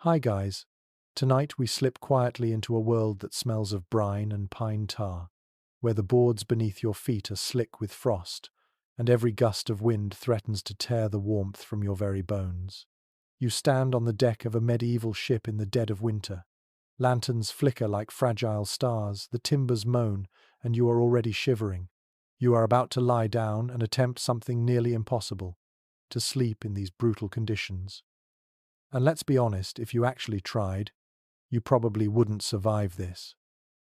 Hi guys. Tonight we slip quietly into a world that smells of brine and pine tar, where the boards beneath your feet are slick with frost, and every gust of wind threatens to tear the warmth from your very bones. You stand on the deck of a medieval ship in the dead of winter. Lanterns flicker like fragile stars, the timbers moan, and you are already shivering. You are about to lie down and attempt something nearly impossible, to sleep in these brutal conditions. And let's be honest, if you actually tried, you probably wouldn't survive this.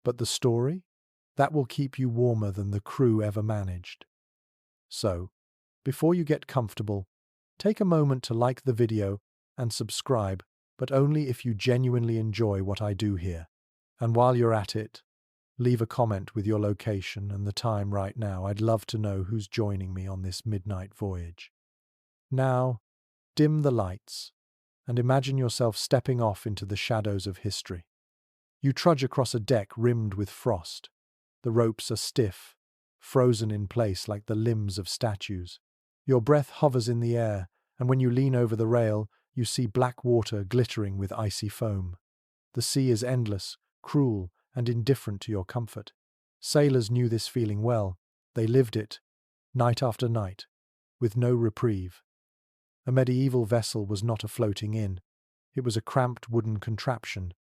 But the story? That will keep you warmer than the crew ever managed. So, before you get comfortable, take a moment to like the video and subscribe, but only if you genuinely enjoy what I do here. And while you're at it, leave a comment with your location and the time right now. I'd love to know who's joining me on this midnight voyage. Now, dim the lights and imagine yourself stepping off into the shadows of history. You trudge across a deck rimmed with frost. The ropes are stiff, frozen in place like the limbs of statues. Your breath hovers in the air, and when you lean over the rail, you see black water glittering with icy foam. The sea is endless, cruel, and indifferent to your comfort. Sailors knew this feeling well. They lived it, night after night, with no reprieve. A medieval vessel was not a floating inn. It was a cramped wooden contraption,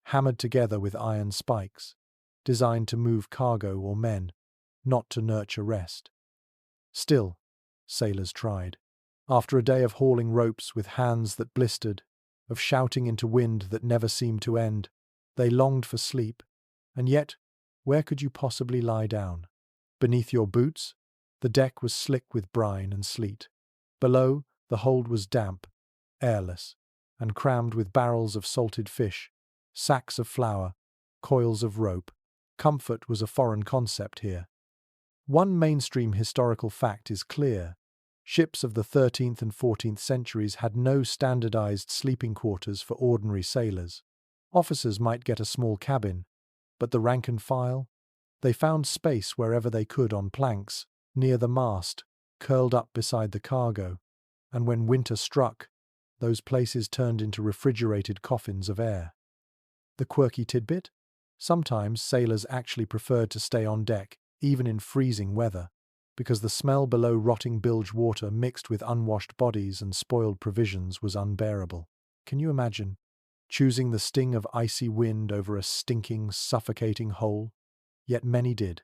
hammered together with iron spikes, designed to move cargo or men, not to nurture rest. Still, sailors tried. After a day of hauling ropes with hands that blistered, of shouting into wind that never seemed to end, they longed for sleep. And yet, where could you possibly lie down? Beneath your boots, the deck was slick with brine and sleet. Below, the hold was damp, airless, and crammed with barrels of salted fish, sacks of flour, coils of rope. Comfort was a foreign concept here. One mainstream historical fact is clear. Ships of the 13th and 14th centuries had no standardized sleeping quarters for ordinary sailors. Officers might get a small cabin, but the rank and file? They found space wherever they could on planks, near the mast, curled up beside the cargo. And when winter struck, those places turned into refrigerated coffins of air. The quirky tidbit? Sometimes sailors actually preferred to stay on deck, even in freezing weather, because the smell below rotting bilge water mixed with unwashed bodies and spoiled provisions was unbearable. Can you imagine? Choosing the sting of icy wind over a stinking, suffocating hole? Yet many did.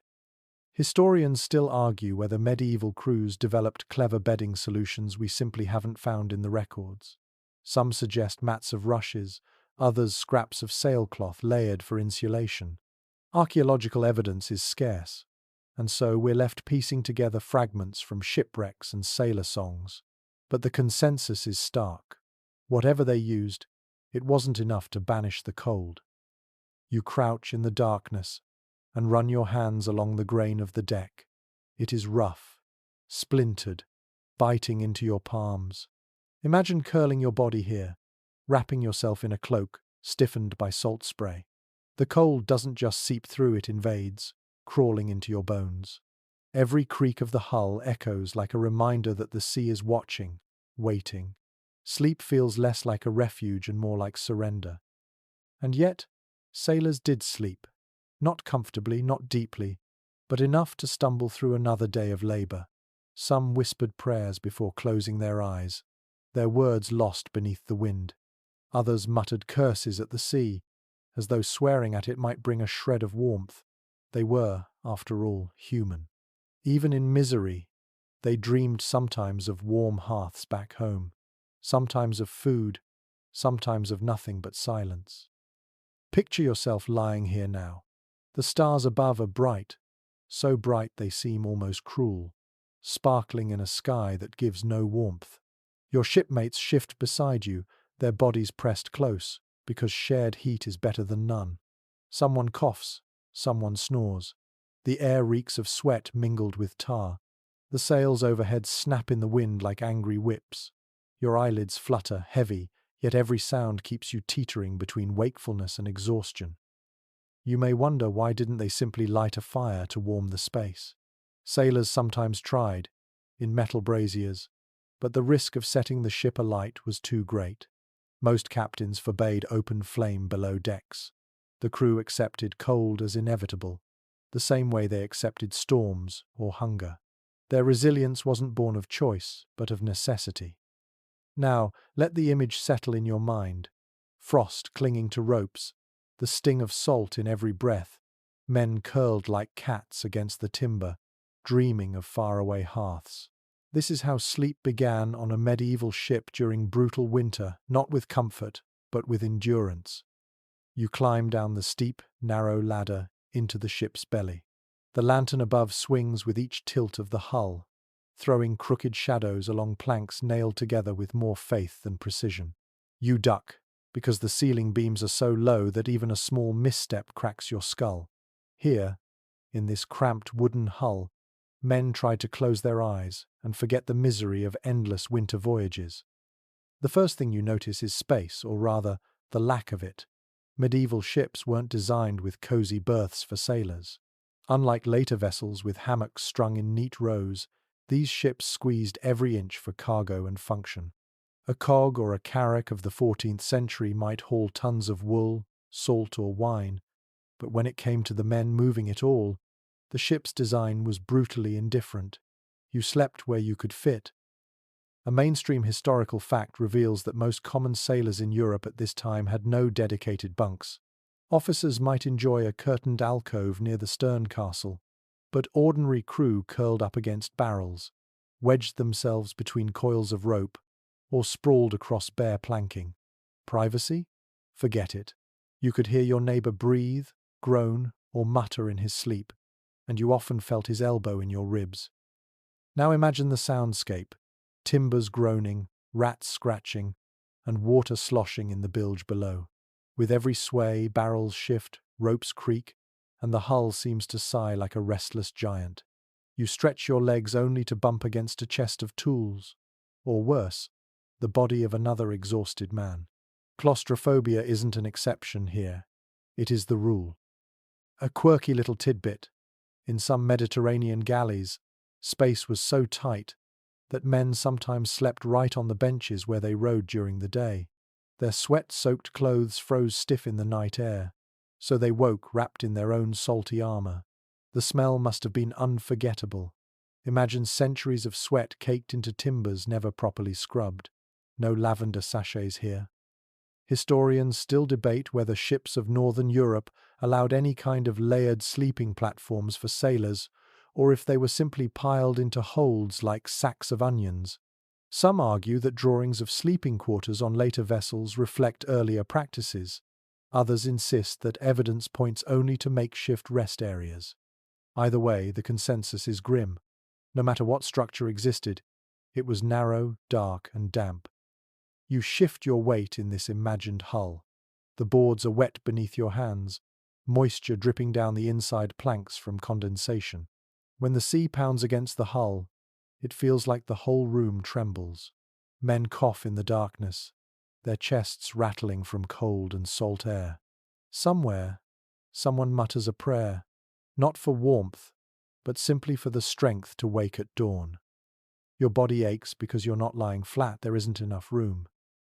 Historians still argue whether medieval crews developed clever bedding solutions we simply haven't found in the records. Some suggest mats of rushes, others scraps of sailcloth layered for insulation. Archaeological evidence is scarce, and so we're left piecing together fragments from shipwrecks and sailor songs. But the consensus is stark. Whatever they used, it wasn't enough to banish the cold. You crouch in the darkness and run your hands along the grain of the deck. It is rough, splintered, biting into your palms. Imagine curling your body here, wrapping yourself in a cloak, stiffened by salt spray. The cold doesn't just seep through, it invades, crawling into your bones. Every creak of the hull echoes like a reminder that the sea is watching, waiting. Sleep feels less like a refuge and more like surrender. And yet, sailors did sleep. Not comfortably, not deeply, but enough to stumble through another day of labor. Some whispered prayers before closing their eyes, their words lost beneath the wind. Others muttered curses at the sea, as though swearing at it might bring a shred of warmth. They were, after all, human. Even in misery, they dreamed sometimes of warm hearths back home, sometimes of food, sometimes of nothing but silence. Picture yourself lying here now. The stars above are bright, so bright they seem almost cruel, sparkling in a sky that gives no warmth. Your shipmates shift beside you, their bodies pressed close, because shared heat is better than none. Someone coughs, someone snores. The air reeks of sweat mingled with tar. The sails overhead snap in the wind like angry whips. Your eyelids flutter, heavy, yet every sound keeps you teetering between wakefulness and exhaustion. You may wonder, why didn't they simply light a fire to warm the space? Sailors sometimes tried, in metal braziers, but the risk of setting the ship alight was too great. Most captains forbade open flame below decks. The crew accepted cold as inevitable, the same way they accepted storms or hunger. Their resilience wasn't born of choice, but of necessity. Now, let the image settle in your mind. Frost clinging to ropes, the sting of salt in every breath, men curled like cats against the timber, dreaming of faraway hearths. This is how sleep began on a medieval ship during brutal winter, not with comfort, but with endurance. You climb down the steep, narrow ladder into the ship's belly. The lantern above swings with each tilt of the hull, throwing crooked shadows along planks nailed together with more faith than precision. You duck, because the ceiling beams are so low that even a small misstep cracks your skull. Here, in this cramped wooden hull, men try to close their eyes and forget the misery of endless winter voyages. The first thing you notice is space, or rather, the lack of it. Medieval ships weren't designed with cozy berths for sailors. Unlike later vessels with hammocks strung in neat rows, these ships squeezed every inch for cargo and function. A cog or a carrack of the 14th century might haul tons of wool, salt or wine, but when it came to the men moving it all, the ship's design was brutally indifferent. You slept where you could fit. A mainstream historical fact reveals that most common sailors in Europe at this time had no dedicated bunks. Officers might enjoy a curtained alcove near the stern castle, but ordinary crew curled up against barrels, wedged themselves between coils of rope, or sprawled across bare planking. Privacy? Forget it. You could hear your neighbor breathe, groan, or mutter in his sleep, and you often felt his elbow in your ribs. Now imagine the soundscape: timbers groaning, rats scratching, and water sloshing in the bilge below. With every sway, barrels shift, ropes creak, and the hull seems to sigh like a restless giant. You stretch your legs only to bump against a chest of tools, or worse, the body of another exhausted man. Claustrophobia isn't an exception here. It is the rule. A quirky little tidbit: in some Mediterranean galleys, space was so tight that men sometimes slept right on the benches where they rowed during the day. Their sweat-soaked clothes froze stiff in the night air, so they woke wrapped in their own salty armor. The smell must have been unforgettable. Imagine centuries of sweat caked into timbers never properly scrubbed. No lavender sachets here. Historians still debate whether ships of northern Europe allowed any kind of layered sleeping platforms for sailors, or if they were simply piled into holds like sacks of onions. Some argue that drawings of sleeping quarters on later vessels reflect earlier practices. Others insist that evidence points only to makeshift rest areas. Either way, the consensus is grim. No matter what structure existed, it was narrow, dark, and damp. You shift your weight in this imagined hull. The boards are wet beneath your hands, moisture dripping down the inside planks from condensation. When the sea pounds against the hull, it feels like the whole room trembles. Men cough in the darkness, their chests rattling from cold and salt air. Somewhere, someone mutters a prayer, not for warmth, but simply for the strength to wake at dawn. Your body aches because you're not lying flat, there isn't enough room.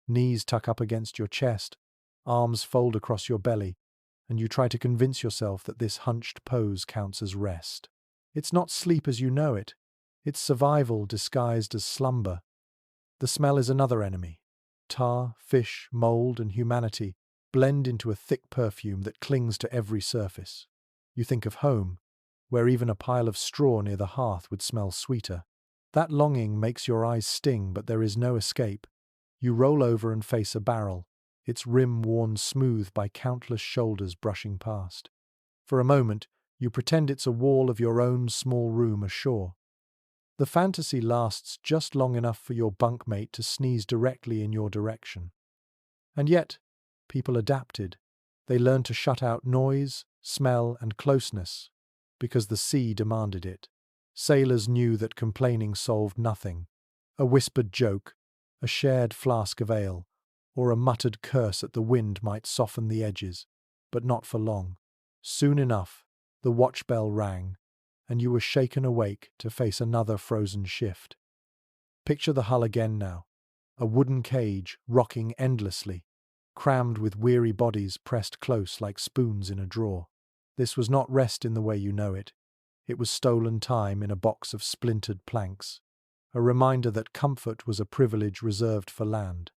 Knees tuck up against your chest, arms fold across your belly, and you try to convince yourself that this hunched pose counts as rest. It's not sleep as you know it. It's survival disguised as slumber. The smell is another enemy. Tar, fish, mold, and humanity blend into a thick perfume that clings to every surface. You think of home, where even a pile of straw near the hearth would smell sweeter. That longing makes your eyes sting, but there is no escape. You roll over and face a barrel, its rim worn smooth by countless shoulders brushing past. For a moment, you pretend it's a wall of your own small room ashore. The fantasy lasts just long enough for your bunkmate to sneeze directly in your direction. And yet, people adapted. They learned to shut out noise, smell, and closeness, because the sea demanded it. Sailors knew that complaining solved nothing. A whispered joke, a shared flask of ale, or a muttered curse at the wind might soften the edges, but not for long. Soon enough, the watch bell rang, and you were shaken awake to face another frozen shift. Picture the hull again now. a wooden cage rocking endlessly, crammed with weary bodies pressed close like spoons in a drawer. This was not rest in the way you know it. It was stolen time in a box of splintered planks, a reminder that comfort was a privilege reserved for land.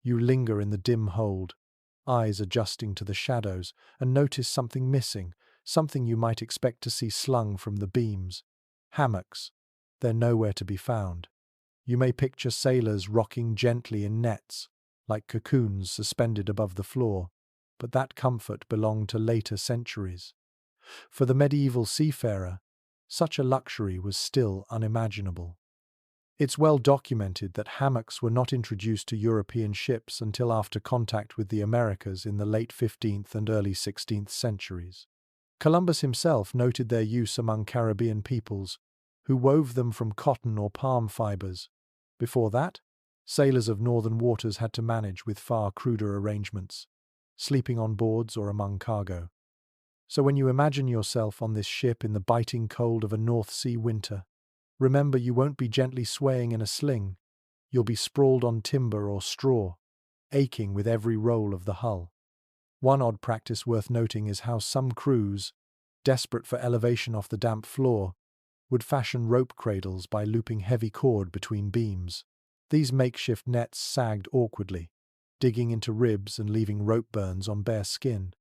You linger in the dim hold, eyes adjusting to the shadows, and notice something missing, something you might expect to see slung from the beams. Hammocks. They're nowhere to be found. You may picture sailors rocking gently in nets, like cocoons suspended above the floor, but that comfort belonged to later centuries. For the medieval seafarer, such a luxury was still unimaginable. It's well documented that hammocks were not introduced to European ships until after contact with the Americas in the late 15th and early 16th centuries. Columbus himself noted their use among Caribbean peoples, who wove them from cotton or palm fibers. Before that, sailors of northern waters had to manage with far cruder arrangements, sleeping on boards or among cargo. So when you imagine yourself on this ship in the biting cold of a North Sea winter, remember you won't be gently swaying in a sling. You'll be sprawled on timber or straw, aching with every roll of the hull. One odd practice worth noting is how some crews, desperate for elevation off the damp floor, would fashion rope cradles by looping heavy cord between beams. These makeshift nets sagged awkwardly, digging into ribs and leaving rope burns on bare skin.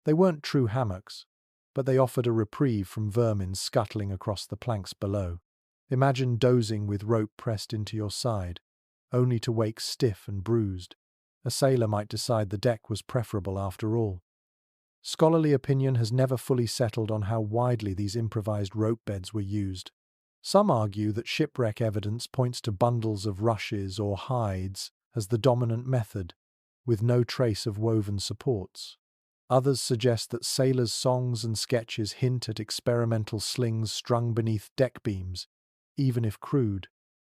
They weren't true hammocks, but they offered a reprieve from vermin scuttling across the planks below. Imagine dozing with rope pressed into your side, only to wake stiff and bruised. A sailor might decide the deck was preferable after all. Scholarly opinion has never fully settled on how widely these improvised rope beds were used. Some argue that shipwreck evidence points to bundles of rushes or hides as the dominant method, with no trace of woven supports. Others suggest that sailors' songs and sketches hint at experimental slings strung beneath deck beams, even if crude.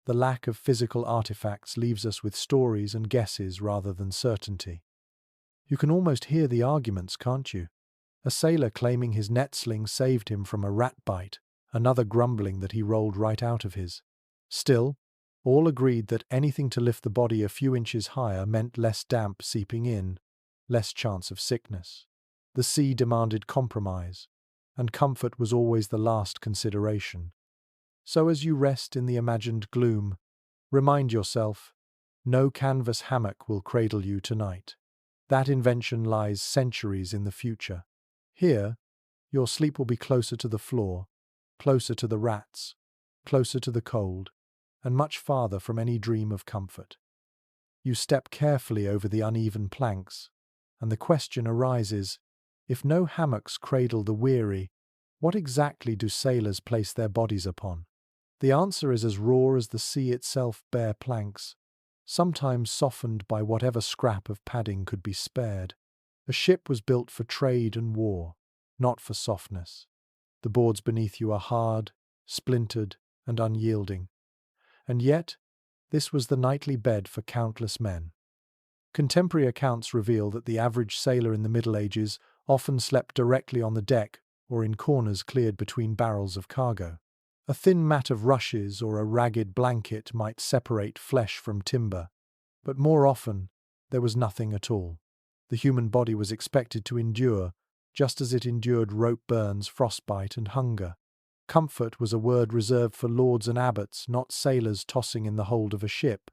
The lack of physical artifacts leaves us with stories and guesses rather than certainty. You can almost hear the arguments, can't you? A sailor claiming his net sling saved him from a rat bite, another grumbling that he rolled right out of his. Still, all agreed that anything to lift the body a few inches higher meant less damp seeping in, less chance of sickness. The sea demanded compromise, and comfort was always the last consideration. So as you rest in the imagined gloom, remind yourself, no canvas hammock will cradle you tonight. That invention lies centuries in the future. Here, your sleep will be closer to the floor, closer to the rats, closer to the cold, and much farther from any dream of comfort. You step carefully over the uneven planks, and the question arises, if no hammocks cradle the weary, what exactly do sailors place their bodies upon? The answer is as raw as the sea itself, bare planks, sometimes softened by whatever scrap of padding could be spared. A ship was built for trade and war, not for softness. The boards beneath you are hard, splintered, and unyielding. And yet, this was the nightly bed for countless men. Contemporary accounts reveal that the average sailor in the Middle Ages often slept directly on the deck or in corners cleared between barrels of cargo. A thin mat of rushes or a ragged blanket might separate flesh from timber, but more often there was nothing at all. The human body was expected to endure, just as it endured rope burns, frostbite, and hunger. Comfort was a word reserved for lords and abbots, not sailors tossing in the hold of a ship.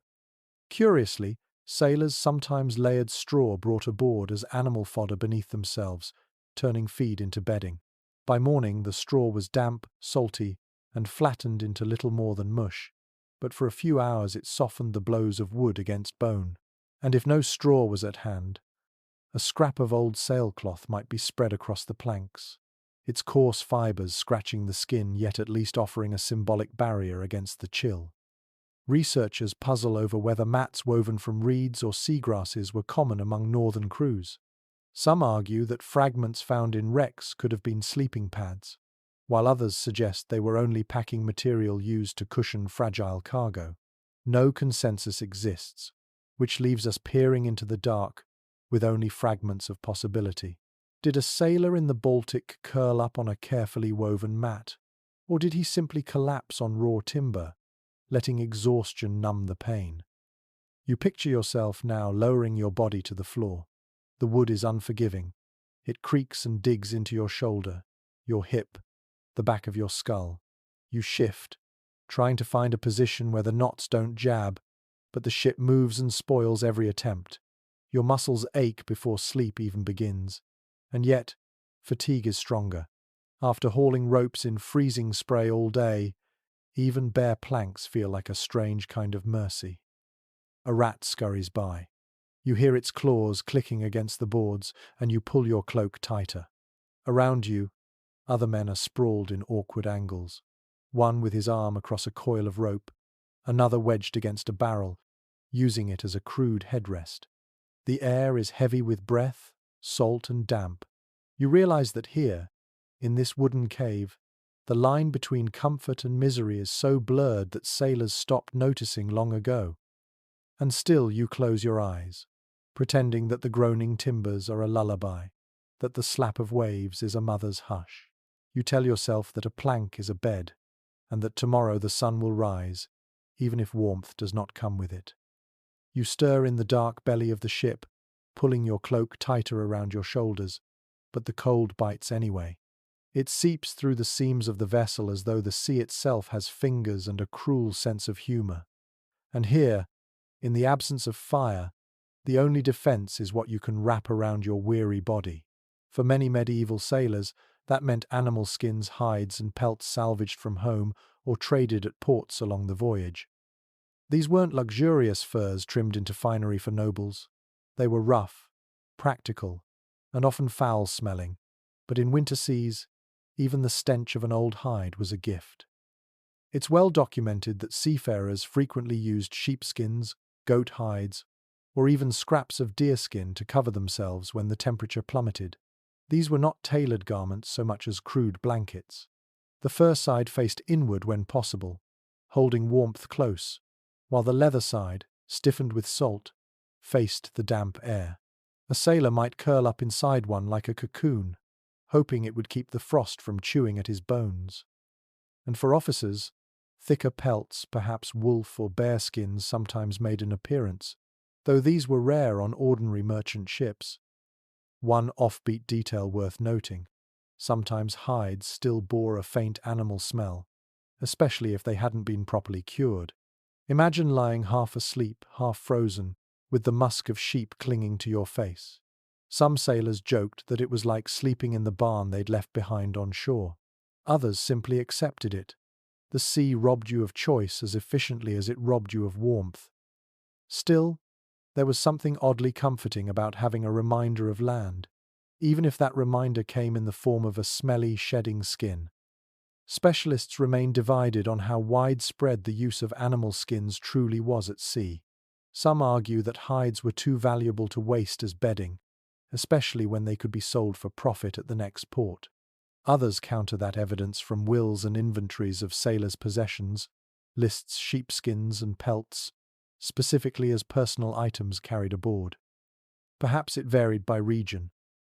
Curiously, sailors sometimes layered straw brought aboard as animal fodder beneath themselves, turning feed into bedding. By morning the straw was damp, salty, and flattened into little more than mush, but for a few hours it softened the blows of wood against bone. And if no straw was at hand, a scrap of old sailcloth might be spread across the planks, its coarse fibres scratching the skin yet at least offering a symbolic barrier against the chill. Researchers puzzle over whether mats woven from reeds or seagrasses were common among northern crews. Some argue that fragments found in wrecks could have been sleeping pads, while others suggest they were only packing material used to cushion fragile cargo. No consensus exists, which leaves us peering into the dark with only fragments of possibility. Did a sailor in the Baltic curl up on a carefully woven mat, or did he simply collapse on raw timber, letting exhaustion numb the pain? You picture yourself now lowering your body to the floor. The wood is unforgiving. It creaks and digs into your shoulder, your hip, the back of your skull. You shift, trying to find a position where the knots don't jab, but the ship moves and spoils every attempt. Your muscles ache before sleep even begins. And yet, fatigue is stronger. After hauling ropes in freezing spray all day, even bare planks feel like a strange kind of mercy. A rat scurries by. You hear its claws clicking against the boards, and you pull your cloak tighter. Around you, other men are sprawled in awkward angles, one with his arm across a coil of rope, another wedged against a barrel, using it as a crude headrest. The air is heavy with breath, salt and damp. You realize that here, in this wooden cave, the line between comfort and misery is so blurred that sailors stopped noticing long ago. And still you close your eyes, pretending that the groaning timbers are a lullaby, that the slap of waves is a mother's hush. You tell yourself that a plank is a bed, and that tomorrow the sun will rise, even if warmth does not come with it. You stir in the dark belly of the ship, pulling your cloak tighter around your shoulders, but the cold bites anyway. It seeps through the seams of the vessel as though the sea itself has fingers and a cruel sense of humor. And here, in the absence of fire, the only defense is what you can wrap around your weary body. For many medieval sailors, that meant animal skins, hides, and pelts salvaged from home or traded at ports along the voyage. These weren't luxurious furs trimmed into finery for nobles. They were rough, practical, and often foul-smelling, but in winter seas, even the stench of an old hide was a gift. It's well documented that seafarers frequently used sheepskins, goat hides, or even scraps of deerskin to cover themselves when the temperature plummeted. These were not tailored garments so much as crude blankets. The fur side faced inward when possible, holding warmth close, while the leather side, stiffened with salt, faced the damp air. A sailor might curl up inside one like a cocoon, hoping it would keep the frost from chewing at his bones. And for officers, thicker pelts, perhaps wolf or bear skins, sometimes made an appearance, though these were rare on ordinary merchant ships. One offbeat detail worth noting: sometimes hides still bore a faint animal smell, especially if they hadn't been properly cured. Imagine lying half asleep, half frozen, with the musk of sheep clinging to your face. Some sailors joked that it was like sleeping in the barn they'd left behind on shore. Others simply accepted it. The sea robbed you of choice as efficiently as it robbed you of warmth. Still, there was something oddly comforting about having a reminder of land, even if that reminder came in the form of a smelly, shedding skin. Specialists remain divided on how widespread the use of animal skins truly was at sea. Some argue that hides were too valuable to waste as bedding, especially when they could be sold for profit at the next port. Others counter that evidence from wills and inventories of sailors' possessions, lists sheepskins and pelts, specifically as personal items carried aboard. Perhaps it varied by region.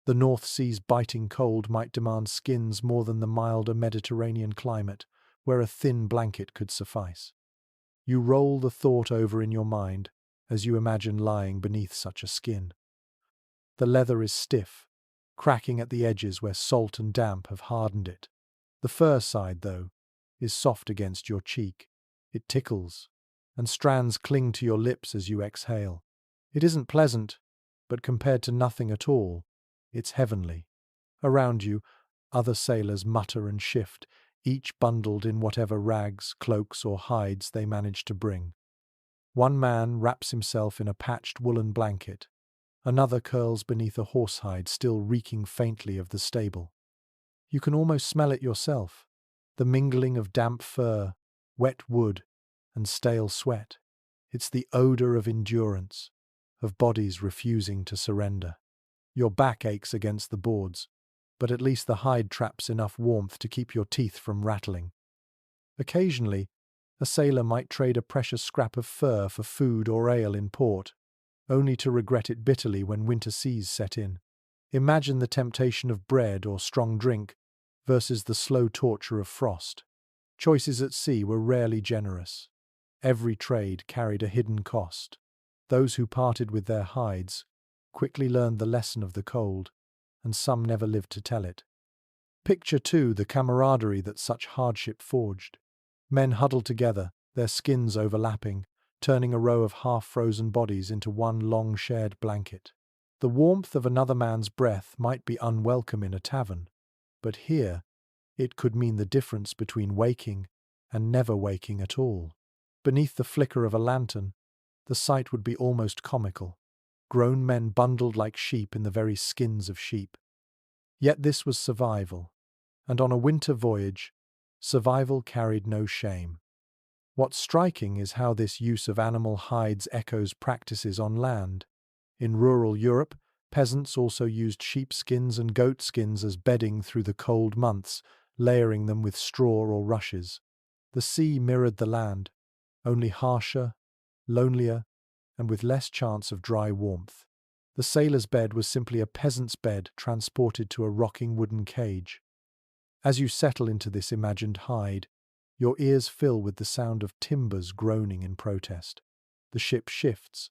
The North Sea's biting cold might demand skins more than the milder Mediterranean climate, where a thin blanket could suffice. You roll the thought over in your mind as you imagine lying beneath such a skin. The leather is stiff, cracking at the edges where salt and damp have hardened it. The fur side, though, is soft against your cheek. It tickles, and strands cling to your lips as you exhale. It isn't pleasant, but compared to nothing at all, it's heavenly. Around you, other sailors mutter and shift, each bundled in whatever rags, cloaks, or hides they manage to bring. One man wraps himself in a patched woolen blanket. Another curls beneath a horsehide still reeking faintly of the stable. You can almost smell it yourself, the mingling of damp fur, wet wood, and stale sweat. It's the odor of endurance, of bodies refusing to surrender. Your back aches against the boards, but at least the hide traps enough warmth to keep your teeth from rattling. Occasionally, a sailor might trade a precious scrap of fur for food or ale in port, only to regret it bitterly when winter seas set in. Imagine the temptation of bread or strong drink versus the slow torture of frost. Choices at sea were rarely generous. Every trade carried a hidden cost. Those who parted with their hides quickly learned the lesson of the cold, and some never lived to tell it. Picture, too, the camaraderie that such hardship forged. Men huddled together, their skins overlapping, turning a row of half-frozen bodies into one long shared blanket. The warmth of another man's breath might be unwelcome in a tavern, but here it could mean the difference between waking and never waking at all. Beneath the flicker of a lantern, the sight would be almost comical. Grown men bundled like sheep in the very skins of sheep. Yet this was survival, and on a winter voyage, survival carried no shame. What's striking is how this use of animal hides echoes practices on land. In rural Europe, peasants also used sheepskins and goatskins as bedding through the cold months, layering them with straw or rushes. The sea mirrored the land, only harsher, lonelier, and with less chance of dry warmth. The sailor's bed was simply a peasant's bed transported to a rocking wooden cage. As you settle into this imagined hide, your ears fill with the sound of timbers groaning in protest. The ship shifts,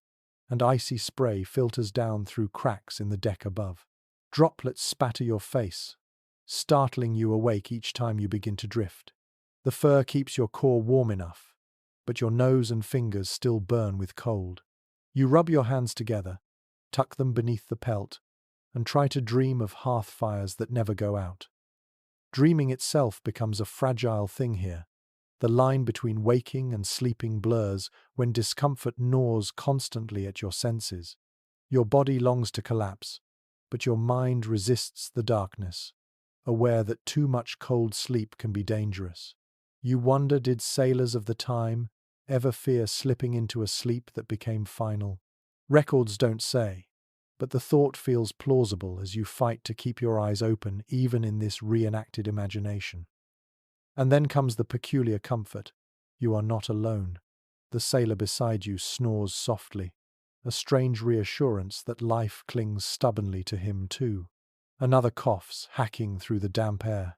and icy spray filters down through cracks in the deck above. Droplets spatter your face, startling you awake each time you begin to drift. The fur keeps your core warm enough, but your nose and fingers still burn with cold. You rub your hands together, tuck them beneath the pelt, and try to dream of hearth fires that never go out. Dreaming itself becomes a fragile thing here. The line between waking and sleeping blurs when discomfort gnaws constantly at your senses. Your body longs to collapse, but your mind resists the darkness, aware that too much cold sleep can be dangerous. You wonder, did sailors of the time ever fear slipping into a sleep that became final? Records don't say, but the thought feels plausible as you fight to keep your eyes open even in this reenacted imagination. And then comes the peculiar comfort. You are not alone. The sailor beside you snores softly, a strange reassurance that life clings stubbornly to him too. Another coughs, hacking through the damp air.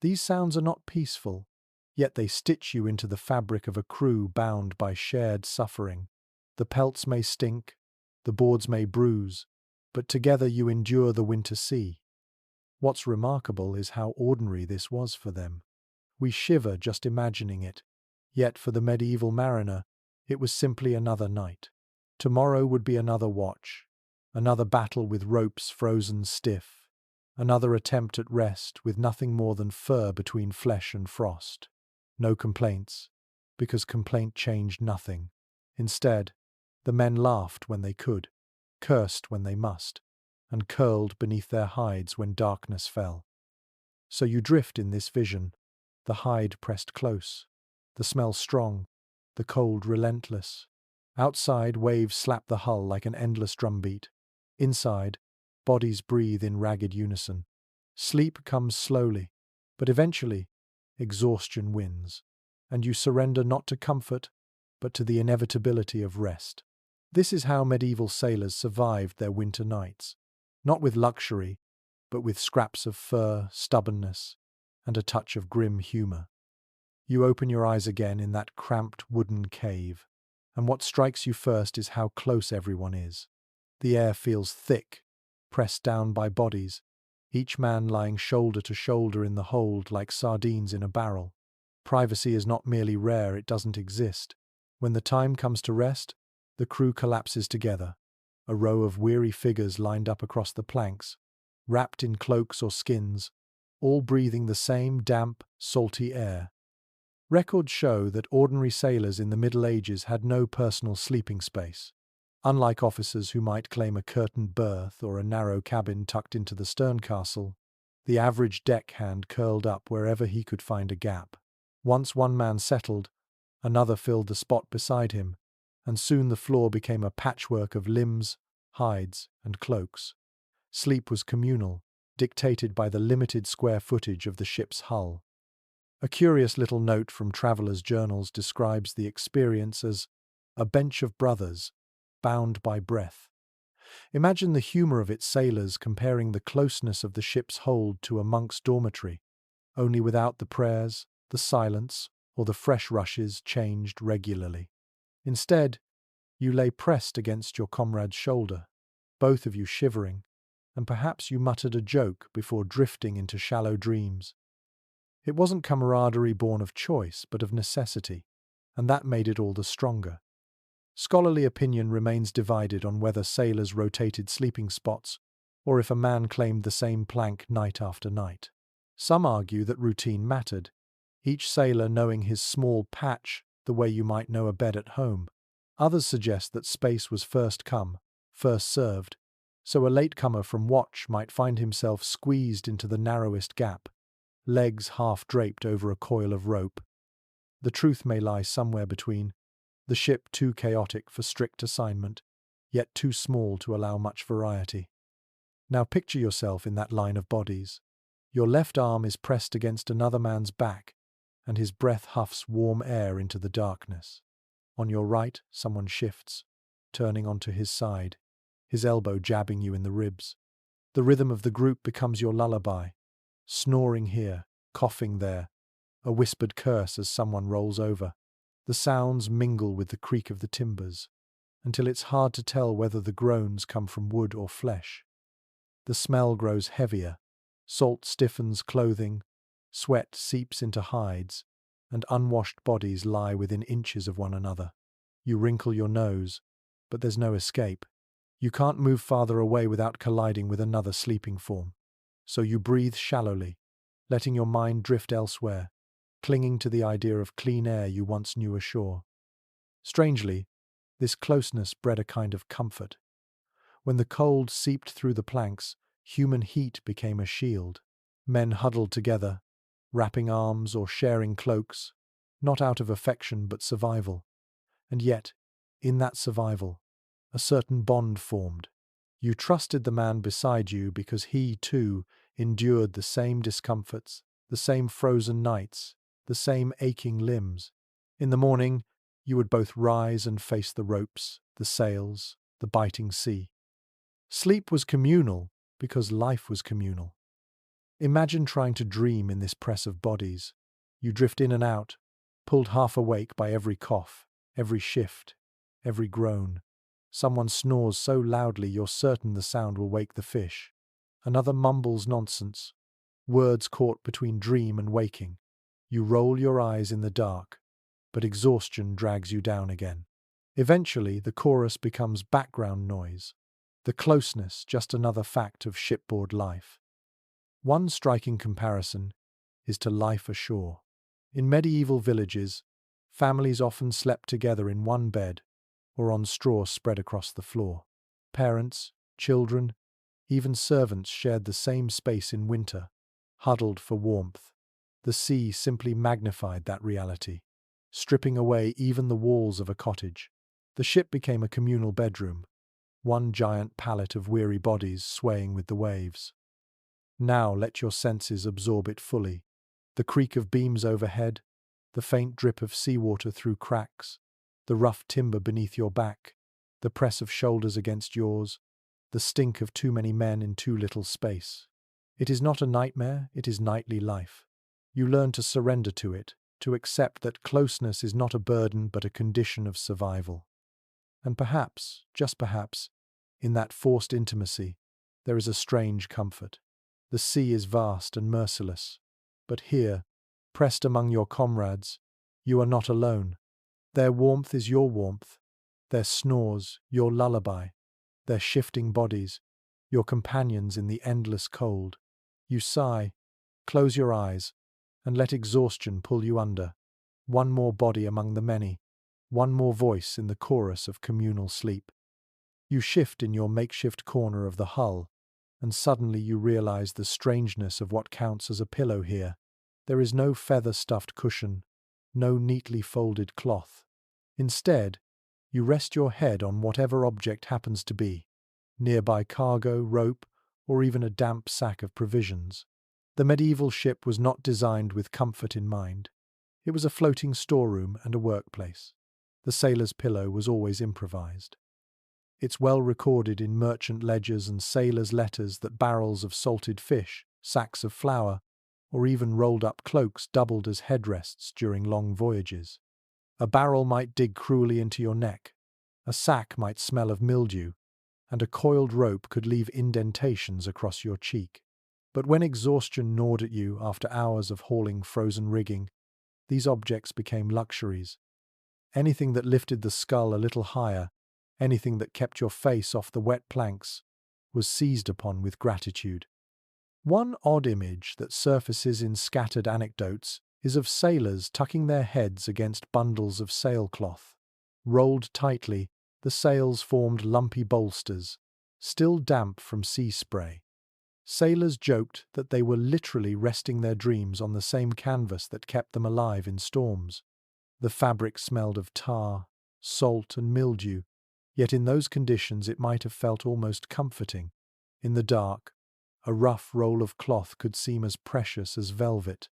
These sounds are not peaceful, yet they stitch you into the fabric of a crew bound by shared suffering. The pelts may stink, the boards may bruise, but together you endure the winter sea. What's remarkable is how ordinary this was for them. We shiver just imagining it, yet for the medieval mariner, it was simply another night. Tomorrow would be another watch, another battle with ropes frozen stiff, another attempt at rest with nothing more than fur between flesh and frost. No complaints, because complaint changed nothing. Instead, the men laughed when they could, cursed when they must, and curled beneath their hides when darkness fell. So you drift in this vision, the hide pressed close, the smell strong, the cold relentless. Outside, waves slap the hull like an endless drumbeat. Inside, bodies breathe in ragged unison. Sleep comes slowly, but eventually, exhaustion wins, and you surrender not to comfort, but to the inevitability of rest. This is how medieval sailors survived their winter nights, not with luxury, but with scraps of fur, stubbornness, and a touch of grim humor. You open your eyes again in that cramped wooden cave, and what strikes you first is how close everyone is. The air feels thick, pressed down by bodies, each man lying shoulder to shoulder in the hold like sardines in a barrel. Privacy is not merely rare, it doesn't exist. When the time comes to rest, the crew collapses together, a row of weary figures lined up across the planks, wrapped in cloaks or skins, all breathing the same damp, salty air. Records show that ordinary sailors in the Middle Ages had no personal sleeping space. Unlike officers who might claim a curtained berth or a narrow cabin tucked into the stern castle, the average deckhand curled up wherever he could find a gap. Once one man settled, another filled the spot beside him, and soon the floor became a patchwork of limbs, hides, and cloaks. Sleep was communal, dictated by the limited square footage of the ship's hull. A curious little note from travelers' journals describes the experience as a bench of brothers, bound by breath. Imagine the humor of its sailors comparing the closeness of the ship's hold to a monk's dormitory, only without the prayers, the silence, or the fresh rushes changed regularly. Instead, You lay pressed against your comrade's shoulder, both of you shivering, and perhaps you muttered a joke before drifting into shallow dreams. It wasn't camaraderie born of choice, but of necessity, and that made it all the stronger. Scholarly opinion remains divided on whether sailors rotated sleeping spots or if a man claimed the same plank night after night. Some argue that routine mattered, each sailor knowing his small patch the way you might know a bed at home. Others suggest that space was first come, first served, so a latecomer from watch might find himself squeezed into the narrowest gap, legs half draped over a coil of rope. The truth may lie somewhere between, the ship too chaotic for strict assignment, yet too small to allow much variety. Now picture yourself in that line of bodies. Your left arm is pressed against another man's back, and his breath huffs warm air into the darkness. On your right, someone shifts, turning onto his side, his elbow jabbing you in the ribs. The rhythm of the group becomes your lullaby, snoring here, coughing there, a whispered curse as someone rolls over. The sounds mingle with the creak of the timbers, until it's hard to tell whether the groans come from wood or flesh. The smell grows heavier, salt stiffens clothing, sweat seeps into hides, and unwashed bodies lie within inches of one another. You wrinkle your nose, but there's no escape. You can't move farther away without colliding with another sleeping form. So you breathe shallowly, letting your mind drift elsewhere, clinging to the idea of clean air you once knew ashore. Strangely, this closeness bred a kind of comfort. When the cold seeped through the planks, human heat became a shield. Men huddled together, wrapping arms or sharing cloaks, not out of affection but survival. And yet, in that survival, a certain bond formed. You trusted the man beside you because he, too, endured the same discomforts, the same frozen nights, the same aching limbs. In the morning, you would both rise and face the ropes, the sails, the biting sea. Sleep was communal because life was communal. Imagine trying to dream in this press of bodies. You drift in and out, pulled half awake by every cough, every shift, every groan. Someone snores so loudly you're certain the sound will wake the fish. Another mumbles nonsense, words caught between dream and waking. You roll your eyes in the dark, but exhaustion drags you down again. Eventually, the chorus becomes background noise. The closeness, just another fact of shipboard life. One striking comparison is to life ashore. In medieval villages, families often slept together in one bed or on straw spread across the floor. Parents, children, even servants shared the same space in winter, huddled for warmth. The sea simply magnified that reality, stripping away even the walls of a cottage. The ship became a communal bedroom, one giant pallet of weary bodies swaying with the waves. Now let your senses absorb it fully. The creak of beams overhead, the faint drip of seawater through cracks, the rough timber beneath your back, the press of shoulders against yours, the stink of too many men in too little space. It is not a nightmare, it is nightly life. You learn to surrender to it, to accept that closeness is not a burden but a condition of survival. And perhaps, just perhaps, in that forced intimacy, there is a strange comfort. The sea is vast and merciless, but here, pressed among your comrades, you are not alone. Their warmth is your warmth, their snores, your lullaby, their shifting bodies, your companions in the endless cold. You sigh, close your eyes, and let exhaustion pull you under. One more body among the many, one more voice in the chorus of communal sleep. You shift in your makeshift corner of the hull, and suddenly you realize the strangeness of what counts as a pillow here. There is no feather-stuffed cushion, no neatly folded cloth. Instead, you rest your head on whatever object happens to be, nearby cargo, rope, or even a damp sack of provisions. The medieval ship was not designed with comfort in mind. It was a floating storeroom and a workplace. The sailor's pillow was always improvised. It's well recorded in merchant ledgers and sailors' letters that barrels of salted fish, sacks of flour, or even rolled-up cloaks doubled as headrests during long voyages. A barrel might dig cruelly into your neck, A sack might smell of mildew, and a coiled rope could leave indentations across your cheek. But when exhaustion gnawed at you after hours of hauling frozen rigging, these objects became luxuries. Anything that lifted the skull a little higher, anything that kept your face off the wet planks, was seized upon with gratitude. One odd image that surfaces in scattered anecdotes is of sailors tucking their heads against bundles of sailcloth. Rolled tightly, the sails formed lumpy bolsters, still damp from sea spray. Sailors joked that they were literally resting their dreams on the same canvas that kept them alive in storms. The fabric smelled of tar, salt, and mildew, yet in those conditions it might have felt almost comforting. In the dark, a rough roll of cloth could seem as precious as velvet.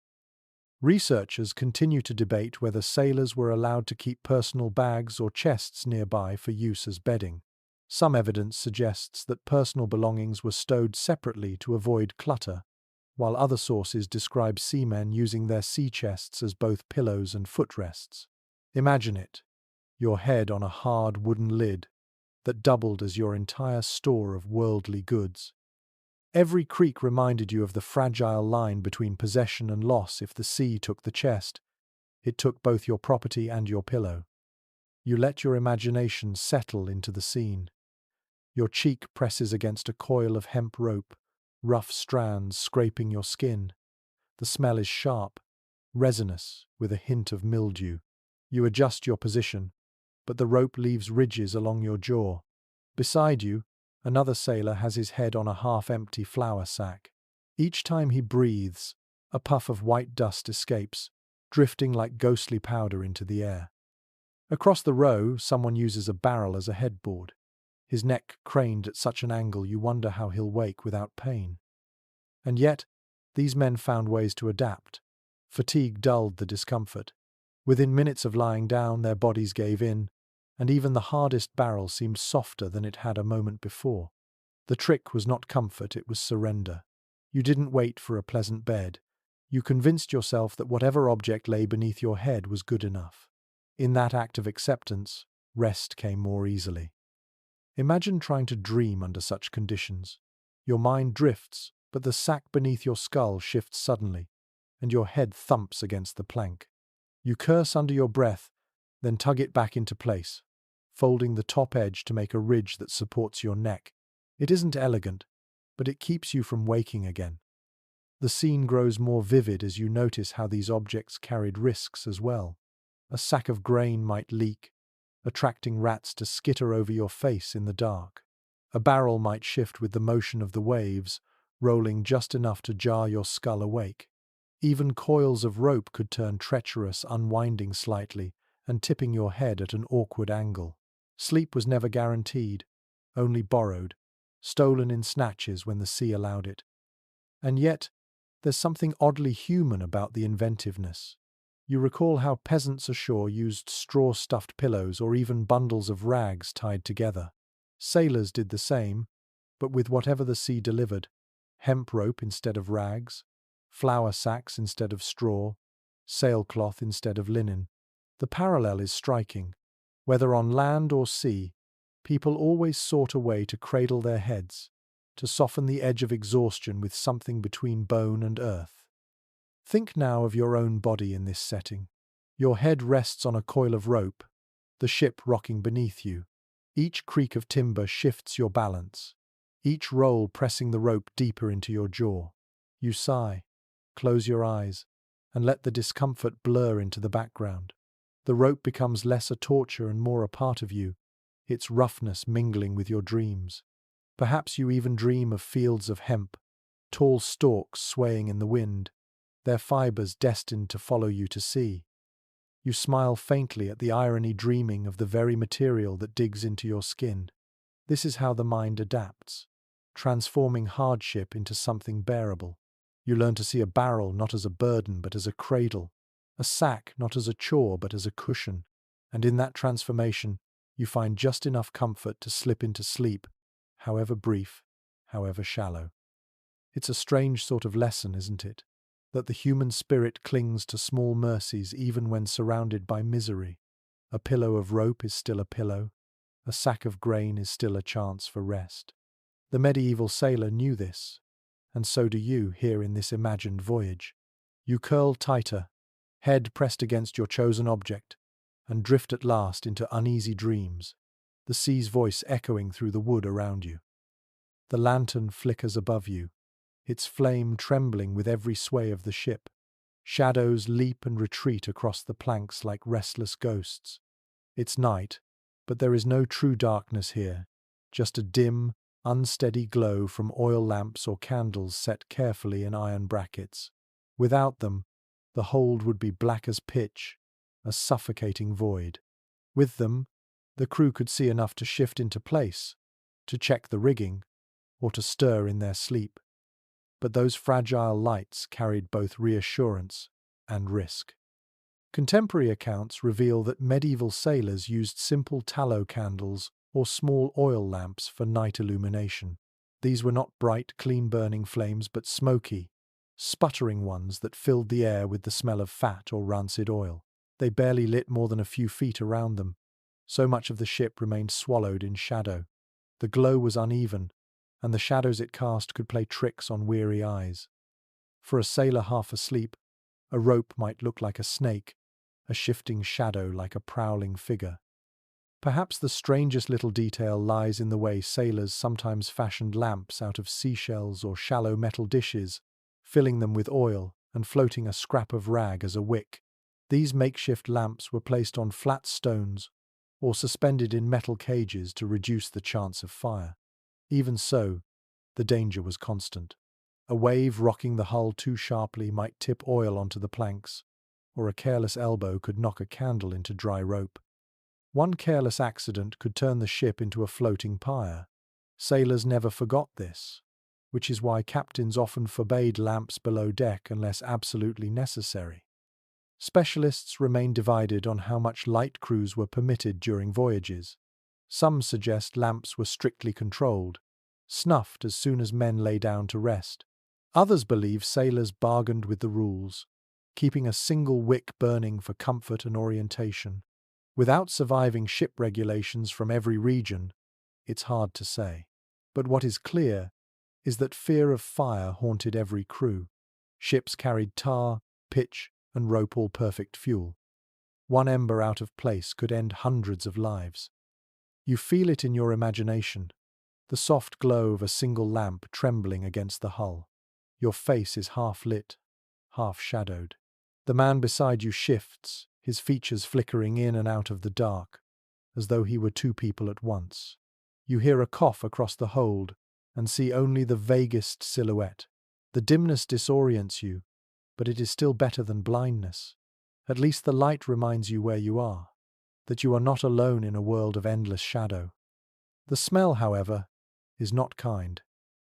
Researchers continue to debate whether sailors were allowed to keep personal bags or chests nearby for use as bedding. Some evidence suggests that personal belongings were stowed separately to avoid clutter, while other sources describe seamen using their sea chests as both pillows and footrests. Imagine it, your head on a hard wooden lid that doubled as your entire store of worldly goods. Every creak reminded you of the fragile line between possession and loss. If the sea took the chest, it took both your property and your pillow. You let your imagination settle into the scene. Your cheek presses against a coil of hemp rope, rough strands scraping your skin. The smell is sharp, resinous, with a hint of mildew. You adjust your position, but the rope leaves ridges along your jaw. Beside you, another sailor has his head on a half-empty flour sack. Each time he breathes, a puff of white dust escapes, drifting like ghostly powder into the air. Across the row, someone uses a barrel as a headboard. His neck craned at such an angle you wonder how he'll wake without pain. And yet, these men found ways to adapt. Fatigue dulled the discomfort. Within minutes of lying down, their bodies gave in, and even the hardest barrel seemed softer than it had a moment before. The trick was not comfort, it was surrender. You didn't wait for a pleasant bed. You convinced yourself that whatever object lay beneath your head was good enough. In that act of acceptance, rest came more easily. Imagine trying to dream under such conditions. Your mind drifts, but the sack beneath your skull shifts suddenly, and your head thumps against the plank. You curse under your breath, then tug it back into place, folding the top edge to make a ridge that supports your neck. It isn't elegant, but it keeps you from waking again. The scene grows more vivid as you notice how these objects carried risks as well. A sack of grain might leak, attracting rats to skitter over your face in the dark. A barrel might shift with the motion of the waves, rolling just enough to jar your skull awake. Even coils of rope could turn treacherous, unwinding slightly and tipping your head at an awkward angle. Sleep was never guaranteed, only borrowed, stolen in snatches when the sea allowed it. And yet, there's something oddly human about the inventiveness. You recall how peasants ashore used straw-stuffed pillows or even bundles of rags tied together. Sailors did the same, but with whatever the sea delivered: hemp rope instead of rags, flour sacks instead of straw, sailcloth instead of linen. The parallel is striking. Whether on land or sea, people always sought a way to cradle their heads, to soften the edge of exhaustion with something between bone and earth. Think now of your own body in this setting. Your head rests on a coil of rope, the ship rocking beneath you. Each creak of timber shifts your balance, each roll pressing the rope deeper into your jaw. You sigh, close your eyes, and let the discomfort blur into the background. The rope becomes less a torture and more a part of you, its roughness mingling with your dreams. Perhaps you even dream of fields of hemp, tall stalks swaying in the wind, their fibers destined to follow you to sea. You smile faintly at the irony, dreaming of the very material that digs into your skin. This is how the mind adapts, transforming hardship into something bearable. You learn to see a barrel not as a burden but as a cradle, a sack not as a chore but as a cushion, and in that transformation you find just enough comfort to slip into sleep, however brief, however shallow. It's a strange sort of lesson, isn't it? That the human spirit clings to small mercies even when surrounded by misery. A pillow of rope is still a pillow, a sack of grain is still a chance for rest. The medieval sailor knew this, and so do you here in this imagined voyage. You curl tighter, head pressed against your chosen object, and drift at last into uneasy dreams, the sea's voice echoing through the wood around you. The lantern flickers above you, its flame trembling with every sway of the ship. Shadows leap and retreat across the planks like restless ghosts. It's night, but there is no true darkness here, just a dim, unsteady glow from oil lamps or candles set carefully in iron brackets. Without them, the hold would be black as pitch, a suffocating void. With them, the crew could see enough to shift into place, to check the rigging, or to stir in their sleep. But those fragile lights carried both reassurance and risk. Contemporary accounts reveal that medieval sailors used simple tallow candles or small oil lamps for night illumination. These were not bright, clean-burning flames, but smoky, sputtering ones that filled the air with the smell of fat or rancid oil. They barely lit more than a few feet around them. So much of the ship remained swallowed in shadow. The glow was uneven, and the shadows it cast could play tricks on weary eyes. For a sailor half asleep, a rope might look like a snake, a shifting shadow like a prowling figure. Perhaps the strangest little detail lies in the way sailors sometimes fashioned lamps out of seashells or shallow metal dishes, filling them with oil and floating a scrap of rag as a wick. These makeshift lamps were placed on flat stones or suspended in metal cages to reduce the chance of fire. Even so, the danger was constant. A wave rocking the hull too sharply might tip oil onto the planks, or a careless elbow could knock a candle into dry rope. One careless accident could turn the ship into a floating pyre. Sailors never forgot this, which is why captains often forbade lamps below deck unless absolutely necessary. Specialists remain divided on how much light crews were permitted during voyages. Some suggest lamps were strictly controlled, snuffed as soon as men lay down to rest. Others believe sailors bargained with the rules, keeping a single wick burning for comfort and orientation. Without surviving ship regulations from every region, it's hard to say. But what is clear is that fear of fire haunted every crew. Ships carried tar, pitch, and rope, all perfect fuel. One ember out of place could end hundreds of lives. You feel it in your imagination, the soft glow of a single lamp trembling against the hull. Your face is half lit, half shadowed. The man beside you shifts, his features flickering in and out of the dark, as though he were two people at once. You hear a cough across the hold and see only the vaguest silhouette. The dimness disorients you, but it is still better than blindness. At least the light reminds you where you are, that you are not alone in a world of endless shadow. The smell, however, is not kind.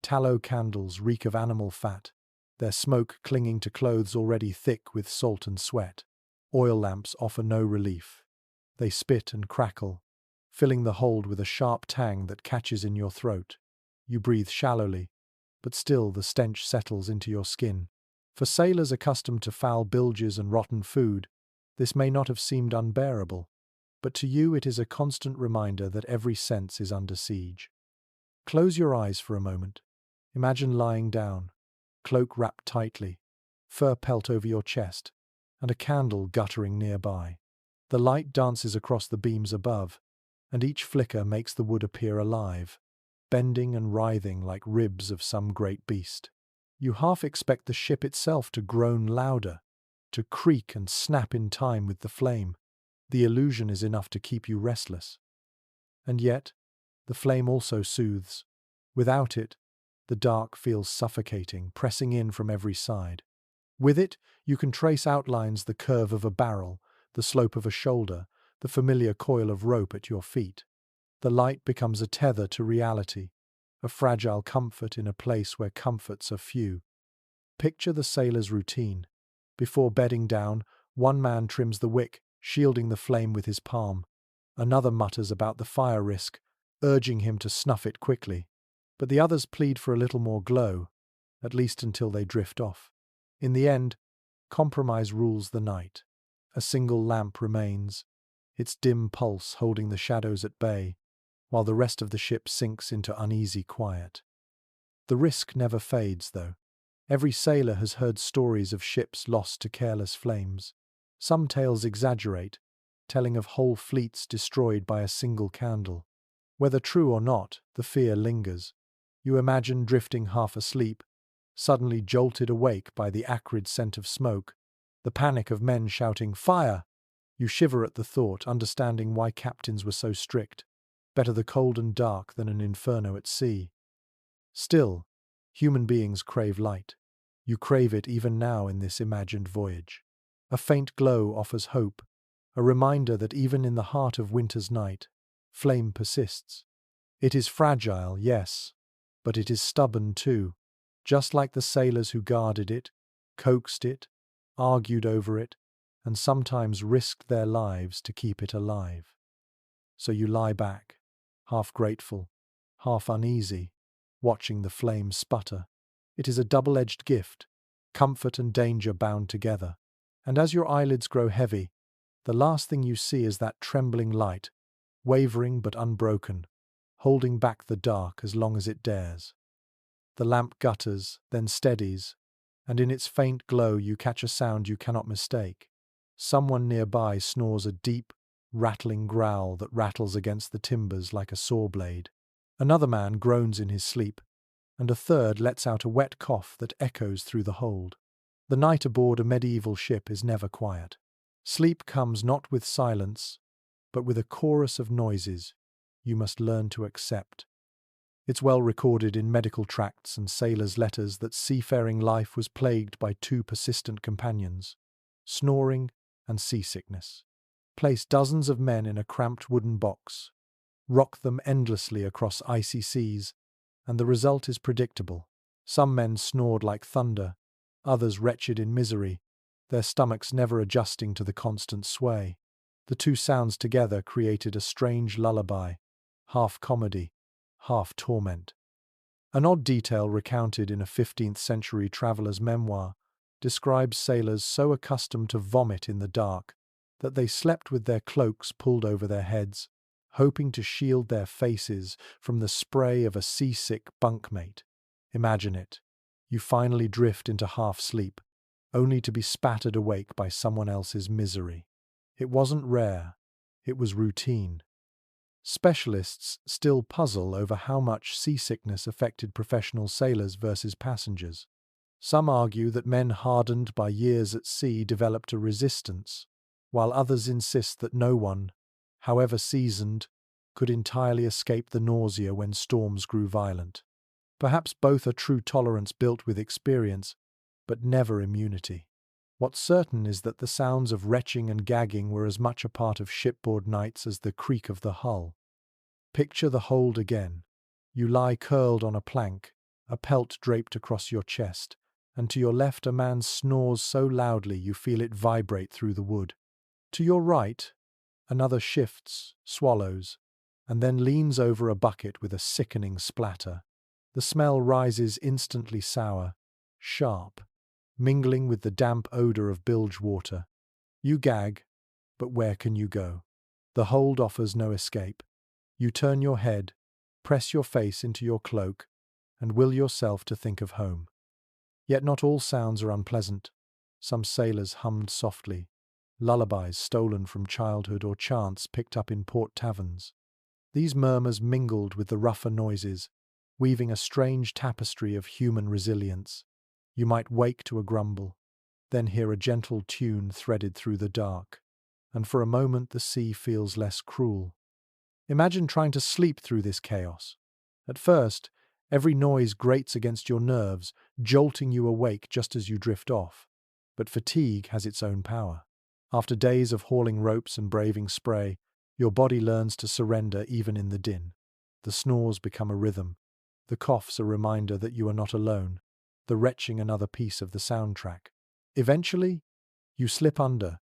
Tallow candles reek of animal fat, their smoke clinging to clothes already thick with salt and sweat. Oil lamps offer no relief. They spit and crackle, filling the hold with a sharp tang that catches in your throat. You breathe shallowly, but still the stench settles into your skin. For sailors accustomed to foul bilges and rotten food, this may not have seemed unbearable, but to you it is a constant reminder that every sense is under siege. Close your eyes for a moment. Imagine lying down, cloak wrapped tightly, fur pelt over your chest, and a candle guttering nearby. The light dances across the beams above, and each flicker makes the wood appear alive, bending and writhing like ribs of some great beast. You half expect the ship itself to groan louder, to creak and snap in time with the flame. The illusion is enough to keep you restless. And yet, the flame also soothes. Without it, the dark feels suffocating, pressing in from every side. With it, you can trace outlines, the curve of a barrel, the slope of a shoulder, the familiar coil of rope at your feet. The light becomes a tether to reality, a fragile comfort in a place where comforts are few. Picture the sailor's routine. Before bedding down, one man trims the wick, shielding the flame with his palm. Another mutters about the fire risk, urging him to snuff it quickly. But the others plead for a little more glow, at least until they drift off. In the end, compromise rules the night. A single lamp remains, its dim pulse holding the shadows at bay. while the rest of the ship sinks into uneasy quiet. The risk never fades, though. Every sailor has heard stories of ships lost to careless flames. Some tales exaggerate, telling of whole fleets destroyed by a single candle. Whether true or not, the fear lingers. You imagine drifting half asleep, suddenly jolted awake by the acrid scent of smoke, the panic of men shouting, "Fire!" You shiver at the thought, understanding why captains were so strict. Better the cold and dark than an inferno at sea. Still, human beings crave light. You crave it even now in this imagined voyage. A faint glow offers hope, a reminder that even in the heart of winter's night, flame persists. It is fragile, yes, but it is stubborn too, just like the sailors who guarded it, coaxed it, argued over it, and sometimes risked their lives to keep it alive. So you lie back, half grateful, half uneasy, watching the flame sputter. It is a double-edged gift, comfort and danger bound together. And as your eyelids grow heavy, the last thing you see is that trembling light, wavering but unbroken, holding back the dark as long as it dares. The lamp gutters, then steadies, and in its faint glow you catch a sound you cannot mistake. Someone nearby snores a deep, rattling growl that rattles against the timbers like a saw blade. Another man groans in his sleep, and a third lets out a wet cough that echoes through the hold. The night aboard a medieval ship is never quiet. Sleep comes not with silence, but with a chorus of noises you must learn to accept. It's well recorded in medical tracts and sailors' letters that seafaring life was plagued by two persistent companions, snoring and seasickness. Place dozens of men in a cramped wooden box, rock them endlessly across icy seas, and the result is predictable. Some men snored like thunder, others wretched in misery, their stomachs never adjusting to the constant sway. The two sounds together created a strange lullaby, half comedy, half torment. An odd detail recounted in a 15th-century traveller's memoir describes sailors so accustomed to vomit in the dark that they slept with their cloaks pulled over their heads, hoping to shield their faces from the spray of a seasick bunkmate. Imagine it. You finally drift into half-sleep, only to be spattered awake by someone else's misery. It wasn't rare, it was routine. Specialists still puzzle over how much seasickness affected professional sailors versus passengers. Some argue that men hardened by years at sea developed a resistance, while others insist that no one, however seasoned, could entirely escape the nausea when storms grew violent. Perhaps both are true tolerance built with experience, but never immunity. What's certain is that the sounds of retching and gagging were as much a part of shipboard nights as the creak of the hull. Picture the hold again. You lie curled on a plank, a pelt draped across your chest, and to your left a man snores so loudly you feel it vibrate through the wood. To your right, another shifts, swallows, and then leans over a bucket with a sickening splatter. The smell rises instantly sour, sharp, mingling with the damp odor of bilge water. You gag, but where can you go? The hold offers no escape. You turn your head, press your face into your cloak, and will yourself to think of home. Yet not all sounds are unpleasant. Some sailors hummed softly, lullabies stolen from childhood or chants picked up in port taverns. These murmurs mingled with the rougher noises, weaving a strange tapestry of human resilience. You might wake to a grumble, then hear a gentle tune threaded through the dark, and for a moment the sea feels less cruel. Imagine trying to sleep through this chaos. At first, every noise grates against your nerves, jolting you awake just as you drift off. But fatigue has its own power. After days of hauling ropes and braving spray, your body learns to surrender even in the din. The snores become a rhythm, the coughs a reminder that you are not alone, the retching another piece of the soundtrack. Eventually, you slip under,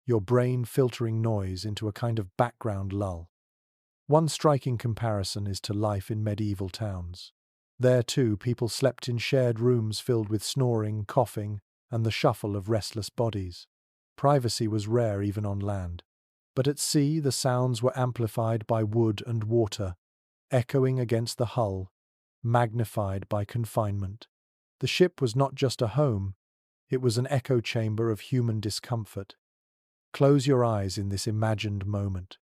your brain filtering noise into a kind of background lull. One striking comparison is to life in medieval towns. There, too, people slept in shared rooms filled with snoring, coughing, and the shuffle of restless bodies. Privacy was rare even on land. But at sea, the sounds were amplified by wood and water, echoing against the hull, magnified by confinement. The ship was not just a home, it was an echo chamber of human discomfort. Close your eyes in this imagined moment.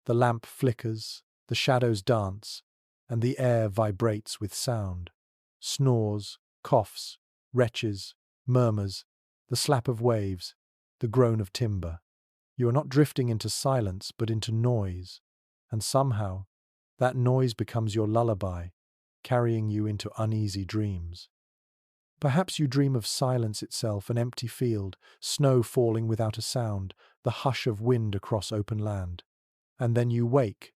The lamp flickers, the shadows dance, and the air vibrates with sound. Snores, coughs, retches, murmurs, the slap of waves, the groan of timber. You are not drifting into silence, but into noise, and somehow, that noise becomes your lullaby, carrying you into uneasy dreams. Perhaps you dream of silence itself, an empty field, snow falling without a sound, the hush of wind across open land. And then you wake,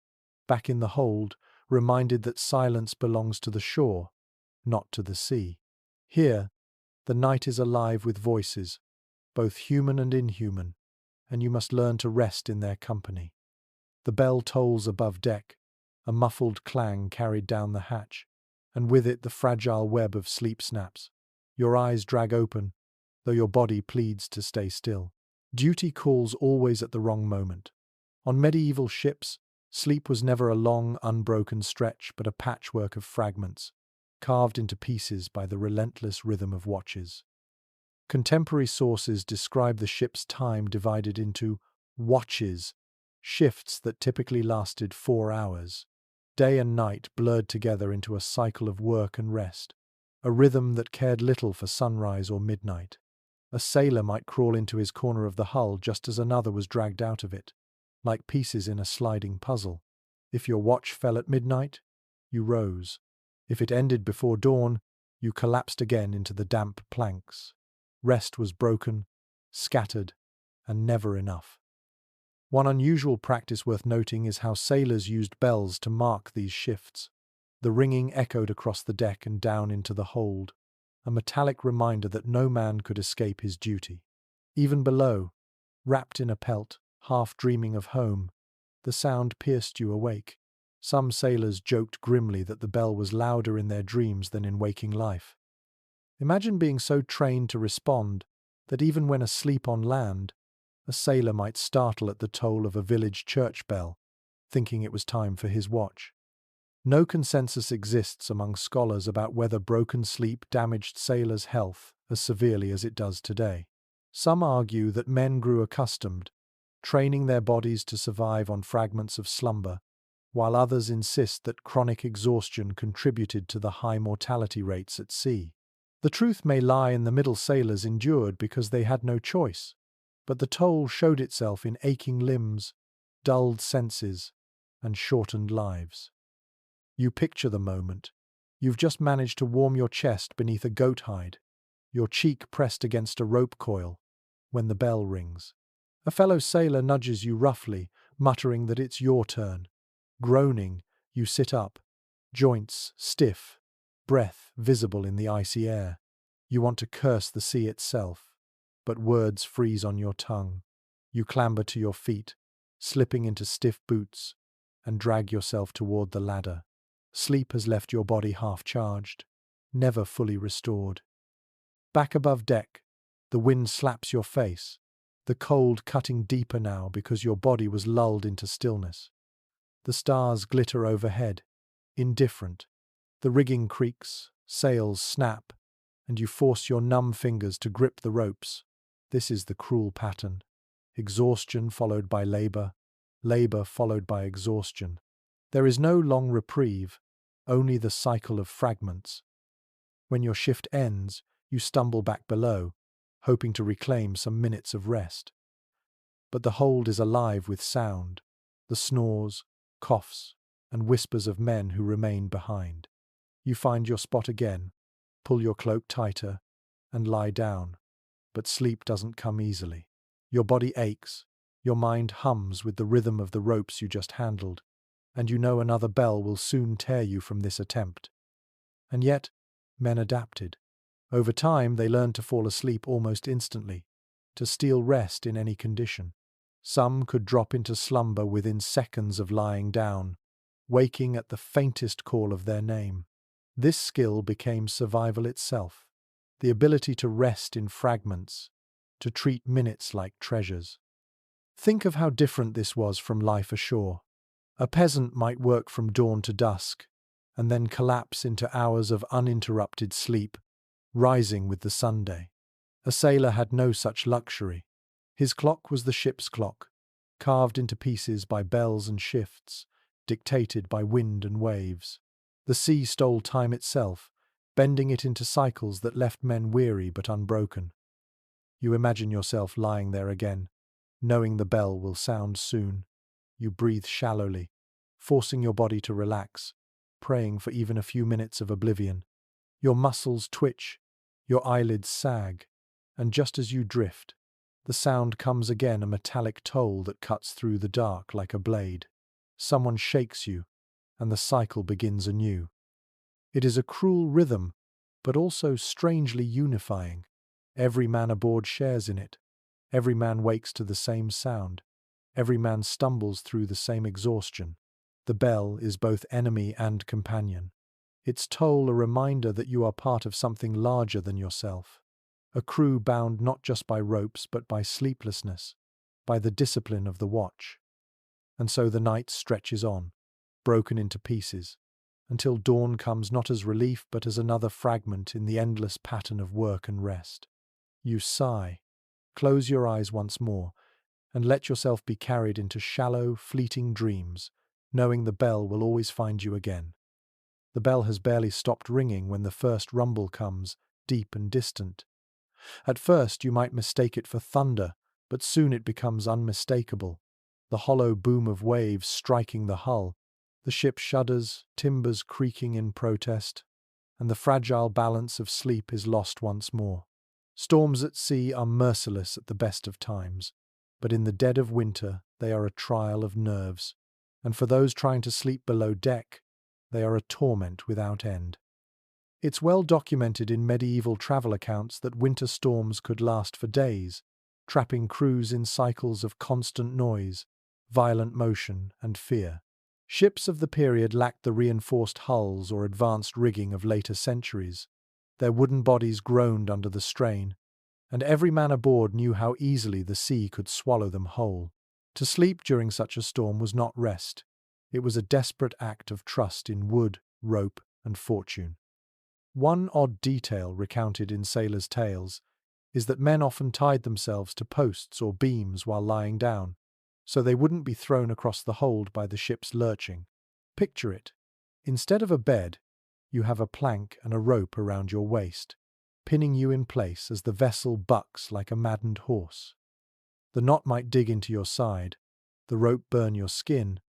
back in the hold, reminded that silence belongs to the shore, not to the sea. Here, the night is alive with voices, both human and inhuman, and you must learn to rest in their company. The bell tolls above deck, a muffled clang carried down the hatch, and with it the fragile web of sleep snaps. Your eyes drag open, though your body pleads to stay still. Duty calls always at the wrong moment. On medieval ships, sleep was never a long, unbroken stretch, but a patchwork of fragments, carved into pieces by the relentless rhythm of watches. Contemporary sources describe the ship's time divided into watches, shifts that typically lasted 4 hours. Day and night blurred together into a cycle of work and rest, a rhythm that cared little for sunrise or midnight. A sailor might crawl into his corner of the hull just as another was dragged out of it, like pieces in a sliding puzzle. If your watch fell at midnight, you rose. If it ended before dawn, you collapsed again into the damp planks. Rest was broken, scattered, and never enough. One unusual practice worth noting is how sailors used bells to mark these shifts. The ringing echoed across the deck and down into the hold, a metallic reminder that no man could escape his duty. Even below, wrapped in a pelt, half dreaming of home, the sound pierced you awake. Some sailors joked grimly that the bell was louder in their dreams than in waking life. Imagine being so trained to respond that even when asleep on land, a sailor might startle at the toll of a village church bell, thinking it was time for his watch. No consensus exists among scholars about whether broken sleep damaged sailors' health as severely as it does today. Some argue that men grew accustomed, training their bodies to survive on fragments of slumber, while others insist that chronic exhaustion contributed to the high mortality rates at sea. The truth may lie in the middle. Sailors endured because they had no choice, but the toll showed itself in aching limbs, dulled senses, and shortened lives. You picture the moment. You've just managed to warm your chest beneath a goat hide, your cheek pressed against a rope coil, when the bell rings. A fellow sailor nudges you roughly, muttering that it's your turn. Groaning, you sit up, joints stiff, breath visible in the icy air. You want to curse the sea itself, but words freeze on your tongue. You clamber to your feet, slipping into stiff boots, and drag yourself toward the ladder. Sleep has left your body half-charged, never fully restored. Back above deck, the wind slaps your face, the cold cutting deeper now because your body was lulled into stillness. The stars glitter overhead, indifferent. The rigging creaks, sails snap, and you force your numb fingers to grip the ropes. This is the cruel pattern. Exhaustion followed by labor followed by exhaustion. There is no long reprieve, only the cycle of fragments. When your shift ends, you stumble back below, hoping to reclaim some minutes of rest. But the hold is alive with sound, the snores, coughs, and whispers of men who remain behind. You find your spot again, pull your cloak tighter, and lie down. But sleep doesn't come easily. Your body aches, your mind hums with the rhythm of the ropes you just handled, and you know another bell will soon tear you from this attempt. And yet, men adapted. Over time, they learned to fall asleep almost instantly, to steal rest in any condition. Some could drop into slumber within seconds of lying down, waking at the faintest call of their name. This skill became survival itself, the ability to rest in fragments, to treat minutes like treasures. Think of how different this was from life ashore. A peasant might work from dawn to dusk, and then collapse into hours of uninterrupted sleep, rising with the Sunday. A sailor had no such luxury. His clock was the ship's clock, carved into pieces by bells and shifts, dictated by wind and waves. The sea stole time itself, bending it into cycles that left men weary but unbroken. You imagine yourself lying there again, knowing the bell will sound soon. You breathe shallowly, forcing your body to relax, praying for even a few minutes of oblivion. Your muscles twitch, your eyelids sag, and just as you drift, the sound comes again, a metallic toll that cuts through the dark like a blade. Someone shakes you, and the cycle begins anew. It is a cruel rhythm, but also strangely unifying. Every man aboard shares in it. Every man wakes to the same sound. Every man stumbles through the same exhaustion. The bell is both enemy and companion. Its toll a reminder that you are part of something larger than yourself. A crew bound not just by ropes but by sleeplessness, by the discipline of the watch. And so the night stretches on, broken into pieces, until dawn comes not as relief but as another fragment in the endless pattern of work and rest. You sigh, close your eyes once more, and let yourself be carried into shallow, fleeting dreams, knowing the bell will always find you again. The bell has barely stopped ringing when the first rumble comes, deep and distant. At first you might mistake it for thunder, but soon it becomes unmistakable. The hollow boom of waves striking the hull, the ship shudders, timbers creaking in protest, and the fragile balance of sleep is lost once more. Storms at sea are merciless at the best of times, but in the dead of winter they are a trial of nerves, and for those trying to sleep below deck, they are a torment without end. It's well documented in medieval travel accounts that winter storms could last for days, trapping crews in cycles of constant noise, violent motion, and fear. Ships of the period lacked the reinforced hulls or advanced rigging of later centuries. Their wooden bodies groaned under the strain, and every man aboard knew how easily the sea could swallow them whole. To sleep during such a storm was not rest. It was a desperate act of trust in wood, rope, and fortune. One odd detail recounted in sailors' tales is that men often tied themselves to posts or beams while lying down, so they wouldn't be thrown across the hold by the ship's lurching. Picture it. Instead of a bed, you have a plank and a rope around your waist, pinning you in place as the vessel bucks like a maddened horse. The knot might dig into your side, the rope burn your skin,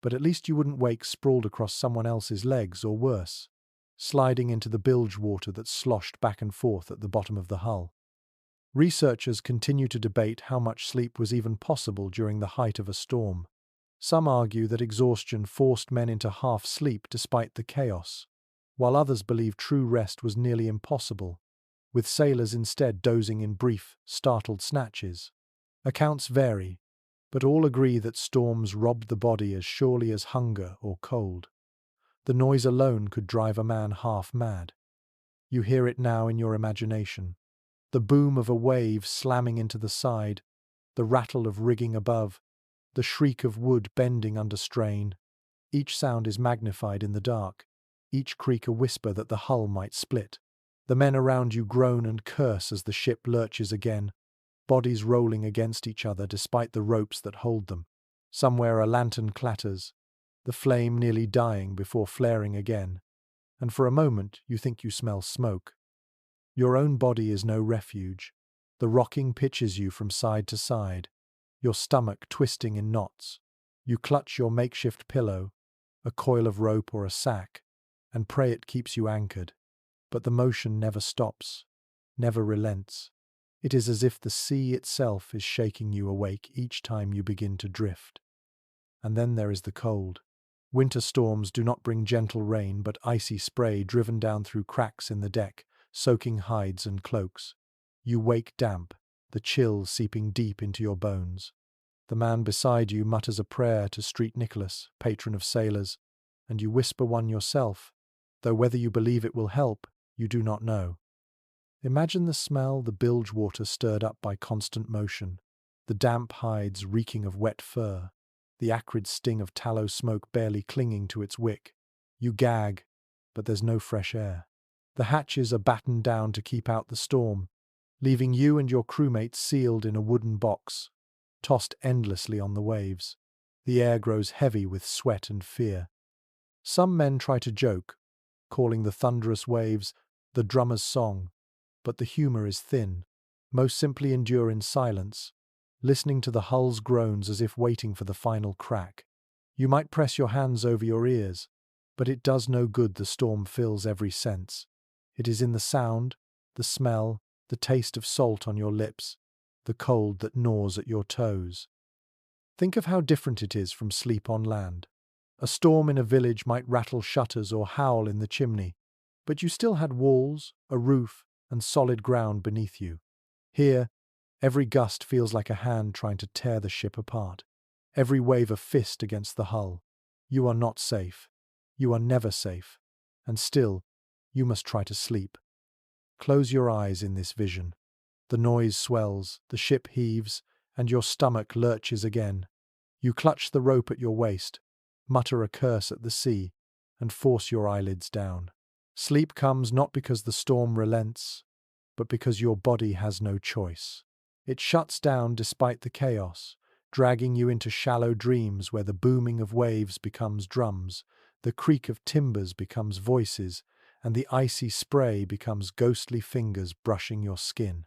but at least you wouldn't wake sprawled across someone else's legs or worse, sliding into the bilge water that sloshed back and forth at the bottom of the hull. Researchers continue to debate how much sleep was even possible during the height of a storm. Some argue that exhaustion forced men into half-sleep despite the chaos, while others believe true rest was nearly impossible, with sailors instead dozing in brief, startled snatches. Accounts vary, but all agree that storms robbed the body as surely as hunger or cold. The noise alone could drive a man half mad. You hear it now in your imagination. The boom of a wave slamming into the side, the rattle of rigging above, the shriek of wood bending under strain. Each sound is magnified in the dark, each creak a whisper that the hull might split. The men around you groan and curse as the ship lurches again, bodies rolling against each other despite the ropes that hold them. Somewhere a lantern clatters, the flame nearly dying before flaring again, and for a moment you think you smell smoke. Your own body is no refuge. The rocking pitches you from side to side, your stomach twisting in knots. You clutch your makeshift pillow, a coil of rope or a sack, and pray it keeps you anchored. But the motion never stops, never relents. It is as if the sea itself is shaking you awake each time you begin to drift. And then there is the cold. Winter storms do not bring gentle rain but icy spray driven down through cracks in the deck, soaking hides and cloaks. You wake damp, the chill seeping deep into your bones. The man beside you mutters a prayer to Street Nicholas, patron of sailors, and you whisper one yourself, though whether you believe it will help, you do not know. Imagine the smell, the bilge water stirred up by constant motion, the damp hides reeking of wet fur, the acrid sting of tallow smoke barely clinging to its wick. You gag, but there's no fresh air. The hatches are battened down to keep out the storm, leaving you and your crewmates sealed in a wooden box, tossed endlessly on the waves. The air grows heavy with sweat and fear. Some men try to joke, calling the thunderous waves the drummer's song, but the humor is thin. Most simply endure in silence, listening to the hull's groans as if waiting for the final crack. You might press your hands over your ears, but it does no good. The storm fills every sense. It is in the sound, the smell, the taste of salt on your lips, the cold that gnaws at your toes. Think of how different it is from sleep on land. A storm in a village might rattle shutters or howl in the chimney, but you still had walls, a roof, and solid ground beneath you. Here, every gust feels like a hand trying to tear the ship apart. Every wave a fist against the hull. You are not safe. You are never safe. And still, you must try to sleep. Close your eyes in this vision. The noise swells, the ship heaves, and your stomach lurches again. You clutch the rope at your waist, mutter a curse at the sea, and force your eyelids down. Sleep comes not because the storm relents, but because your body has no choice. It shuts down despite the chaos, dragging you into shallow dreams where the booming of waves becomes drums, the creak of timbers becomes voices, and the icy spray becomes ghostly fingers brushing your skin.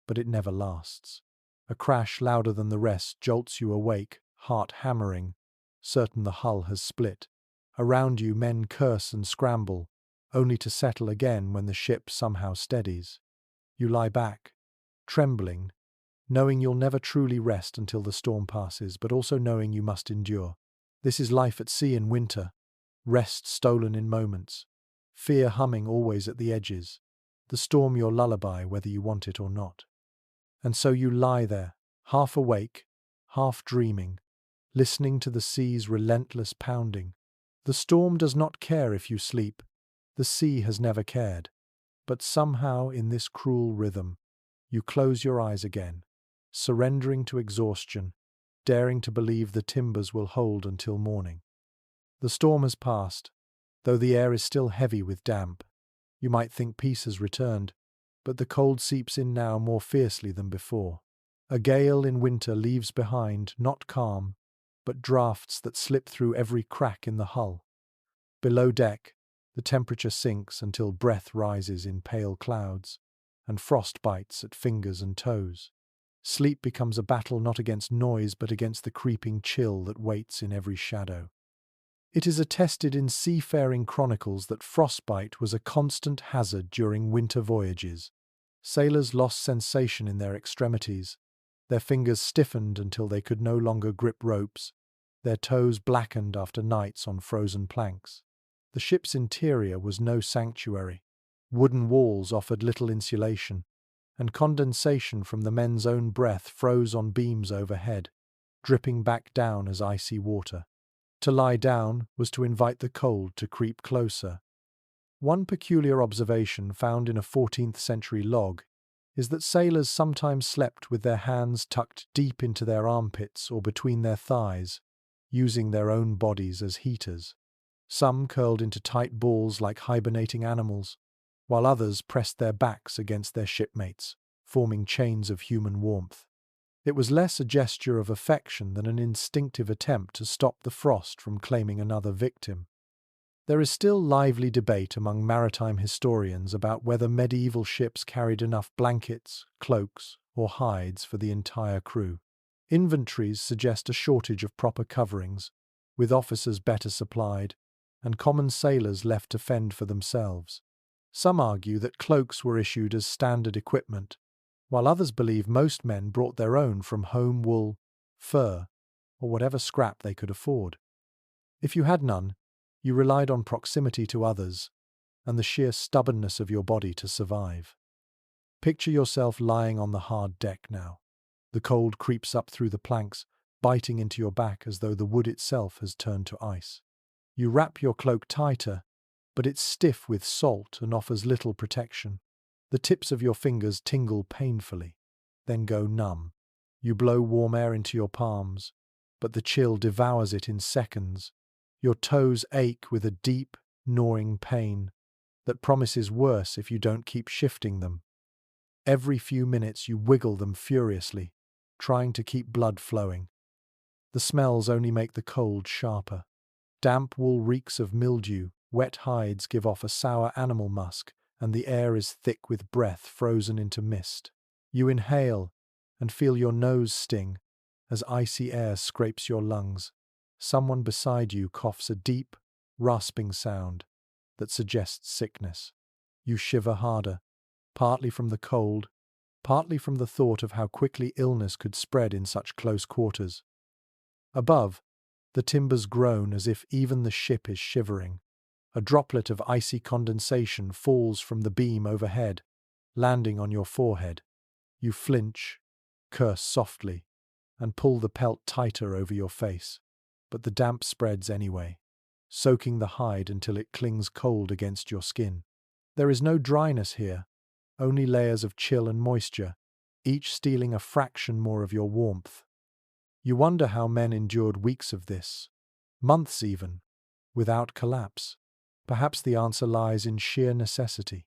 But it never lasts. A crash louder than the rest jolts you awake, heart hammering, certain the hull has split. Around you men curse and scramble, only to settle again when the ship somehow steadies. You lie back, trembling, knowing you'll never truly rest until the storm passes, but also knowing you must endure. This is life at sea in winter, rest stolen in moments, fear humming always at the edges, the storm your lullaby whether you want it or not. And so you lie there, half awake, half dreaming, listening to the sea's relentless pounding. The storm does not care if you sleep. The sea has never cared. But somehow in this cruel rhythm, you close your eyes again, surrendering to exhaustion, daring to believe the timbers will hold until morning. The storm has passed, though the air is still heavy with damp. You might think peace has returned, but the cold seeps in now more fiercely than before. A gale in winter leaves behind not calm, but draughts that slip through every crack in the hull. Below deck, the temperature sinks until breath rises in pale clouds, and frost bites at fingers and toes. Sleep becomes a battle not against noise but against the creeping chill that waits in every shadow. It is attested in seafaring chronicles that frostbite was a constant hazard during winter voyages. Sailors lost sensation in their extremities. Their fingers stiffened until they could no longer grip ropes. Their toes blackened after nights on frozen planks. The ship's interior was no sanctuary. Wooden walls offered little insulation, and condensation from the men's own breath froze on beams overhead, dripping back down as icy water. To lie down was to invite the cold to creep closer. One peculiar observation found in a 14th century log is that sailors sometimes slept with their hands tucked deep into their armpits or between their thighs, using their own bodies as heaters. Some curled into tight balls like hibernating animals, while others pressed their backs against their shipmates, forming chains of human warmth. It was less a gesture of affection than an instinctive attempt to stop the frost from claiming another victim. There is still lively debate among maritime historians about whether medieval ships carried enough blankets, cloaks, or hides for the entire crew. Inventories suggest a shortage of proper coverings, with officers better supplied, and common sailors left to fend for themselves. Some argue that cloaks were issued as standard equipment, while others believe most men brought their own from home wool, fur, or whatever scrap they could afford. If you had none, you relied on proximity to others and the sheer stubbornness of your body to survive. Picture yourself lying on the hard deck now. The cold creeps up through the planks, biting into your back as though the wood itself has turned to ice. You wrap your cloak tighter, but it's stiff with salt and offers little protection. The tips of your fingers tingle painfully, then go numb. You blow warm air into your palms, but the chill devours it in seconds. Your toes ache with a deep, gnawing pain that promises worse if you don't keep shifting them. Every few minutes you wiggle them furiously, trying to keep blood flowing. The smells only make the cold sharper. Damp wool reeks of mildew, wet hides give off a sour animal musk, and the air is thick with breath frozen into mist. You inhale and feel your nose sting as icy air scrapes your lungs. Someone beside you coughs a deep, rasping sound that suggests sickness. You shiver harder, partly from the cold, partly from the thought of how quickly illness could spread in such close quarters. Above, the timbers groan as if even the ship is shivering. A droplet of icy condensation falls from the beam overhead, landing on your forehead. You flinch, curse softly, and pull the pelt tighter over your face. But the damp spreads anyway, soaking the hide until it clings cold against your skin. There is no dryness here, only layers of chill and moisture, each stealing a fraction more of your warmth. You wonder how men endured weeks of this, months even, without collapse. Perhaps the answer lies in sheer necessity.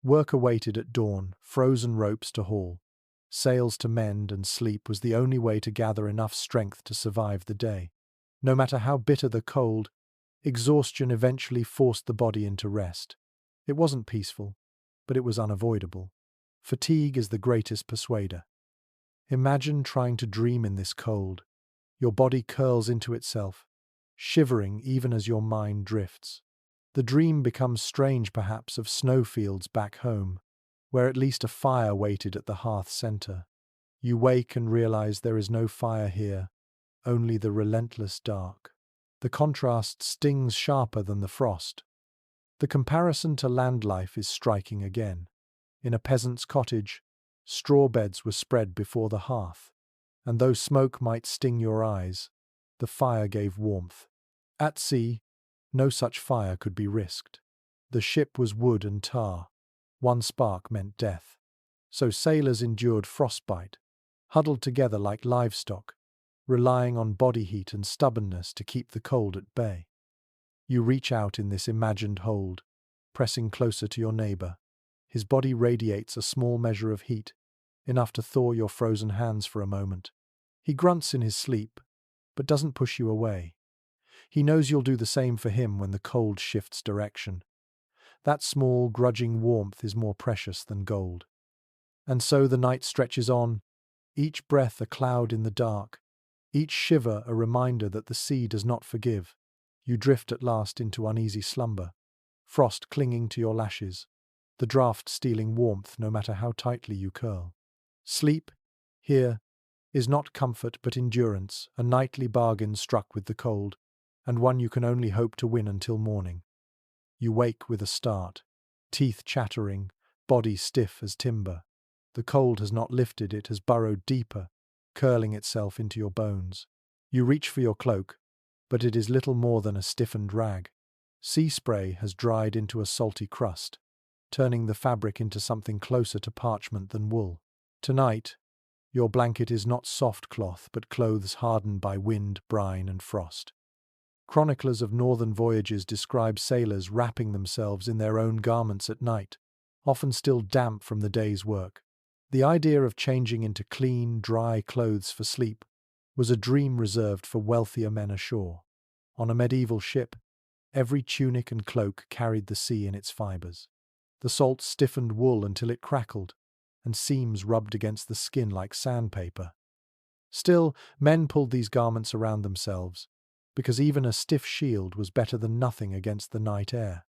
Work awaited at dawn, frozen ropes to haul. Sails to mend and sleep was the only way to gather enough strength to survive the day. No matter how bitter the cold, exhaustion eventually forced the body into rest. It wasn't peaceful, but it was unavoidable. Fatigue is the greatest persuader. Imagine trying to dream in this cold. Your body curls into itself, shivering even as your mind drifts. The dream becomes strange, perhaps, of snowfields back home, where at least a fire waited at the hearth center. You wake and realize there is no fire here, only the relentless dark. The contrast stings sharper than the frost. The comparison to land life is striking again. In a peasant's cottage, straw beds were spread before the hearth, and though smoke might sting your eyes, the fire gave warmth. At sea, no such fire could be risked. The ship was wood and tar. One spark meant death. So sailors endured frostbite, huddled together like livestock, relying on body heat and stubbornness to keep the cold at bay. You reach out in this imagined hold, pressing closer to your neighbor. His body radiates a small measure of heat, enough to thaw your frozen hands for a moment. He grunts in his sleep, but doesn't push you away. He knows you'll do the same for him when the cold shifts direction. That small, grudging warmth is more precious than gold. And so the night stretches on, each breath a cloud in the dark, each shiver a reminder that the sea does not forgive. You drift at last into uneasy slumber, frost clinging to your lashes, the draught stealing warmth no matter how tightly you curl. Sleep, here, is not comfort but endurance, a nightly bargain struck with the cold, and one you can only hope to win until morning. You wake with a start, teeth chattering, body stiff as timber. The cold has not lifted, it has burrowed deeper, curling itself into your bones. You reach for your cloak, but it is little more than a stiffened rag. Sea spray has dried into a salty crust, turning the fabric into something closer to parchment than wool. Tonight, your blanket is not soft cloth, but clothes hardened by wind, brine, and frost. Chroniclers of northern voyages describe sailors wrapping themselves in their own garments at night, often still damp from the day's work. The idea of changing into clean, dry clothes for sleep was a dream reserved for wealthier men ashore. On a medieval ship, every tunic and cloak carried the sea in its fibers. The salt stiffened wool until it crackled, and seams rubbed against the skin like sandpaper. Still, men pulled these garments around themselves, because even a stiff shield was better than nothing against the night air.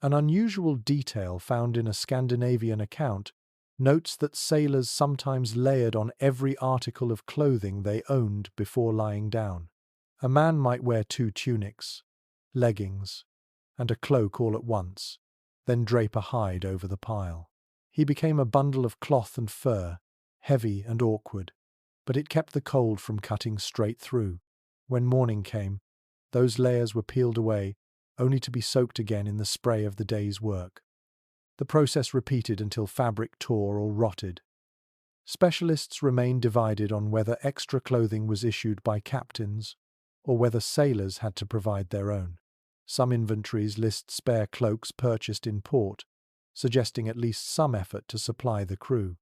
An unusual detail found in a Scandinavian account notes that sailors sometimes layered on every article of clothing they owned before lying down. A man might wear 2 tunics, leggings, and a cloak all at once, then drape a hide over the pile. He became a bundle of cloth and fur, heavy and awkward, but it kept the cold from cutting straight through. When morning came, those layers were peeled away, only to be soaked again in the spray of the day's work. The process repeated until fabric tore or rotted. Specialists remain divided on whether extra clothing was issued by captains or whether sailors had to provide their own. Some inventories list spare cloaks purchased in port, suggesting at least some effort to supply the crew.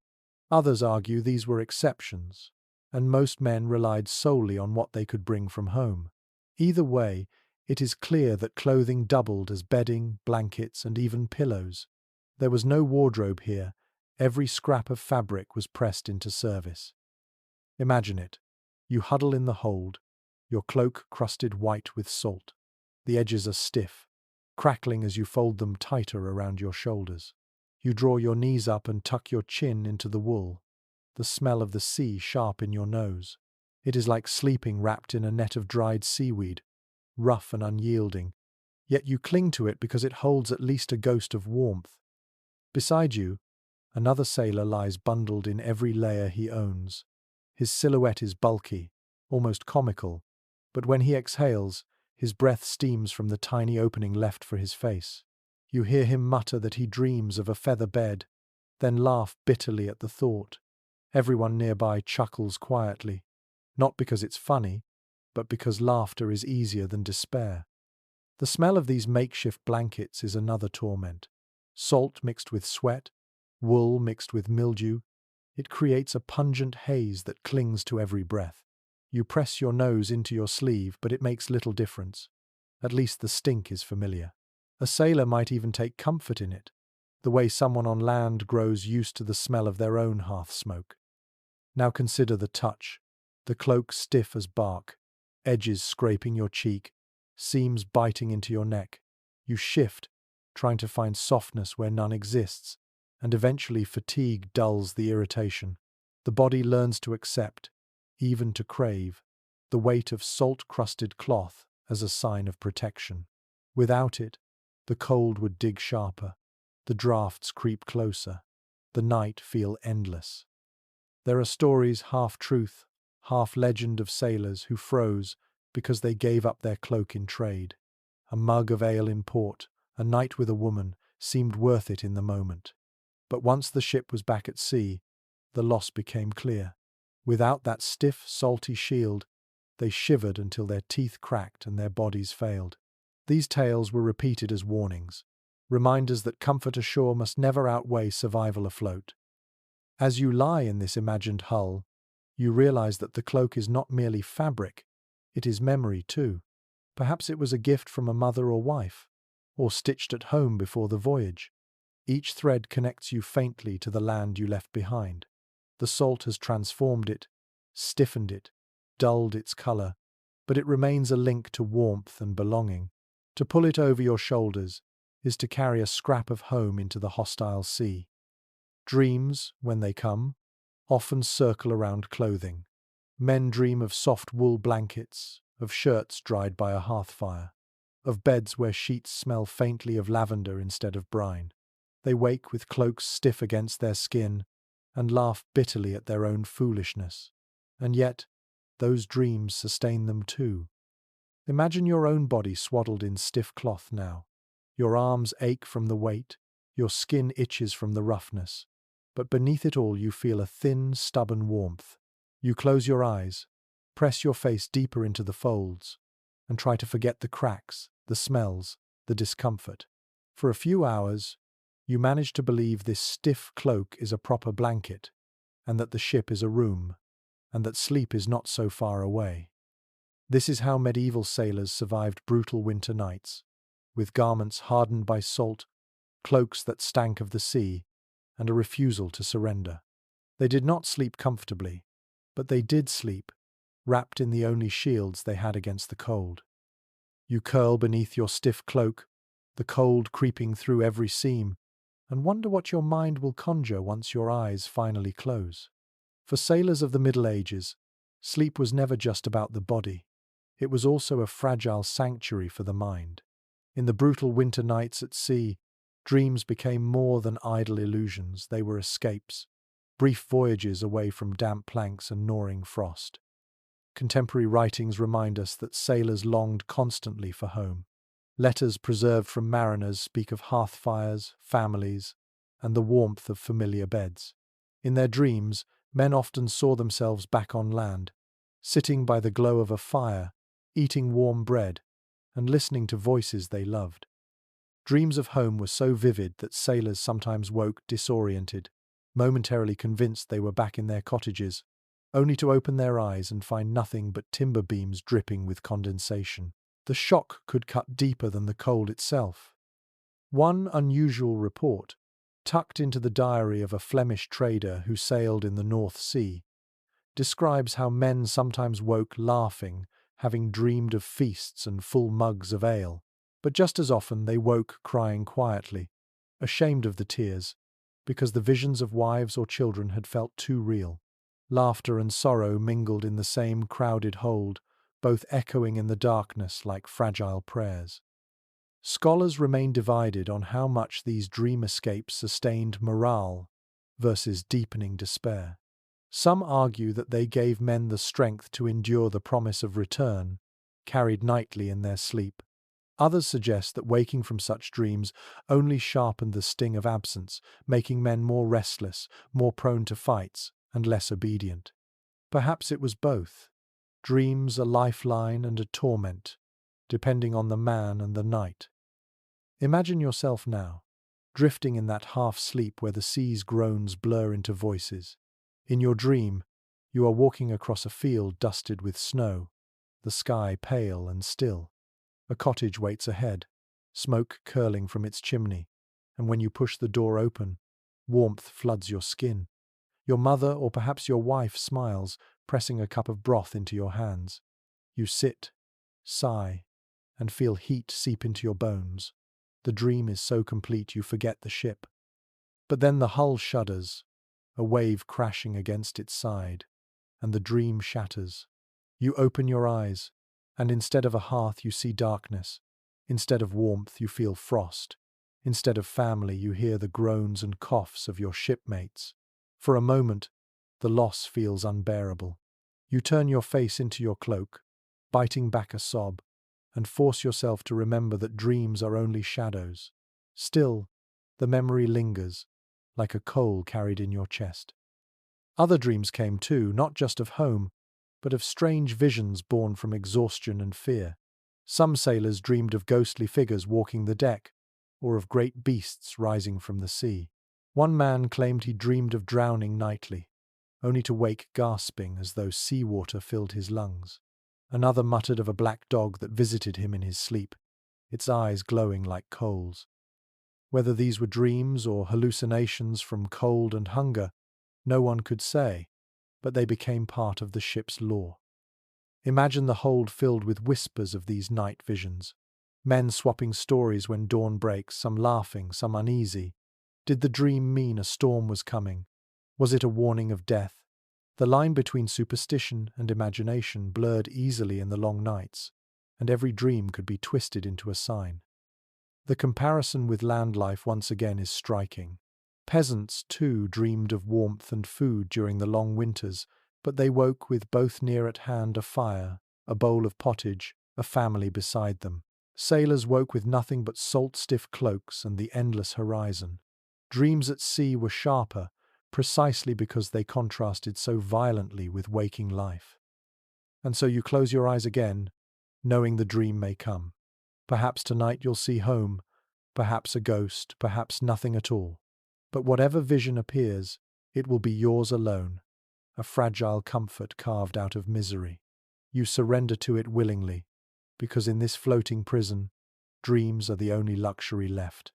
Others argue these were exceptions, and most men relied solely on what they could bring from home. Either way, it is clear that clothing doubled as bedding, blankets, and even pillows. There was no wardrobe here. Every scrap of fabric was pressed into service. Imagine it. You huddle in the hold, your cloak crusted white with salt. The edges are stiff, crackling as you fold them tighter around your shoulders. You draw your knees up and tuck your chin into the wool, the smell of the sea sharp in your nose. It is like sleeping wrapped in a net of dried seaweed, rough and unyielding, yet you cling to it because it holds at least a ghost of warmth. Beside you, another sailor lies bundled in every layer he owns. His silhouette is bulky, almost comical, but when he exhales, his breath steams from the tiny opening left for his face. You hear him mutter that he dreams of a feather bed, then laugh bitterly at the thought. Everyone nearby chuckles quietly, not because it's funny, but because laughter is easier than despair. The smell of these makeshift blankets is another torment. Salt mixed with sweat, wool mixed with mildew, it creates a pungent haze that clings to every breath. You press your nose into your sleeve, but it makes little difference. At least the stink is familiar. A sailor might even take comfort in it, the way someone on land grows used to the smell of their own hearth smoke. Now consider the touch, the cloak stiff as bark, edges scraping your cheek, seams biting into your neck. You shift, trying to find softness where none exists, and eventually fatigue dulls the irritation. The body learns to accept, even to crave, the weight of salt-crusted cloth as a sign of protection. Without it, the cold would dig sharper, the drafts creep closer, the night feel endless. There are stories, half truth, half legend, of sailors who froze because they gave up their cloak in trade. A mug of ale in port, a night with a woman, seemed worth it in the moment. But once the ship was back at sea, the loss became clear. Without that stiff, salty shield, they shivered until their teeth cracked and their bodies failed. These tales were repeated as warnings, reminders that comfort ashore must never outweigh survival afloat. As you lie in this imagined hull, you realize that the cloak is not merely fabric, it is memory too. Perhaps it was a gift from a mother or wife, or stitched at home before the voyage. Each thread connects you faintly to the land you left behind. The salt has transformed it, stiffened it, dulled its color, but it remains a link to warmth and belonging. To pull it over your shoulders is to carry a scrap of home into the hostile sea. Dreams, when they come, often circle around clothing. Men dream of soft wool blankets, of shirts dried by a hearth fire, of beds where sheets smell faintly of lavender instead of brine. They wake with cloaks stiff against their skin and laugh bitterly at their own foolishness. And yet, those dreams sustain them too. Imagine your own body swaddled in stiff cloth now. Your arms ache from the weight, your skin itches from the roughness, but beneath it all you feel a thin, stubborn warmth. You close your eyes, press your face deeper into the folds, and try to forget the cracks, the smells, the discomfort. For a few hours, you manage to believe this stiff cloak is a proper blanket, and that the ship is a room, and that sleep is not so far away. This is how medieval sailors survived brutal winter nights, with garments hardened by salt, cloaks that stank of the sea, and a refusal to surrender. They did not sleep comfortably, but they did sleep, wrapped in the only shields they had against the cold. You curl beneath your stiff cloak, the cold creeping through every seam, and wonder what your mind will conjure once your eyes finally close. For sailors of the Middle Ages, sleep was never just about the body. It was also a fragile sanctuary for the mind. In the brutal winter nights at sea, dreams became more than idle illusions. They were escapes, brief voyages away from damp planks and gnawing frost. Contemporary writings remind us that sailors longed constantly for home. Letters preserved from mariners speak of hearth fires, families, and the warmth of familiar beds. In their dreams, Men often saw themselves back on land, sitting by the glow of a fire, eating warm bread, and listening to voices they loved. Dreams of home were so vivid that sailors sometimes woke disoriented, momentarily convinced they were back in their cottages, only to open their eyes and find nothing but timber beams dripping with condensation. The shock could cut deeper than the cold itself. One unusual report, tucked into the diary of a Flemish trader who sailed in the North Sea, describes how men sometimes woke laughing, having dreamed of feasts and full mugs of ale, but just as often they woke crying quietly, ashamed of the tears, because the visions of wives or children had felt too real. Laughter and sorrow mingled in the same crowded hold, both echoing in the darkness like fragile prayers. Scholars remain divided on how much these dream escapes sustained morale versus deepening despair. Some argue that they gave men the strength to endure the promise of return, carried nightly in their sleep. Others suggest that waking from such dreams only sharpened the sting of absence, making men more restless, more prone to fights, and less obedient. Perhaps it was both. Dreams a lifeline and a torment, depending on the man and the night. Imagine yourself now, drifting in that half-sleep where the sea's groans blur into voices. In your dream, you are walking across a field dusted with snow, the sky pale and still. A cottage waits ahead, smoke curling from its chimney, and when you push the door open, warmth floods your skin. Your mother or perhaps your wife smiles, pressing a cup of broth into your hands. You sit, sigh, and feel heat seep into your bones. The dream is so complete you forget the ship. But then the hull shudders, a wave crashing against its side, and the dream shatters. You open your eyes, and instead of a hearth you see darkness. Instead of warmth you feel frost. Instead of family you hear the groans and coughs of your shipmates. For a moment, the loss feels unbearable. You turn your face into your cloak, biting back a sob, and force yourself to remember that dreams are only shadows. Still, the memory lingers, like a coal carried in your chest. Other dreams came too, not just of home, but of strange visions born from exhaustion and fear. Some sailors dreamed of ghostly figures walking the deck, or of great beasts rising from the sea. One man claimed he dreamed of drowning nightly, only to wake gasping as though seawater filled his lungs. Another muttered of a black dog that visited him in his sleep, its eyes glowing like coals. Whether these were dreams or hallucinations from cold and hunger, no one could say, but they became part of the ship's lore. Imagine the hold filled with whispers of these night visions. Men swapping stories when dawn breaks, some laughing, some uneasy. Did the dream mean a storm was coming? Was it a warning of death? The line between superstition and imagination blurred easily in the long nights, and every dream could be twisted into a sign. The comparison with land life once again is striking. Peasants, too, dreamed of warmth and food during the long winters, but they woke with both near at hand a fire, a bowl of pottage, a family beside them. Sailors woke with nothing but salt-stiff cloaks and the endless horizon. Dreams at sea were sharper, precisely because they contrasted so violently with waking life. And so you close your eyes again, knowing the dream may come. Perhaps tonight you'll see home, perhaps a ghost, perhaps nothing at all. But whatever vision appears, it will be yours alone, a fragile comfort carved out of misery. You surrender to it willingly, because in this floating prison, dreams are the only luxury left.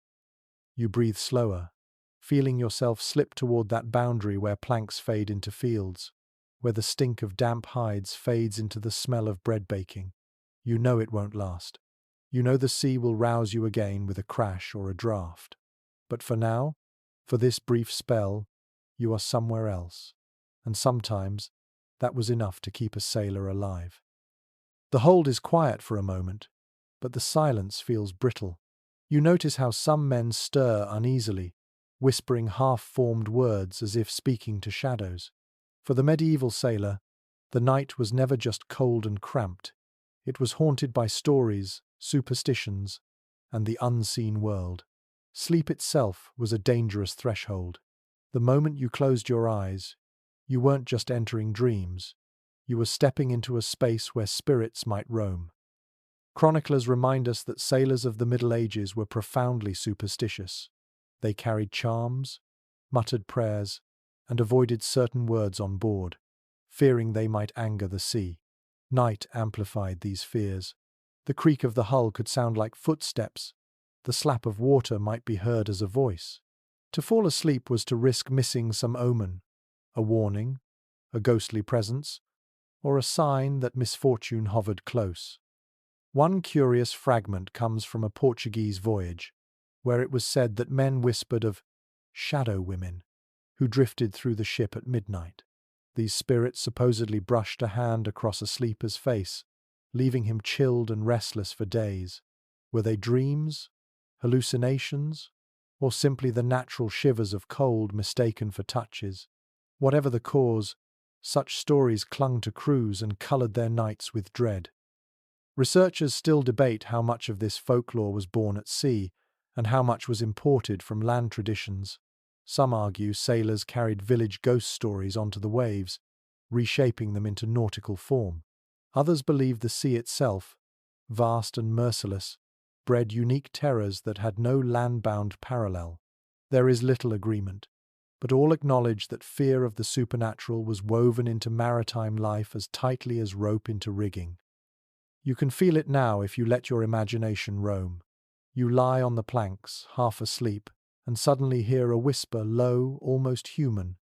You breathe slower, feeling yourself slip toward that boundary where planks fade into fields, where the stink of damp hides fades into the smell of bread baking. You know it won't last. You know the sea will rouse you again with a crash or a draft. But for now, for this brief spell, you are somewhere else. And sometimes, that was enough to keep a sailor alive. The hold is quiet for a moment, but the silence feels brittle. You notice how some men stir uneasily, whispering half-formed words as if speaking to shadows. For the medieval sailor, the night was never just cold and cramped. It was haunted by stories, superstitions, and the unseen world. Sleep itself was a dangerous threshold. The moment you closed your eyes, You weren't just entering dreams. You were stepping into a space where spirits might roam. Chroniclers remind us that sailors of the Middle Ages were profoundly superstitious. They carried charms, muttered prayers, and avoided certain words on board, fearing they might anger the sea. Night amplified these fears. The creak of the hull could sound like footsteps. The slap of water might be heard as a voice. To fall asleep was to risk missing some omen, a warning, a ghostly presence, or a sign that misfortune hovered close. One curious fragment comes from a Portuguese voyage, where it was said that men whispered of shadow women who drifted through the ship at midnight. These spirits supposedly brushed a hand across a sleeper's face, leaving him chilled and restless for days. Were they dreams, hallucinations, or simply the natural shivers of cold mistaken for touches? Whatever the cause, such stories clung to crews and colored their nights with dread. Researchers still debate how much of this folklore was born at sea and how much was imported from land traditions. Some argue sailors carried village ghost stories onto the waves, reshaping them into nautical form. Others believe the sea itself, vast and merciless, bred unique terrors that had no land-bound parallel. There is little agreement, but all acknowledge that fear of the supernatural was woven into maritime life as tightly as rope into rigging. You can feel it now if you let your imagination roam. You lie on the planks, half asleep, and suddenly hear a whisper low, almost human,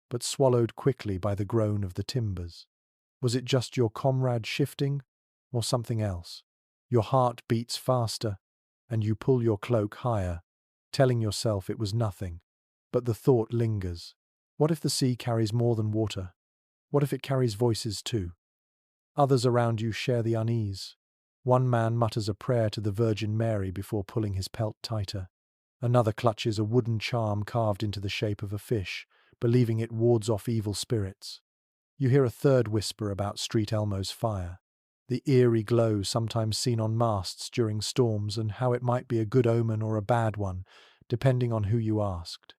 but swallowed quickly by the groan of the timbers. Was it just your comrade shifting, or something else? Your heart beats faster, and you pull your cloak higher, telling yourself it was nothing. But the thought lingers. What if the sea carries more than water? What if it carries voices too? Others around you share the unease. One man mutters a prayer to the Virgin Mary before pulling his pelt tighter. Another clutches a wooden charm carved into the shape of a fish, believing it wards off evil spirits. You hear a third whisper about Street Elmo's fire, the eerie glow sometimes seen on masts during storms, and how it might be a good omen or a bad one, depending on who you asked.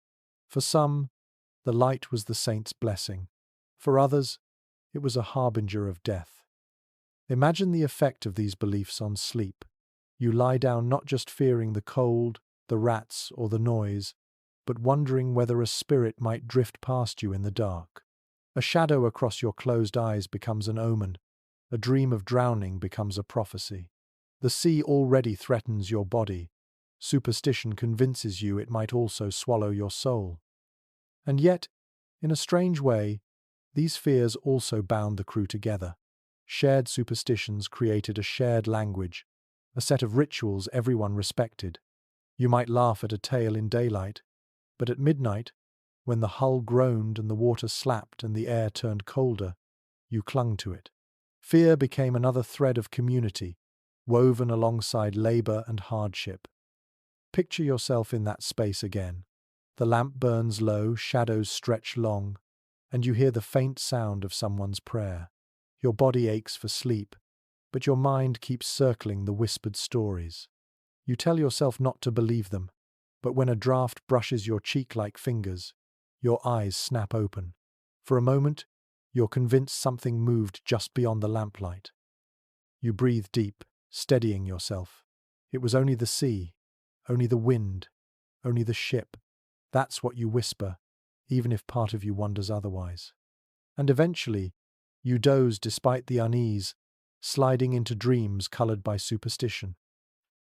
For some, the light was the saint's blessing. For others, it was a harbinger of death. Imagine the effect of these beliefs on sleep. You lie down not just fearing the cold, the rats, or the noise, but wondering whether a spirit might drift past you in the dark. A shadow across your closed eyes becomes an omen. A dream of drowning becomes a prophecy. The sea already threatens your body. Superstition convinces you it might also swallow your soul. And yet, in a strange way, these fears also bound the crew together. Shared superstitions created a shared language, a set of rituals everyone respected. You might laugh at a tale in daylight, but at midnight, when the hull groaned and the water slapped and the air turned colder, you clung to it. Fear became another thread of community, woven alongside labor and hardship. Picture yourself in that space again. The lamp burns low, shadows stretch long, and you hear the faint sound of someone's prayer. Your body aches for sleep, but your mind keeps circling the whispered stories. You tell yourself not to believe them, but when a draught brushes your cheek like fingers, your eyes snap open. For a moment, you're convinced something moved just beyond the lamplight. You breathe deep, steadying yourself. It was only the sea, only the wind, only the ship. That's what you whisper, even if part of you wonders otherwise. And eventually, you doze despite the unease, sliding into dreams colored by superstition.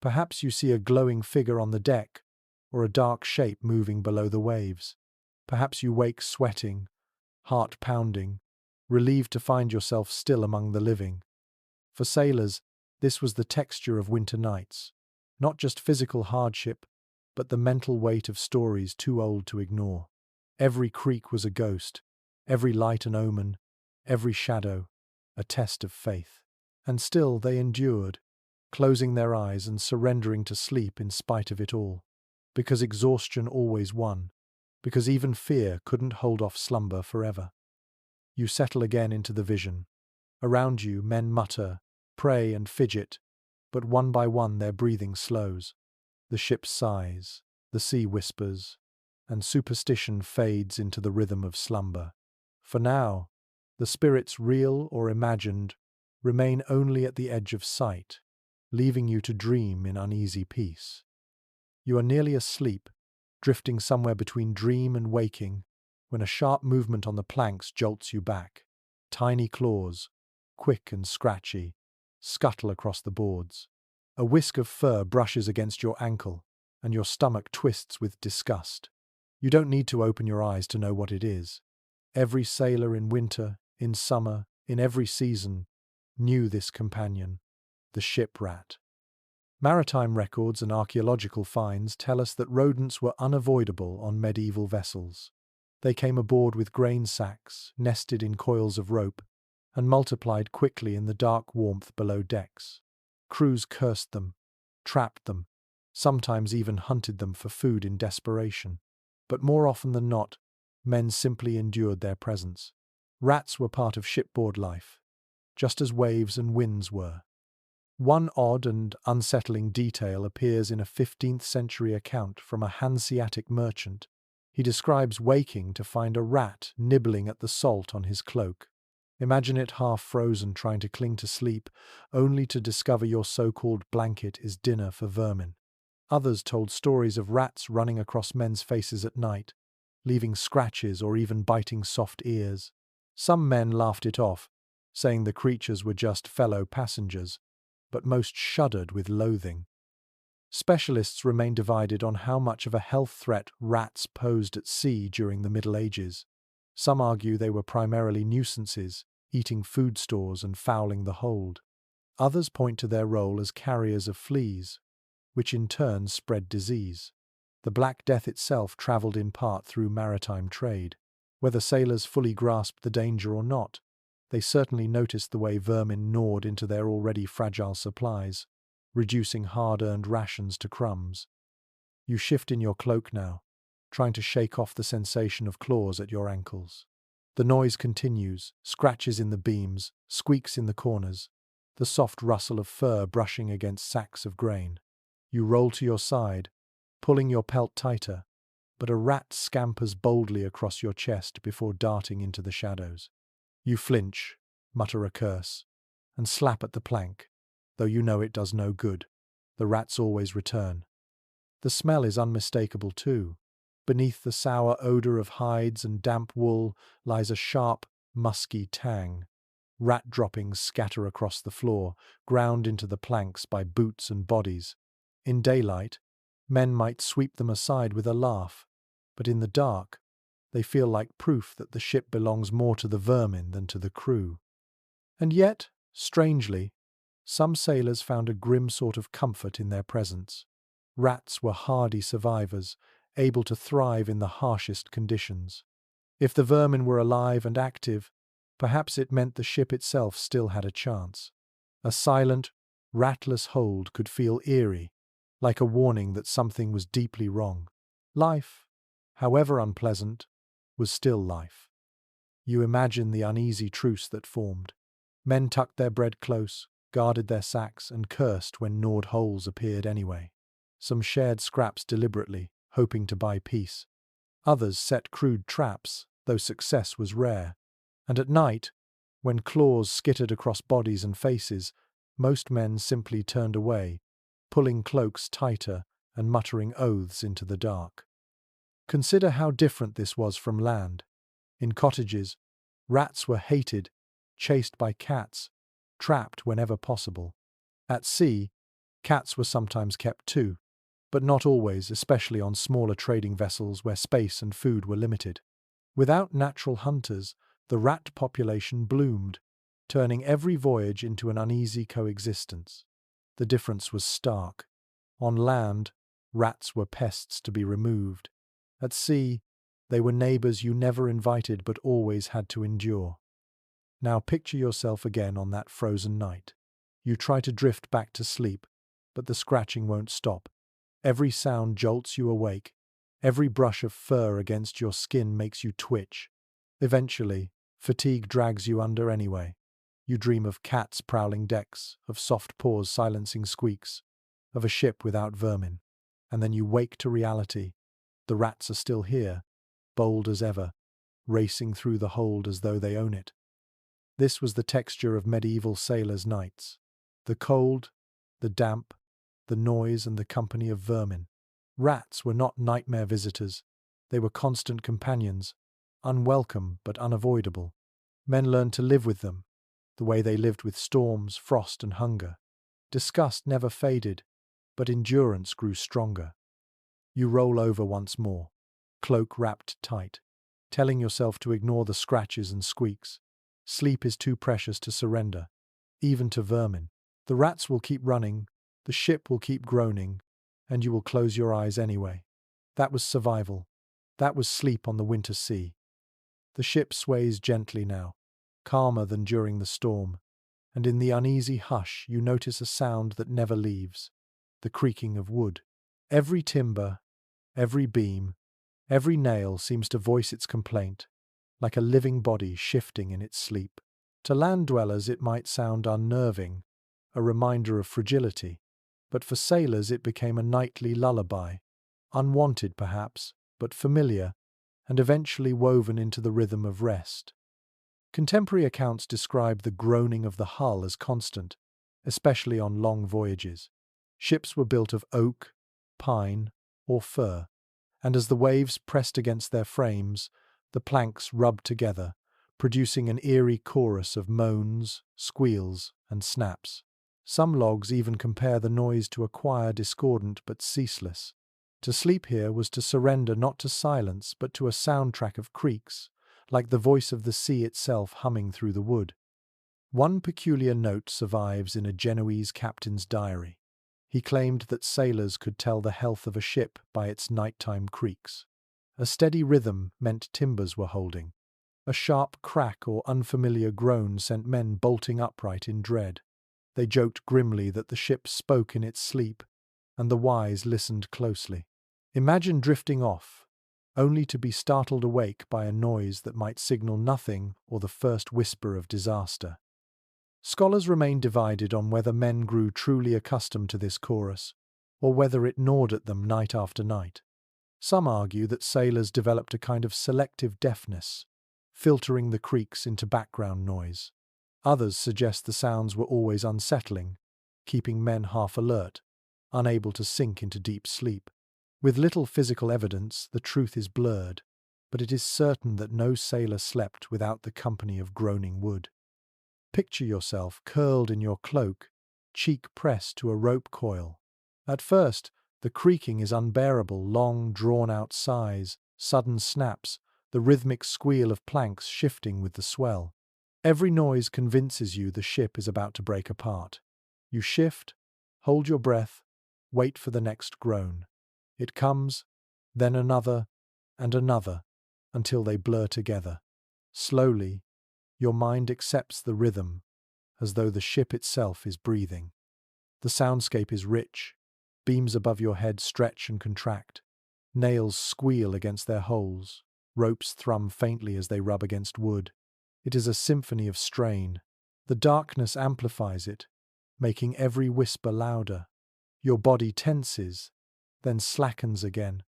Perhaps you see a glowing figure on the deck, or a dark shape moving below the waves. Perhaps you wake sweating, heart pounding, relieved to find yourself still among the living. For sailors, this was the texture of winter nights, not just physical hardship, but the mental weight of stories too old to ignore. Every creak was a ghost, every light an omen, every shadow a test of faith. And still they endured, closing their eyes and surrendering to sleep in spite of it all. Because exhaustion always won, because even fear couldn't hold off slumber forever. You settle again into the vision. Around you, men mutter, pray and fidget, but one by one their breathing slows. The ship sighs, the sea whispers, and superstition fades into the rhythm of slumber. For now, the spirits, real or imagined, remain only at the edge of sight, leaving you to dream in uneasy peace. You are nearly asleep, drifting somewhere between dream and waking, when a sharp movement on the planks jolts you back. Tiny claws, quick and scratchy, scuttle across the boards. A whisk of fur brushes against your ankle, and your stomach twists with disgust. You don't need to open your eyes to know what it is. Every sailor in winter, in summer, in every season, knew this companion, the ship rat. Maritime records and archaeological finds tell us that rodents were unavoidable on medieval vessels. They came aboard with grain sacks, nested in coils of rope, and multiplied quickly in the dark warmth below decks. Crews cursed them, trapped them, sometimes even hunted them for food in desperation. But more often than not, men simply endured their presence. Rats were part of shipboard life, just as waves and winds were. One odd and unsettling detail appears in a 15th century account from a Hanseatic merchant. He describes waking to find a rat nibbling at the salt on his cloak. Imagine it half frozen trying to cling to sleep, only to discover your so-called blanket is dinner for vermin. Others told stories of rats running across men's faces at night, leaving scratches or even biting soft ears. Some men laughed it off, saying the creatures were just fellow passengers, but most shuddered with loathing. Specialists remain divided on how much of a health threat rats posed at sea during the Middle Ages. Some argue they were primarily nuisances, eating food stores and fouling the hold. Others point to their role as carriers of fleas, which in turn spread disease. The Black Death itself travelled in part through maritime trade. Whether sailors fully grasped the danger or not, they certainly noticed the way vermin gnawed into their already fragile supplies, reducing hard-earned rations to crumbs. You shift in your cloak now, trying to shake off the sensation of claws at your ankles. The noise continues, scratches in the beams, squeaks in the corners, the soft rustle of fur brushing against sacks of grain. You roll to your side, pulling your pelt tighter, but a rat scampers boldly across your chest before darting into the shadows. You flinch, mutter a curse, and slap at the plank, though you know it does no good. The rats always return. The smell is unmistakable too. Beneath the sour odor of hides and damp wool lies a sharp, musky tang. Rat droppings scatter across the floor, ground into the planks by boots and bodies. In daylight, men might sweep them aside with a laugh, but in the dark, they feel like proof that the ship belongs more to the vermin than to the crew. And yet, strangely, some sailors found a grim sort of comfort in their presence. Rats were hardy survivors, able to thrive in the harshest conditions. If the vermin were alive and active, perhaps it meant the ship itself still had a chance. A silent, ratless hold could feel eerie, like a warning that something was deeply wrong. Life, however unpleasant, was still life. You imagine the uneasy truce that formed. Men tucked their bread close, guarded their sacks, and cursed when gnawed holes appeared anyway. Some shared scraps deliberately, hoping to buy peace. Others set crude traps, though success was rare. And at night, when claws skittered across bodies and faces, most men simply turned away, pulling cloaks tighter and muttering oaths into the dark. Consider how different this was from land. In cottages, rats were hated, chased by cats, trapped whenever possible. At sea, cats were sometimes kept too, but not always, especially on smaller trading vessels where space and food were limited. Without natural hunters, the rat population bloomed, turning every voyage into an uneasy coexistence. The difference was stark. On land, rats were pests to be removed. At sea, they were neighbors you never invited but always had to endure. Now picture yourself again on that frozen night. You try to drift back to sleep, but the scratching won't stop. Every sound jolts you awake. Every brush of fur against your skin makes you twitch. Eventually, fatigue drags you under anyway. You dream of cats prowling decks, of soft paws silencing squeaks, of a ship without vermin. And then you wake to reality. The rats are still here, bold as ever, racing through the hold as though they own it. This was the texture of medieval sailors' nights. The cold, the damp, the noise and the company of vermin. Rats were not nightmare visitors. They were constant companions, unwelcome but unavoidable. Men learned to live with them, the way they lived with storms, frost and hunger. Disgust never faded, but endurance grew stronger. You roll over once more, cloak wrapped tight, telling yourself to ignore the scratches and squeaks. Sleep is too precious to surrender, even to vermin. The rats will keep running, the ship will keep groaning, and you will close your eyes anyway. That was survival. That was sleep on the winter sea. The ship sways gently now, calmer than during the storm, and in the uneasy hush you notice a sound that never leaves, the creaking of wood. Every timber, every beam, every nail seems to voice its complaint, like a living body shifting in its sleep. To land dwellers it might sound unnerving, a reminder of fragility, but for sailors it became a nightly lullaby, unwanted perhaps, but familiar, and eventually woven into the rhythm of rest. Contemporary accounts describe the groaning of the hull as constant, especially on long voyages. Ships were built of oak, pine, or fir, and as the waves pressed against their frames, the planks rubbed together, producing an eerie chorus of moans, squeals, and snaps. Some logs even compare the noise to a choir discordant but ceaseless. To sleep here was to surrender not to silence but to a soundtrack of creaks, like the voice of the sea itself humming through the wood. One peculiar note survives in a Genoese captain's diary. He claimed that sailors could tell the health of a ship by its nighttime creaks. A steady rhythm meant timbers were holding. A sharp crack or unfamiliar groan sent men bolting upright in dread. They joked grimly that the ship spoke in its sleep, and the wise listened closely. Imagine drifting off, only to be startled awake by a noise that might signal nothing or the first whisper of disaster. Scholars remain divided on whether men grew truly accustomed to this chorus, or whether it gnawed at them night after night. Some argue that sailors developed a kind of selective deafness, filtering the creaks into background noise. Others suggest the sounds were always unsettling, keeping men half alert, unable to sink into deep sleep. With little physical evidence, the truth is blurred, but it is certain that no sailor slept without the company of groaning wood. Picture yourself curled in your cloak, cheek pressed to a rope coil. At first, the creaking is unbearable, long, drawn-out sighs, sudden snaps, the rhythmic squeal of planks shifting with the swell. Every noise convinces you the ship is about to break apart. You shift, hold your breath, wait for the next groan. It comes, then another, and another, until they blur together. Slowly, your mind accepts the rhythm, as though the ship itself is breathing. The soundscape is rich. Beams above your head stretch and contract. Nails squeal against their holes. Ropes thrum faintly as they rub against wood. It is a symphony of strain. The darkness amplifies it, making every whisper louder. Your body tenses, then slackens again,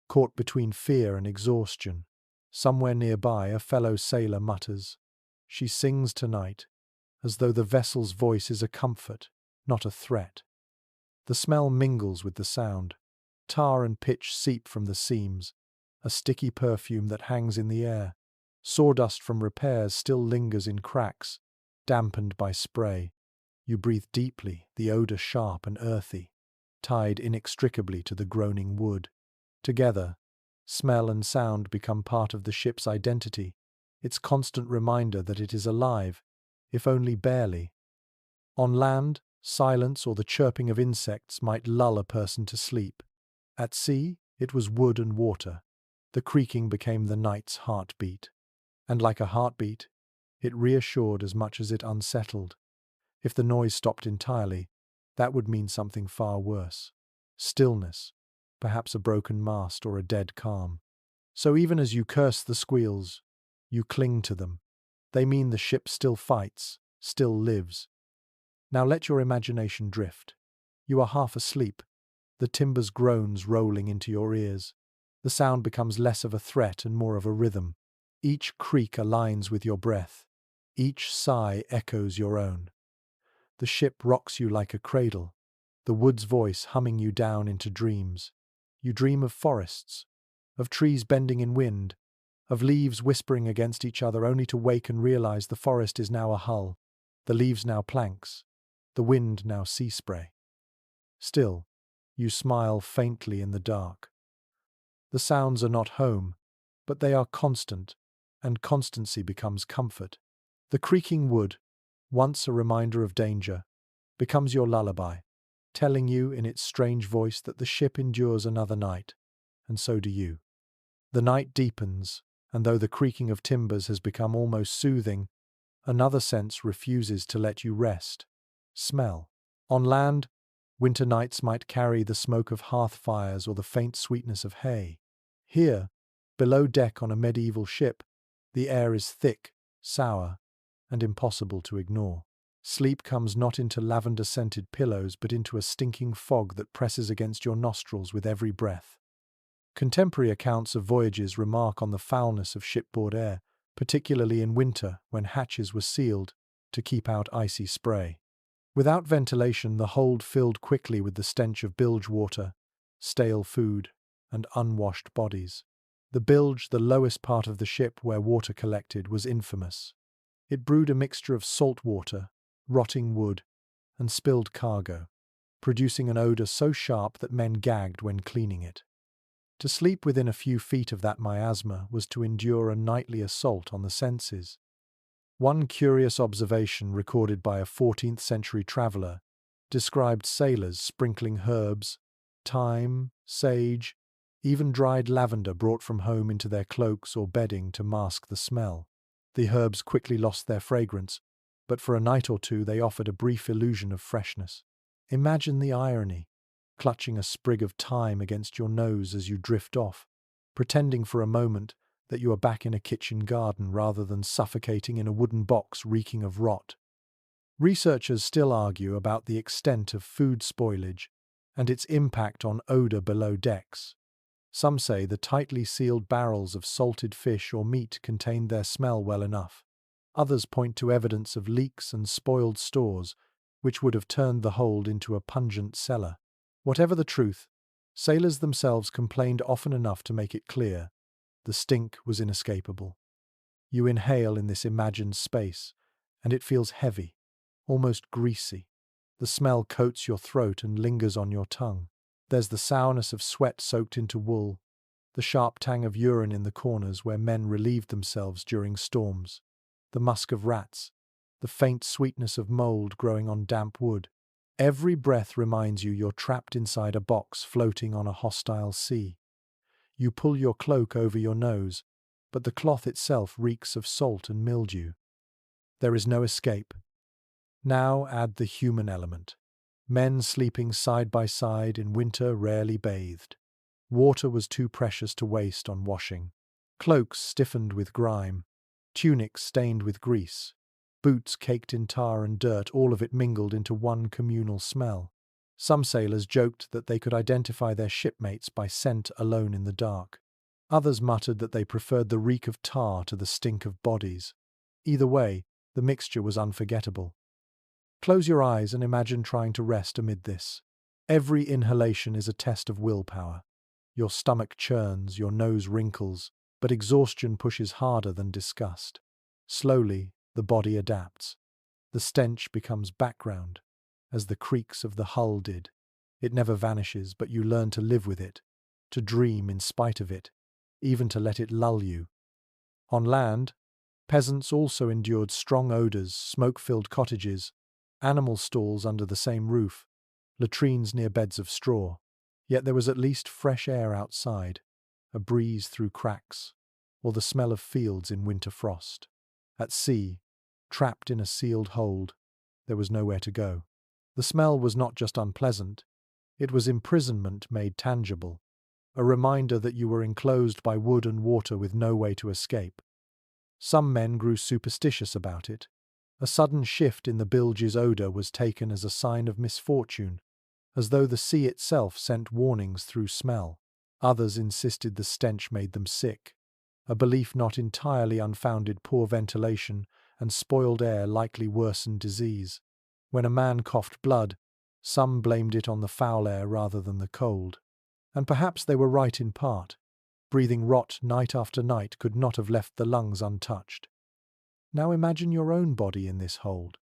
caught between fear and exhaustion. Somewhere nearby, a fellow sailor mutters, "She sings tonight," as though the vessel's voice is a comfort, not a threat. The smell mingles with the sound. Tar and pitch seep from the seams, a sticky perfume that hangs in the air. Sawdust from repairs still lingers in cracks, dampened by spray. You breathe deeply, the odor sharp and earthy, tied inextricably to the groaning wood. Together, smell and sound become part of the ship's identity, its constant reminder that it is alive, if only barely. On land, silence or the chirping of insects might lull a person to sleep. At sea, it was wood and water. The creaking became the night's heartbeat. And like a heartbeat, it reassured as much as it unsettled. If the noise stopped entirely, that would mean something far worse. Stillness, perhaps a broken mast or a dead calm. So even as you curse the squeals, you cling to them. They mean the ship still fights, still lives. Now let your imagination drift. You are half asleep, the timber's groans rolling into your ears. The sound becomes less of a threat and more of a rhythm. Each creak aligns with your breath. Each sigh echoes your own. The ship rocks you like a cradle, the wood's voice humming you down into dreams. You dream of forests, of trees bending in wind, of leaves whispering against each other, only to wake and realize the forest is now a hull, the leaves now planks, the wind now sea spray. Still, you smile faintly in the dark. The sounds are not home, but they are constant, and constancy becomes comfort. The creaking wood, once a reminder of danger, becomes your lullaby, telling you in its strange voice that the ship endures another night, and so do you. The night deepens, and though the creaking of timbers has become almost soothing, another sense refuses to let you rest: smell. On land, winter nights might carry the smoke of hearth fires or the faint sweetness of hay. Here, below deck on a medieval ship, the air is thick, sour, and impossible to ignore. Sleep comes not into lavender-scented pillows, but into a stinking fog that presses against your nostrils with every breath. Contemporary accounts of voyages remark on the foulness of shipboard air, particularly in winter when hatches were sealed to keep out icy spray. Without ventilation, the hold filled quickly with the stench of bilge water, stale food, and unwashed bodies. The bilge, the lowest part of the ship where water collected, was infamous. It brewed a mixture of salt water, rotting wood, and spilled cargo, producing an odor so sharp that men gagged when cleaning it. To sleep within a few feet of that miasma was to endure a nightly assault on the senses. One curious observation recorded by a 14th century traveller described sailors sprinkling herbs, thyme, sage, even dried lavender brought from home into their cloaks or bedding to mask the smell. The herbs quickly lost their fragrance, but for a night or two they offered a brief illusion of freshness. Imagine the irony, clutching a sprig of thyme against your nose as you drift off, pretending for a moment that you are back in a kitchen garden rather than suffocating in a wooden box reeking of rot. Researchers still argue about the extent of food spoilage and its impact on odor below decks. Some say the tightly sealed barrels of salted fish or meat contained their smell well enough. Others point to evidence of leaks and spoiled stores, which would have turned the hold into a pungent cellar. Whatever the truth, sailors themselves complained often enough to make it clear: the stink was inescapable. You inhale in this imagined space, and it feels heavy, almost greasy. The smell coats your throat and lingers on your tongue. There's the sourness of sweat soaked into wool, the sharp tang of urine in the corners where men relieved themselves during storms, the musk of rats, the faint sweetness of mold growing on damp wood. Every breath reminds you you're trapped inside a box floating on a hostile sea. You pull your cloak over your nose, but the cloth itself reeks of salt and mildew. There is no escape. Now add the human element. Men sleeping side by side in winter rarely bathed. Water was too precious to waste on washing. Cloaks stiffened with grime, tunics stained with grease, boots caked in tar and dirt, all of it mingled into one communal smell. Some sailors joked that they could identify their shipmates by scent alone in the dark. Others muttered that they preferred the reek of tar to the stink of bodies. Either way, the mixture was unforgettable. Close your eyes and imagine trying to rest amid this. Every inhalation is a test of willpower. Your stomach churns, your nose wrinkles, but exhaustion pushes harder than disgust. Slowly, the body adapts. The stench becomes background, as the creaks of the hull did. It never vanishes, but you learn to live with it, to dream in spite of it, even to let it lull you. On land, peasants also endured strong odors: smoke-filled cottages, animal stalls under the same roof, latrines near beds of straw. Yet there was at least fresh air outside, a breeze through cracks, or the smell of fields in winter frost. At sea, trapped in a sealed hold, there was nowhere to go. The smell was not just unpleasant, it was imprisonment made tangible, a reminder that you were enclosed by wood and water with no way to escape. Some men grew superstitious about it. A sudden shift in the bilge's odor was taken as a sign of misfortune, as though the sea itself sent warnings through smell. Others insisted the stench made them sick. a belief not entirely unfounded. Poor ventilation and spoiled air likely worsened disease. When a man coughed blood, some blamed it on the foul air rather than the cold. And perhaps they were right in part. Breathing rot night after night could not have left the lungs untouched. Now imagine your own body in this hold.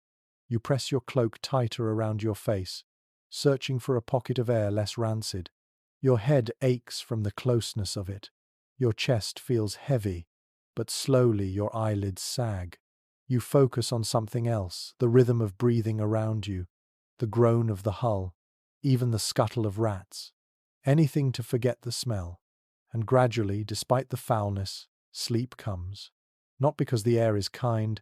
You press your cloak tighter around your face, searching for a pocket of air less rancid. Your head aches from the closeness of it. Your chest feels heavy, but slowly your eyelids sag. You focus on something else, the rhythm of breathing around you, the groan of the hull, even the scuttle of rats. Anything to forget the smell. And gradually, despite the foulness, sleep comes. Not because the air is kind,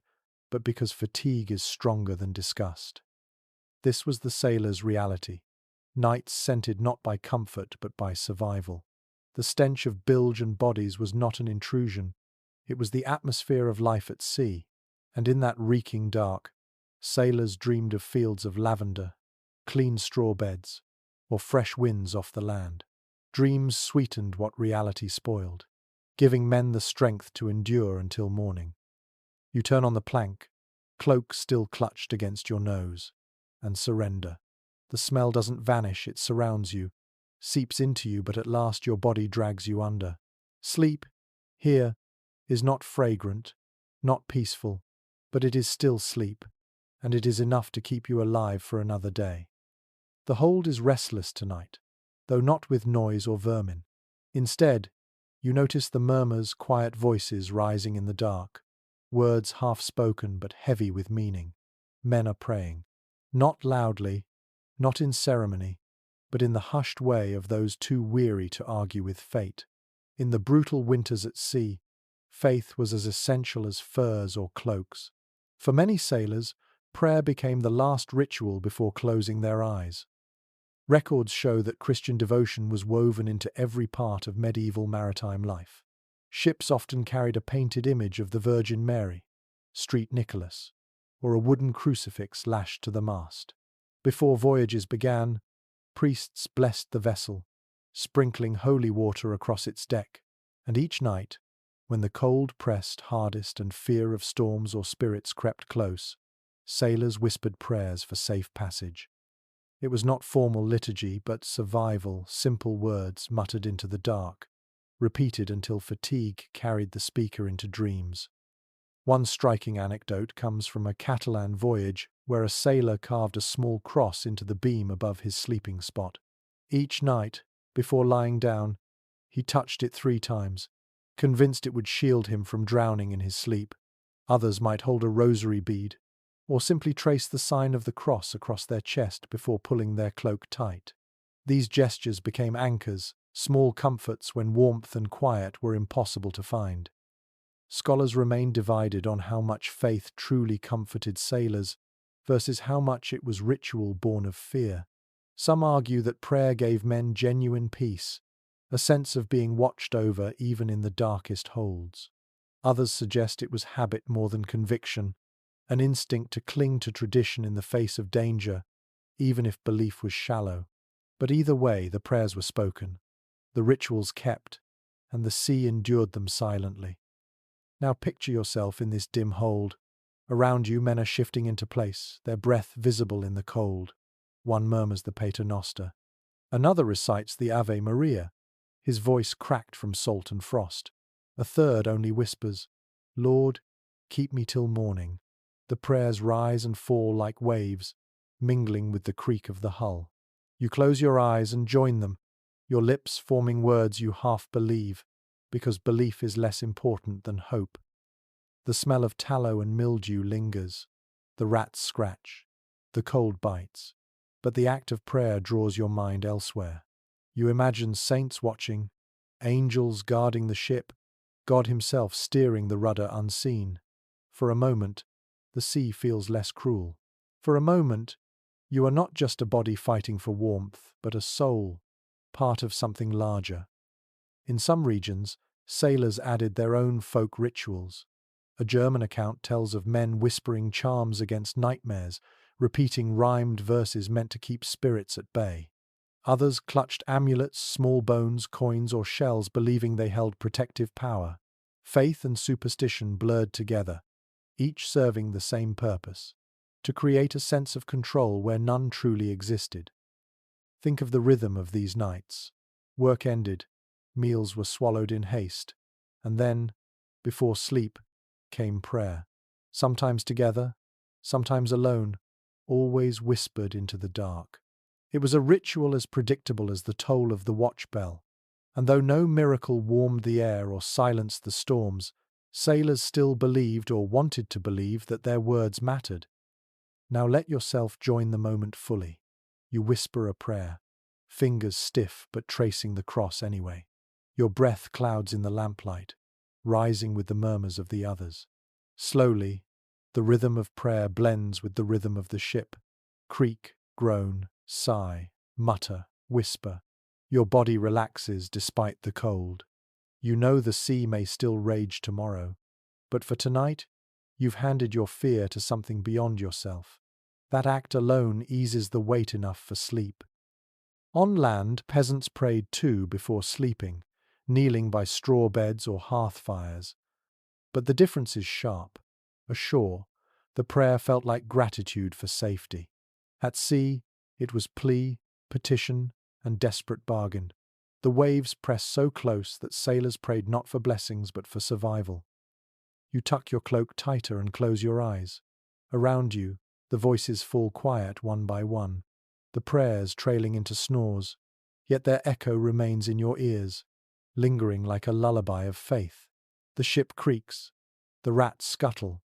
but because fatigue is stronger than disgust. This was the sailor's reality. Nights scented not by comfort but by survival. The stench of bilge and bodies was not an intrusion. It was the atmosphere of life at sea. And in that reeking dark, sailors dreamed of fields of lavender, clean straw beds, or fresh winds off the land. Dreams sweetened what reality spoiled, giving men the strength to endure until morning. You turn on the plank, cloak still clutched against your nose, and surrender. The smell doesn't vanish, it surrounds you, seeps into you, but at last your body drags you under. Sleep, here, is not fragrant, not peaceful, but it is still sleep, and it is enough to keep you alive for another day. The hold is restless tonight, though not with noise or vermin. Instead, you notice the murmurs, quiet voices rising in the dark, words half-spoken but heavy with meaning. Men are praying. Not loudly, not in ceremony, but in the hushed way of those too weary to argue with fate. In the brutal winters at sea, faith was as essential as furs or cloaks. For many sailors, prayer became the last ritual before closing their eyes. Records show that Christian devotion was woven into every part of medieval maritime life. Ships often carried a painted image of the Virgin Mary, St. Nicholas, or a wooden crucifix lashed to the mast. Before voyages began, priests blessed the vessel, sprinkling holy water across its deck, and each night, when the cold pressed hardest and fear of storms or spirits crept close, sailors whispered prayers for safe passage. It was not formal liturgy, but survival, simple words muttered into the dark, repeated until fatigue carried the speaker into dreams. One striking anecdote comes from a Catalan voyage where a sailor carved a small cross into the beam above his sleeping spot. Each night, before lying down, he touched it 3 times, convinced it would shield him from drowning in his sleep. Others might hold a rosary bead, or simply trace the sign of the cross across their chest before pulling their cloak tight. These gestures became anchors, small comforts when warmth and quiet were impossible to find. Scholars remain divided on how much faith truly comforted sailors versus how much it was ritual born of fear. Some argue that prayer gave men genuine peace, a sense of being watched over even in the darkest holds. Others suggest it was habit more than conviction, an instinct to cling to tradition in the face of danger, even if belief was shallow. But either way, the prayers were spoken, the rituals kept, and the sea endured them silently. Now picture yourself in this dim hold. Around you, men are shifting into place, their breath visible in the cold. One murmurs the Pater Noster. Another recites the Ave Maria, his voice cracked from salt and frost. A third only whispers, "Lord, keep me till morning." The prayers rise and fall like waves, mingling with the creak of the hull. You close your eyes and join them, your lips forming words you half believe, because belief is less important than hope. The smell of tallow and mildew lingers. The rats scratch. The cold bites. But the act of prayer draws your mind elsewhere. You imagine saints watching, angels guarding the ship, God himself steering the rudder unseen. For a moment, the sea feels less cruel. For a moment, you are not just a body fighting for warmth, but a soul, part of something larger. In some regions, sailors added their own folk rituals. A German account tells of men whispering charms against nightmares, repeating rhymed verses meant to keep spirits at bay. Others clutched amulets, small bones, coins, or shells, believing they held protective power. Faith and superstition blurred together, each serving the same purpose: to create a sense of control where none truly existed. Think of the rhythm of these nights. Work ended, meals were swallowed in haste, and then, before sleep, came prayer. Sometimes together, sometimes alone, always whispered into the dark. It was a ritual as predictable as the toll of the watch bell, and though no miracle warmed the air or silenced the storms, sailors still believed or wanted to believe that their words mattered. Now let yourself join the moment fully. You whisper a prayer, fingers stiff but tracing the cross anyway. Your breath clouds in the lamplight, rising with the murmurs of the others. Slowly, the rhythm of prayer blends with the rhythm of the ship. Creak, groan, sigh, mutter, whisper. Your body relaxes despite the cold. You know the sea may still rage tomorrow, but for tonight, you've handed your fear to something beyond yourself. That act alone eases the weight enough for sleep. On land, peasants prayed too before sleeping, kneeling by straw beds or hearth fires. But the difference is sharp. Ashore, the prayer felt like gratitude for safety. At sea, it was plea, petition, and desperate bargain. The waves pressed so close that sailors prayed not for blessings but for survival. You tuck your cloak tighter and close your eyes. Around you, the voices fall quiet one by one, the prayers trailing into snores, yet their echo remains in your ears, lingering like a lullaby of faith. The ship creaks, the rats scuttle,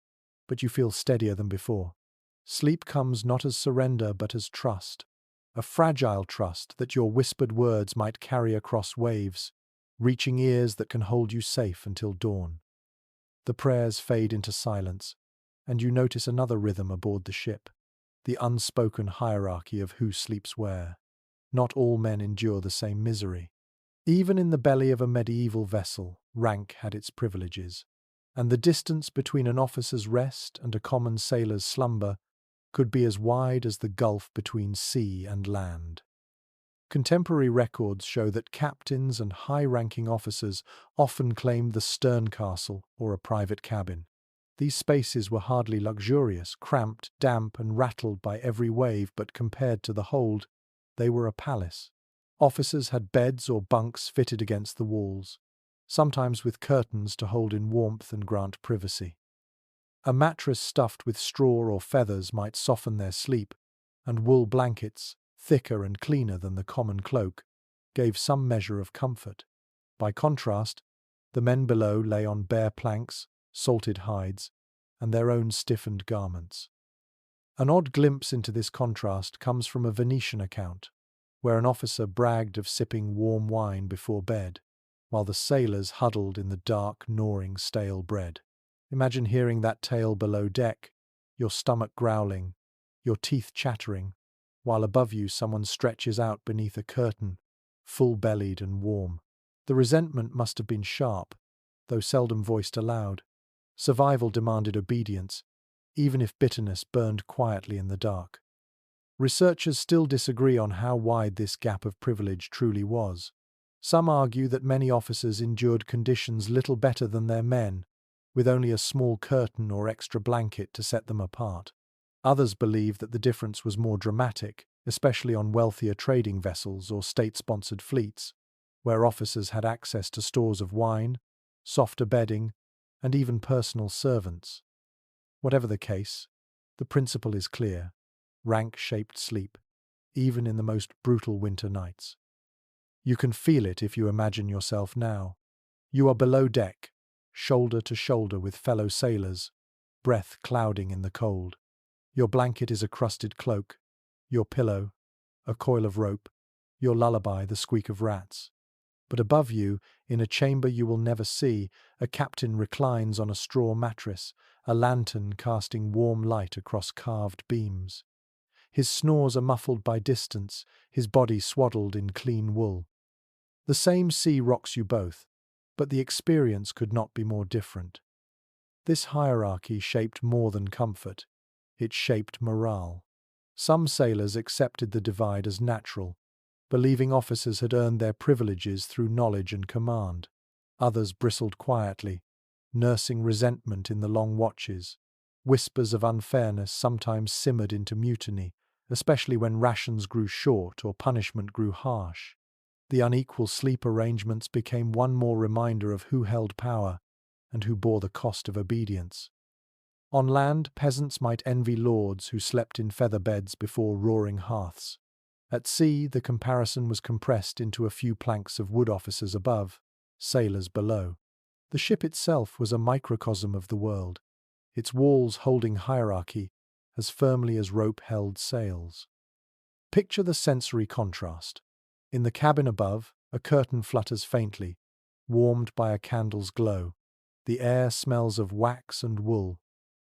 but you feel steadier than before. Sleep comes not as surrender but as trust, a fragile trust that your whispered words might carry across waves, reaching ears that can hold you safe until dawn. The prayers fade into silence, and you notice another rhythm aboard the ship, the unspoken hierarchy of who sleeps where. Not all men endure the same misery. Even in the belly of a medieval vessel, rank had its privileges, and the distance between an officer's rest and a common sailor's slumber could be as wide as the gulf between sea and land. Contemporary records show that captains and high-ranking officers often claimed the stern castle or a private cabin. These spaces were hardly luxurious, cramped, damp, and rattled by every wave, but compared to the hold, they were a palace. Officers had beds or bunks fitted against the walls, sometimes with curtains to hold in warmth and grant privacy. A mattress stuffed with straw or feathers might soften their sleep, and wool blankets, thicker and cleaner than the common cloak, gave some measure of comfort. By contrast, the men below lay on bare planks, salted hides, and their own stiffened garments. An odd glimpse into this contrast comes from a Venetian account, where an officer bragged of sipping warm wine before bed, while the sailors huddled in the dark, gnawing stale bread. Imagine hearing that tale below deck, your stomach growling, your teeth chattering, while above you someone stretches out beneath a curtain, full-bellied and warm. The resentment must have been sharp, though seldom voiced aloud. Survival demanded obedience, even if bitterness burned quietly in the dark. Researchers still disagree on how wide this gap of privilege truly was. Some argue that many officers endured conditions little better than their men, with only a small curtain or extra blanket to set them apart. Others believe that the difference was more dramatic, especially on wealthier trading vessels or state-sponsored fleets, where officers had access to stores of wine, softer bedding, and even personal servants. Whatever the case, the principle is clear: rank-shaped sleep, even in the most brutal winter nights. You can feel it if you imagine yourself now. You are below deck, shoulder to shoulder with fellow sailors, breath clouding in the cold. Your blanket is a crusted cloak, your pillow, a coil of rope, your lullaby, the squeak of rats. But above you, in a chamber you will never see, a captain reclines on a straw mattress, a lantern casting warm light across carved beams. His snores are muffled by distance, his body swaddled in clean wool. The same sea rocks you both, but the experience could not be more different. This hierarchy shaped more than comfort. It shaped morale. Some sailors accepted the divide as natural, believing officers had earned their privileges through knowledge and command. Others bristled quietly, nursing resentment in the long watches. Whispers of unfairness sometimes simmered into mutiny, especially when rations grew short or punishment grew harsh. The unequal sleep arrangements became one more reminder of who held power and who bore the cost of obedience. On land, peasants might envy lords who slept in feather beds before roaring hearths. At sea, the comparison was compressed into a few planks of wood, officers above, sailors below. The ship itself was a microcosm of the world, its walls holding hierarchy as firmly as rope held sails. Picture the sensory contrast. In the cabin above, a curtain flutters faintly, warmed by a candle's glow. The air smells of wax and wool,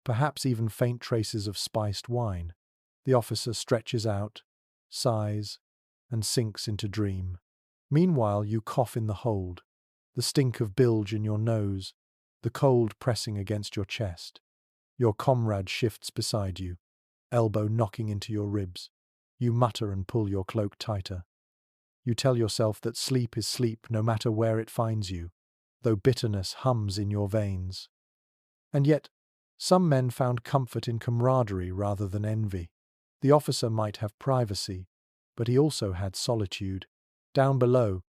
perhaps even faint traces of spiced wine. The officer stretches out, sighs, and sinks into dream. Meanwhile, you cough in the hold, the stink of bilge in your nose, the cold pressing against your chest. Your comrade shifts beside you, elbow knocking into your ribs. You mutter and pull your cloak tighter. You tell yourself that sleep is sleep no matter where it finds you, though bitterness hums in your veins. And yet, some men found comfort in camaraderie rather than envy. The officer might have privacy, but he also had solitude. Down below,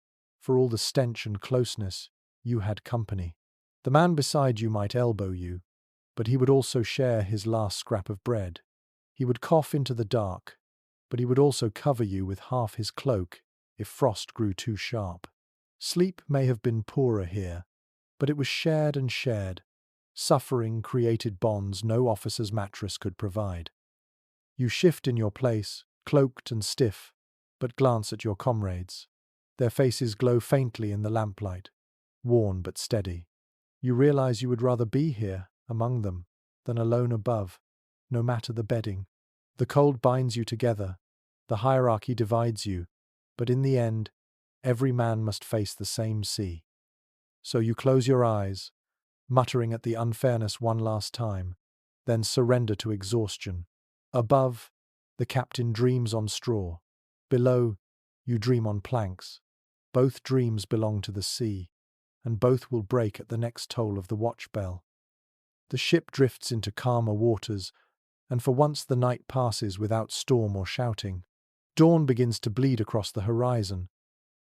for all the stench and closeness, you had company. The man beside you might elbow you, but he would also share his last scrap of bread. He would cough into the dark, but he would also cover you with half his cloak if frost grew too sharp. Sleep may have been poorer here, but it was shared and shared. Suffering created bonds no officer's mattress could provide. You shift in your place, cloaked and stiff, but glance at your comrades. Their faces glow faintly in the lamplight, worn but steady. You realize you would rather be here, among them, than alone above, no matter the bedding. The cold binds you together, the hierarchy divides you, but in the end, every man must face the same sea. So you close your eyes, muttering at the unfairness one last time, then surrender to exhaustion. Above, the captain dreams on straw. Below, you dream on planks. Both dreams belong to the sea, and both will break at the next toll of the watch bell. The ship drifts into calmer waters, and for once the night passes without storm or shouting. Dawn begins to bleed across the horizon,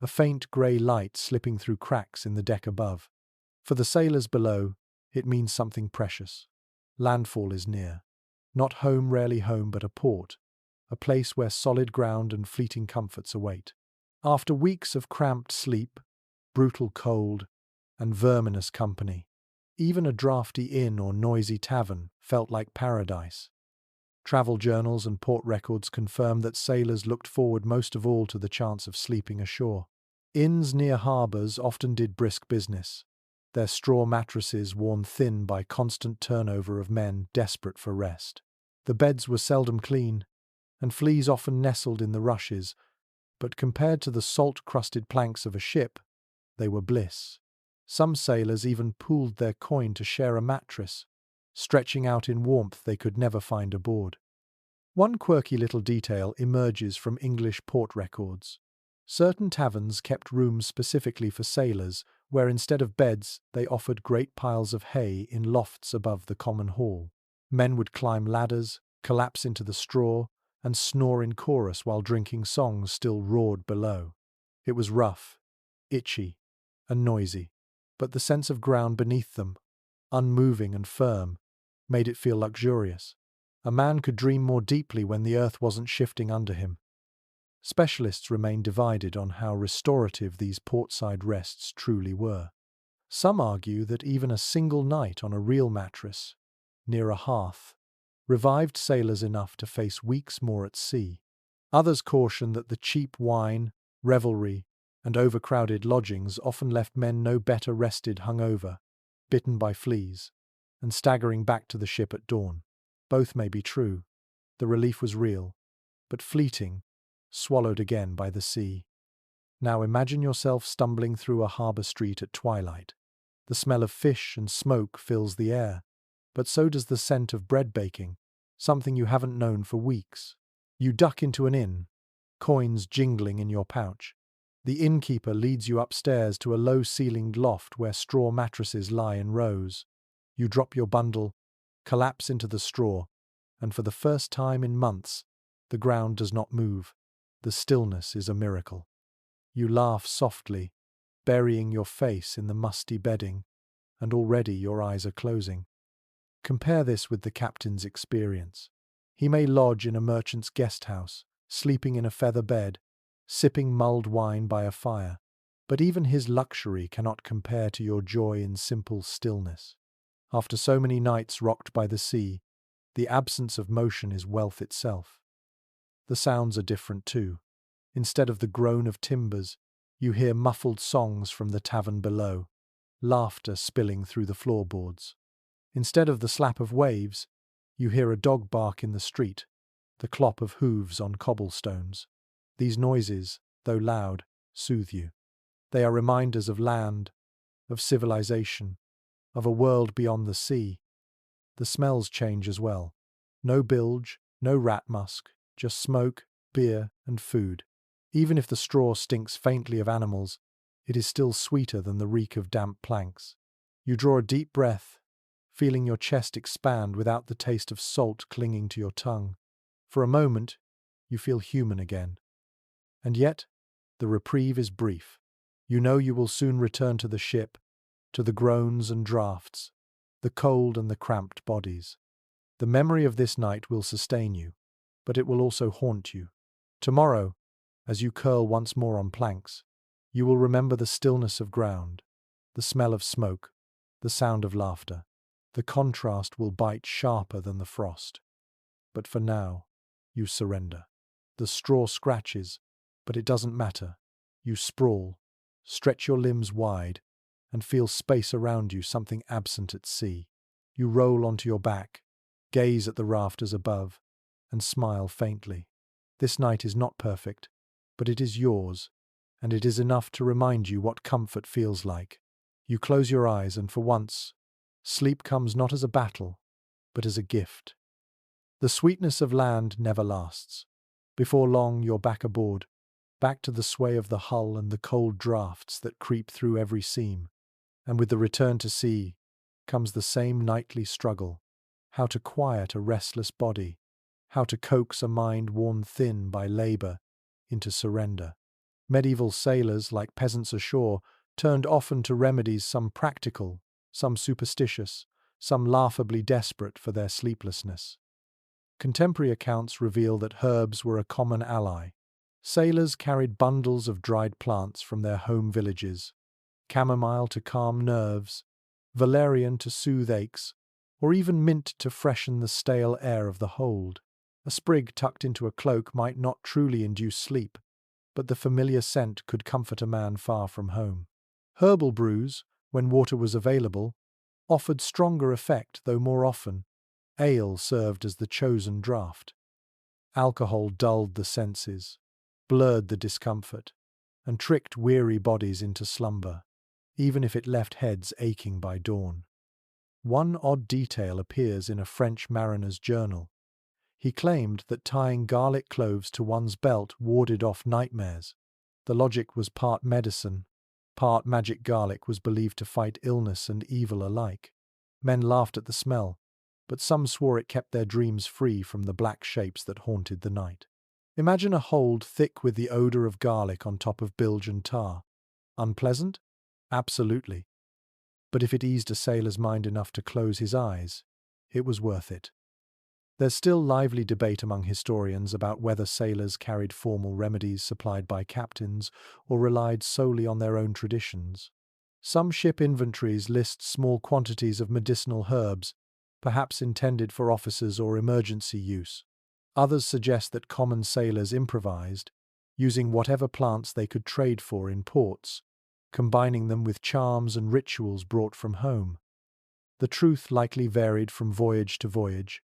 a faint grey light slipping through cracks in the deck above. For the sailors below, it means something precious. Landfall is near. Not home, rarely home, but a port, a place where solid ground and fleeting comforts await. After weeks of cramped sleep, brutal cold, and verminous company, even a draughty inn or noisy tavern felt like paradise. Travel journals and port records confirm that sailors looked forward most of all to the chance of sleeping ashore. Inns near harbours often did brisk business, their straw mattresses worn thin by constant turnover of men desperate for rest. The beds were seldom clean, and fleas often nestled in the rushes, but compared to the salt-crusted planks of a ship, they were bliss. Some sailors even pooled their coin to share a mattress, stretching out in warmth they could never find aboard. One quirky little detail emerges from English port records. Certain taverns kept rooms specifically for sailors, where instead of beds they offered great piles of hay in lofts above the common hall. Men would climb ladders, collapse into the straw, and snore in chorus while drinking songs still roared below. It was rough, itchy, and noisy, but the sense of ground beneath them, unmoving and firm, made it feel luxurious. A man could dream more deeply when the earth wasn't shifting under him. Specialists remain divided on how restorative these portside rests truly were. Some argue that even a single night on a real mattress, near a hearth, revived sailors enough to face weeks more at sea. Others caution that the cheap wine, revelry, and overcrowded lodgings often left men no better rested, hungover, bitten by fleas, and staggering back to the ship at dawn. Both may be true. The relief was real, but fleeting, swallowed again by the sea. Now imagine yourself stumbling through a harbour street at twilight. The smell of fish and smoke fills the air, but so does the scent of bread baking, something you haven't known for weeks. You duck into an inn, coins jingling in your pouch. The innkeeper leads you upstairs to a low-ceilinged loft where straw mattresses lie in rows. You drop your bundle, collapse into the straw, and for the first time in months, the ground does not move. The stillness is a miracle. You laugh softly, burying your face in the musty bedding, and already your eyes are closing. Compare this with the captain's experience. He may lodge in a merchant's guest house, sleeping in a feather bed, sipping mulled wine by a fire, but even his luxury cannot compare to your joy in simple stillness. After so many nights rocked by the sea, the absence of motion is wealth itself. The sounds are different too. Instead of the groan of timbers, you hear muffled songs from the tavern below, laughter spilling through the floorboards. Instead of the slap of waves, you hear a dog bark in the street, the clop of hooves on cobblestones. These noises, though loud, soothe you. They are reminders of land, of civilization, of a world beyond the sea. The smells change as well. No bilge, no rat musk, just smoke, beer, and food. Even if the straw stinks faintly of animals, it is still sweeter than the reek of damp planks. You draw a deep breath, feeling your chest expand without the taste of salt clinging to your tongue. For a moment, you feel human again. And yet, the reprieve is brief. You know you will soon return to the ship, to the groans and draughts, the cold and the cramped bodies. The memory of this night will sustain you, but it will also haunt you. Tomorrow, as you curl once more on planks, you will remember the stillness of ground, the smell of smoke, the sound of laughter. The contrast will bite sharper than the frost. But for now, you surrender. The straw scratches, but it doesn't matter. You sprawl, stretch your limbs wide, and feel space around you, something absent at sea. You roll onto your back, gaze at the rafters above, and smile faintly. This night is not perfect, but it is yours, and it is enough to remind you what comfort feels like. You close your eyes, and for once, sleep comes not as a battle, but as a gift. The sweetness of land never lasts. Before long, you're back aboard, back to the sway of the hull and the cold draughts that creep through every seam. And with the return to sea comes the same nightly struggle: how to quiet a restless body, how to coax a mind worn thin by labor into surrender. Medieval sailors, like peasants ashore, turned often to remedies, some practical, some superstitious, some laughably desperate for their sleeplessness. Contemporary accounts reveal that herbs were a common ally. Sailors carried bundles of dried plants from their home villages, chamomile to calm nerves, valerian to soothe aches, or even mint to freshen the stale air of the hold. A sprig tucked into a cloak might not truly induce sleep, but the familiar scent could comfort a man far from home. Herbal brews, when water was available, offered stronger effect, though more often, ale served as the chosen draught. Alcohol dulled the senses, blurred the discomfort, and tricked weary bodies into slumber, even if it left heads aching by dawn. One odd detail appears in a French mariner's journal. He claimed that tying garlic cloves to one's belt warded off nightmares. The logic was part medicine, part magic. Garlic was believed to fight illness and evil alike. Men laughed at the smell, but some swore it kept their dreams free from the black shapes that haunted the night. Imagine a hold thick with the odor of garlic on top of bilge and tar. Unpleasant? Absolutely. But if it eased a sailor's mind enough to close his eyes, it was worth it. There's still lively debate among historians about whether sailors carried formal remedies supplied by captains or relied solely on their own traditions. Some ship inventories list small quantities of medicinal herbs, perhaps intended for officers or emergency use. Others suggest that common sailors improvised, using whatever plants they could trade for in ports, combining them with charms and rituals brought from home. The truth likely varied from voyage to voyage,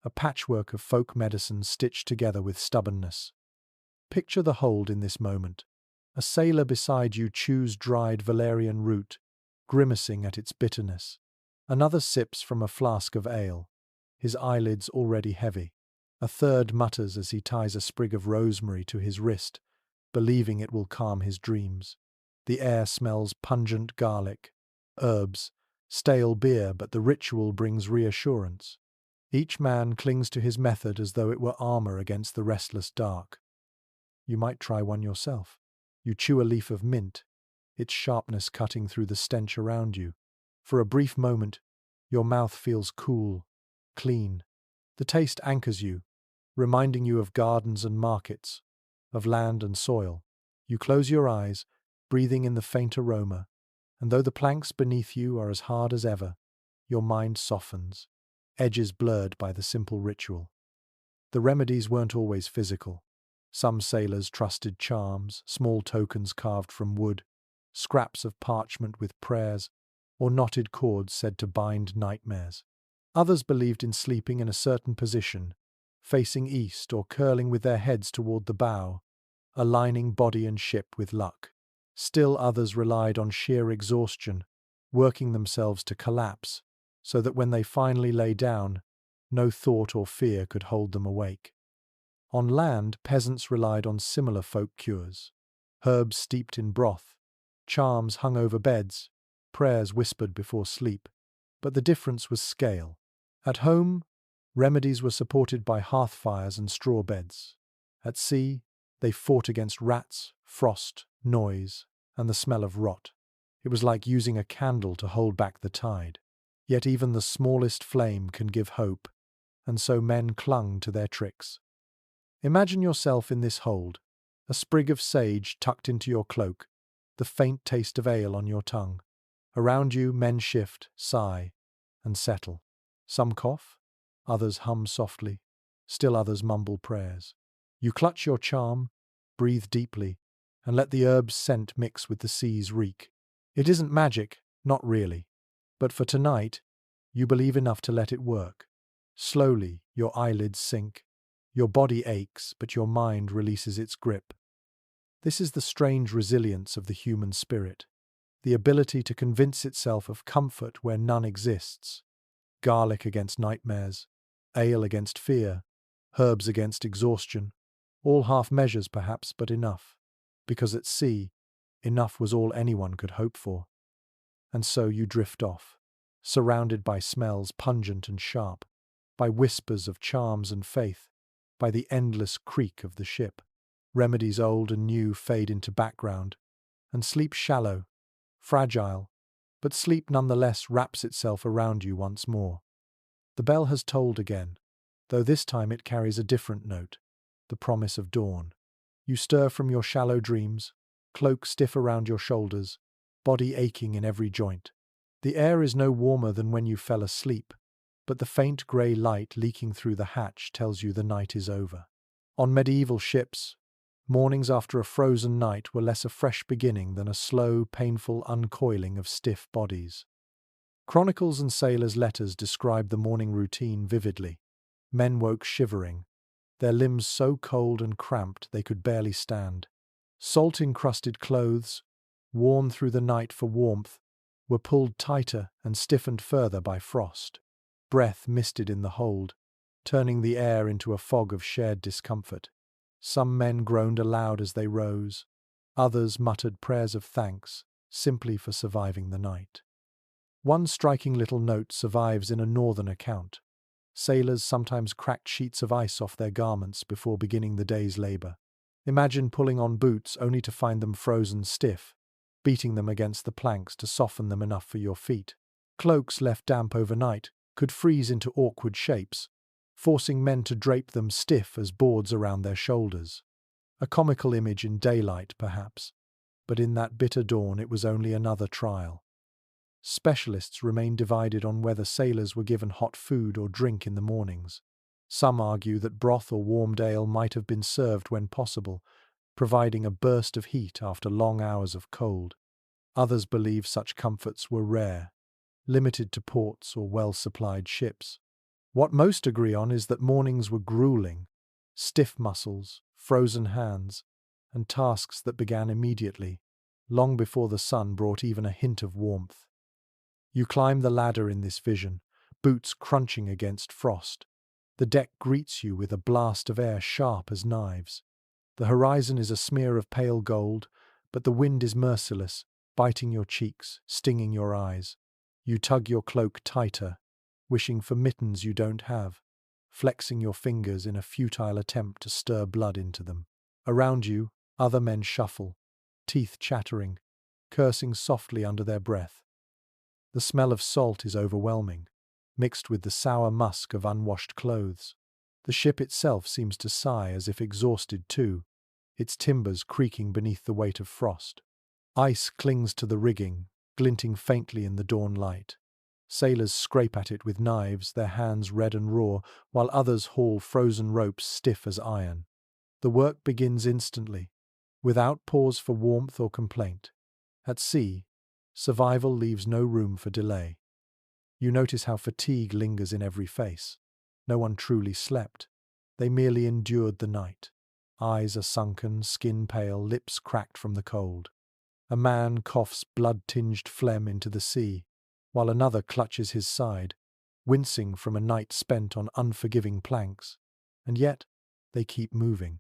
a patchwork of folk medicines stitched together with stubbornness. Picture the hold in this moment. A sailor beside you chews dried valerian root, grimacing at its bitterness. Another sips from a flask of ale, his eyelids already heavy. A third mutters as he ties a sprig of rosemary to his wrist, believing it will calm his dreams. The air smells pungent garlic, herbs, stale beer, but the ritual brings reassurance. Each man clings to his method as though it were armor against the restless dark. You might try one yourself. You chew a leaf of mint, its sharpness cutting through the stench around you. For a brief moment, your mouth feels cool, clean. The taste anchors you, reminding you of gardens and markets, of land and soil. You close your eyes, breathing in the faint aroma, and though the planks beneath you are as hard as ever, your mind softens, edges blurred by the simple ritual. The remedies weren't always physical. Some sailors trusted charms, small tokens carved from wood, scraps of parchment with prayers, or knotted cords said to bind nightmares. Others believed in sleeping in a certain position, facing east or curling with their heads toward the bow, aligning body and ship with luck. Still others relied on sheer exhaustion, working themselves to collapse, so that when they finally lay down, no thought or fear could hold them awake. On land, peasants relied on similar folk cures. Herbs steeped in broth, charms hung over beds, prayers whispered before sleep. But the difference was scale. At home, remedies were supported by hearth fires and straw beds. At sea, they fought against rats, frost, noise, and the smell of rot. It was like using a candle to hold back the tide. Yet even the smallest flame can give hope, and so men clung to their tricks. Imagine yourself in this hold, a sprig of sage tucked into your cloak, the faint taste of ale on your tongue. Around you, men shift, sigh, and settle. Some cough, others hum softly, still others mumble prayers. You clutch your charm, breathe deeply, and let the herb's scent mix with the sea's reek. It isn't magic, not really. But for tonight, you believe enough to let it work. Slowly, your eyelids sink. Your body aches, but your mind releases its grip. This is the strange resilience of the human spirit, the ability to convince itself of comfort where none exists. Garlic against nightmares, ale against fear, herbs against exhaustion, all half measures perhaps, but enough. Because at sea, enough was all anyone could hope for. And so you drift off, surrounded by smells pungent and sharp, by whispers of charms and faith, by the endless creak of the ship. Remedies old and new fade into background, and sleep shallow, fragile, but sleep nonetheless wraps itself around you once more. The bell has tolled again, though this time it carries a different note, the promise of dawn. You stir from your shallow dreams, cloak stiff around your shoulders, body aching in every joint. The air is no warmer than when you fell asleep, but the faint grey light leaking through the hatch tells you the night is over. On medieval ships, mornings after a frozen night were less a fresh beginning than a slow, painful uncoiling of stiff bodies. Chronicles and sailors' letters describe the morning routine vividly. Men woke shivering, their limbs so cold and cramped they could barely stand. Salt-encrusted clothes, worn through the night for warmth, were pulled tighter and stiffened further by frost. Breath misted in the hold, turning the air into a fog of shared discomfort. Some men groaned aloud as they rose. Others muttered prayers of thanks, simply for surviving the night. One striking little note survives in a northern account. Sailors sometimes cracked sheets of ice off their garments before beginning the day's labor. Imagine pulling on boots only to find them frozen stiff, beating them against the planks to soften them enough for your feet. Cloaks left damp overnight could freeze into awkward shapes, forcing men to drape them stiff as boards around their shoulders. A comical image in daylight, perhaps, but in that bitter dawn it was only another trial. Specialists remain divided on whether sailors were given hot food or drink in the mornings. Some argue that broth or warmed ale might have been served when possible, providing a burst of heat after long hours of cold. Others believe such comforts were rare, limited to ports or well-supplied ships. What most agree on is that mornings were grueling, stiff muscles, frozen hands, and tasks that began immediately, long before the sun brought even a hint of warmth. You climb the ladder in this vision, boots crunching against frost. The deck greets you with a blast of air sharp as knives. The horizon is a smear of pale gold, but the wind is merciless, biting your cheeks, stinging your eyes. You tug your cloak tighter, wishing for mittens you don't have, flexing your fingers in a futile attempt to stir blood into them. Around you, other men shuffle, teeth chattering, cursing softly under their breath. The smell of salt is overwhelming, mixed with the sour musk of unwashed clothes. The ship itself seems to sigh as if exhausted too, its timbers creaking beneath the weight of frost. Ice clings to the rigging, glinting faintly in the dawn light. Sailors scrape at it with knives, their hands red and raw, while others haul frozen ropes stiff as iron. The work begins instantly, without pause for warmth or complaint. At sea, survival leaves no room for delay. You notice how fatigue lingers in every face. No one truly slept. They merely endured the night. Eyes are sunken, skin pale, lips cracked from the cold. A man coughs blood-tinged phlegm into the sea, while another clutches his side, wincing from a night spent on unforgiving planks. And yet, they keep moving.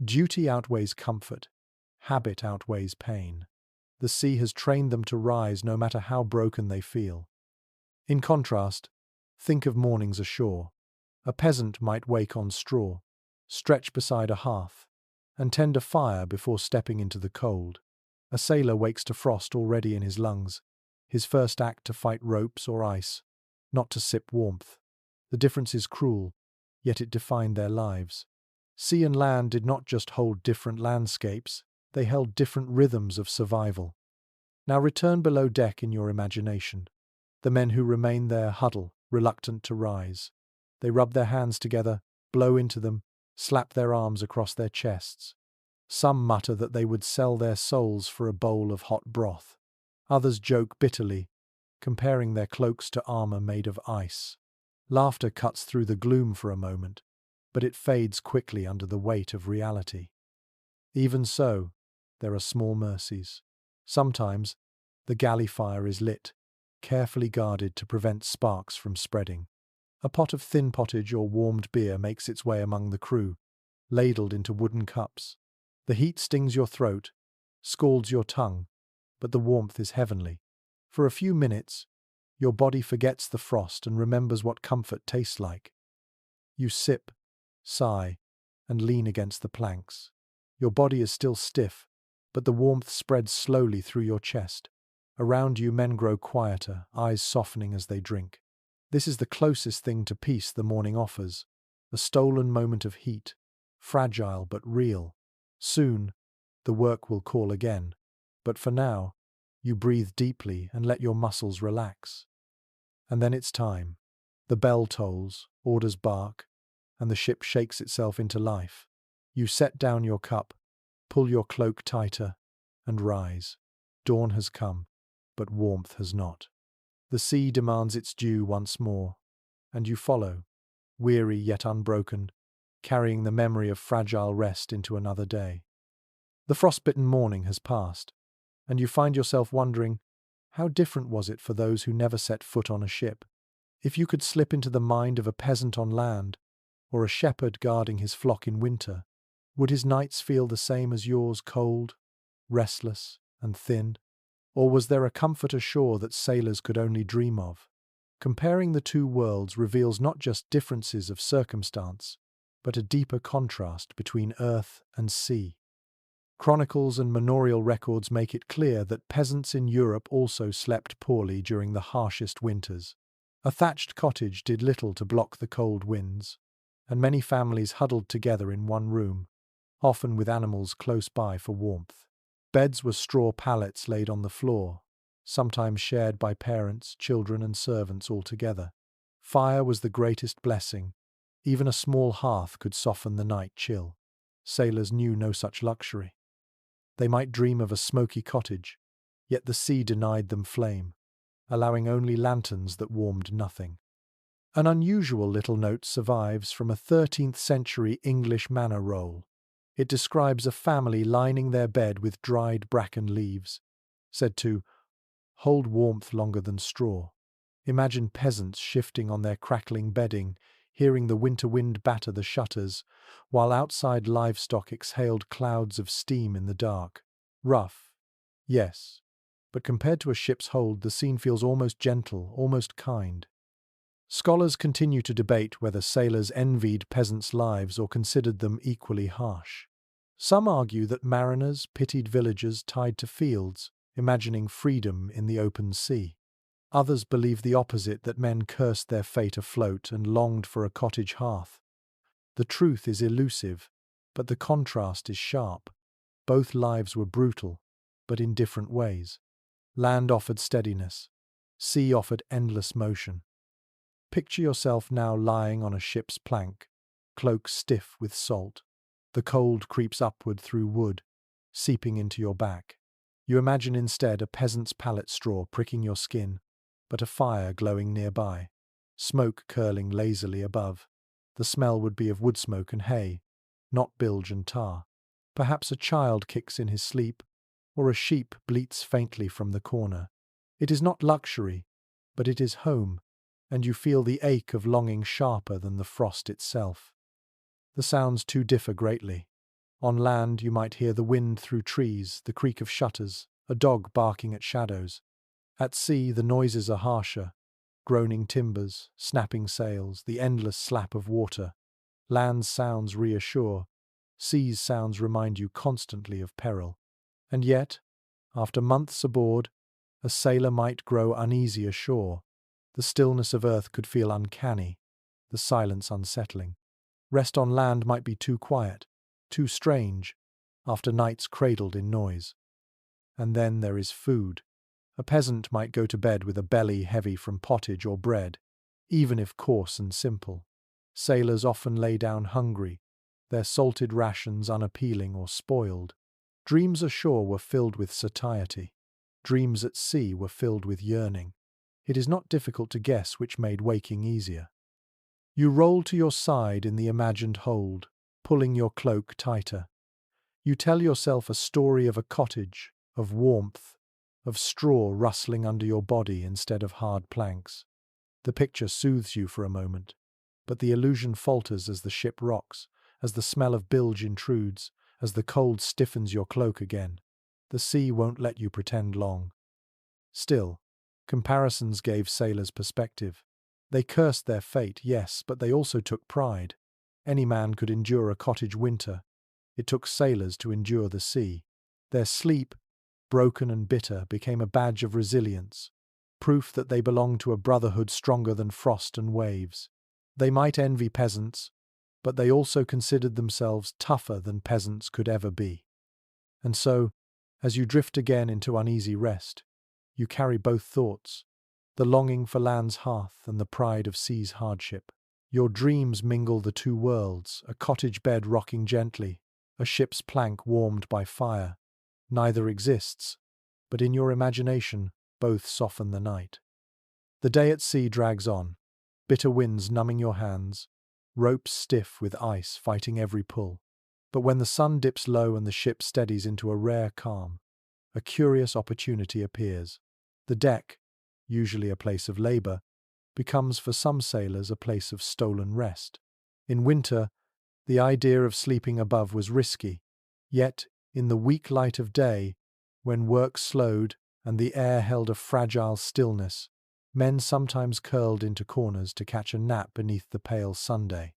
Duty outweighs comfort. Habit outweighs pain. The sea has trained them to rise no matter how broken they feel. In contrast, think of mornings ashore. A peasant might wake on straw, stretch beside a hearth, and tend a fire before stepping into the cold. A sailor wakes to frost already in his lungs, his first act to fight ropes or ice, not to sip warmth. The difference is cruel, yet it defined their lives. Sea and land did not just hold different landscapes, they held different rhythms of survival. Now return below deck in your imagination. The men who remain there huddle, reluctant to rise. They rub their hands together, blow into them, slap their arms across their chests. Some mutter that they would sell their souls for a bowl of hot broth. Others joke bitterly, comparing their cloaks to armor made of ice. Laughter cuts through the gloom for a moment, but it fades quickly under the weight of reality. Even so, there are small mercies. Sometimes, the galley fire is lit, carefully guarded to prevent sparks from spreading. A pot of thin pottage or warmed beer makes its way among the crew, ladled into wooden cups. The heat stings your throat, scalds your tongue, but the warmth is heavenly. For a few minutes, your body forgets the frost and remembers what comfort tastes like. You sip, sigh, and lean against the planks. Your body is still stiff, but the warmth spreads slowly through your chest. Around you, men grow quieter, eyes softening as they drink. This is the closest thing to peace the morning offers, a stolen moment of heat, fragile but real. Soon, the work will call again, but for now, you breathe deeply and let your muscles relax. And then it's time. The bell tolls, orders bark, and the ship shakes itself into life. You set down your cup, pull your cloak tighter, and rise. Dawn has come, but warmth has not. The sea demands its due once more, and you follow, weary yet unbroken, carrying the memory of fragile rest into another day. The frostbitten morning has passed, and you find yourself wondering, how different was it for those who never set foot on a ship? If you could slip into the mind of a peasant on land, or a shepherd guarding his flock in winter, would his nights feel the same as yours, cold, restless, and thin? Or was there a comfort ashore that sailors could only dream of? Comparing the two worlds reveals not just differences of circumstance, but a deeper contrast between earth and sea. Chronicles and manorial records make it clear that peasants in Europe also slept poorly during the harshest winters. A thatched cottage did little to block the cold winds, and many families huddled together in one room, often with animals close by for warmth. Beds were straw pallets laid on the floor, sometimes shared by parents, children, and servants all together. Fire was the greatest blessing. Even a small hearth could soften the night chill. Sailors knew no such luxury. They might dream of a smoky cottage, yet the sea denied them flame, allowing only lanterns that warmed nothing. An unusual little note survives from a 13th-century English manor roll. It describes a family lining their bed with dried bracken leaves, said to hold warmth longer than straw. Imagine peasants shifting on their crackling bedding, hearing the winter wind batter the shutters, while outside livestock exhaled clouds of steam in the dark. Rough, yes, but compared to a ship's hold, the scene feels almost gentle, almost kind. Scholars continue to debate whether sailors envied peasants' lives or considered them equally harsh. Some argue that mariners pitied villagers tied to fields, imagining freedom in the open sea. Others believe the opposite, that men cursed their fate afloat and longed for a cottage hearth. The truth is elusive, but the contrast is sharp. Both lives were brutal, but in different ways. Land offered steadiness. Sea offered endless motion. Picture yourself now lying on a ship's plank, cloak stiff with salt. The cold creeps upward through wood, seeping into your back. You imagine instead a peasant's pallet straw pricking your skin, but a fire glowing nearby, smoke curling lazily above. The smell would be of wood smoke and hay, not bilge and tar. Perhaps a child kicks in his sleep, or a sheep bleats faintly from the corner. It is not luxury, but it is home, and you feel the ache of longing sharper than the frost itself. The sounds too differ greatly. On land you might hear the wind through trees, the creak of shutters, a dog barking at shadows. At sea the noises are harsher, groaning timbers, snapping sails, the endless slap of water. Land's sounds reassure, sea's sounds remind you constantly of peril. And yet, after months aboard, a sailor might grow uneasy ashore. The stillness of earth could feel uncanny, the silence unsettling. Rest on land might be too quiet, too strange, after nights cradled in noise. And then there is food. A peasant might go to bed with a belly heavy from pottage or bread, even if coarse and simple. Sailors often lay down hungry, their salted rations unappealing or spoiled. Dreams ashore were filled with satiety. Dreams at sea were filled with yearning. It is not difficult to guess which made waking easier. You roll to your side in the imagined hold, pulling your cloak tighter. You tell yourself a story of a cottage, of warmth, of straw rustling under your body instead of hard planks. The picture soothes you for a moment, but the illusion falters as the ship rocks, as the smell of bilge intrudes, as the cold stiffens your cloak again. The sea won't let you pretend long. Still, comparisons gave sailors perspective. They cursed their fate, yes, but they also took pride. Any man could endure a cottage winter. It took sailors to endure the sea. Their sleep, broken and bitter, became a badge of resilience, proof that they belonged to a brotherhood stronger than frost and waves. They might envy peasants, but they also considered themselves tougher than peasants could ever be. And so, as you drift again into uneasy rest, you carry both thoughts, the longing for land's hearth and the pride of sea's hardship. Your dreams mingle the two worlds, a cottage bed rocking gently, a ship's plank warmed by fire. Neither exists, but in your imagination, both soften the night. The day at sea drags on, bitter winds numbing your hands, ropes stiff with ice fighting every pull. But when the sun dips low and the ship steadies into a rare calm, a curious opportunity appears. The deck, usually a place of labor, becomes for some sailors a place of stolen rest. In winter, the idea of sleeping above was risky, yet, in the weak light of day, when work slowed and the air held a fragile stillness, men sometimes curled into corners to catch a nap beneath the pale Sunday.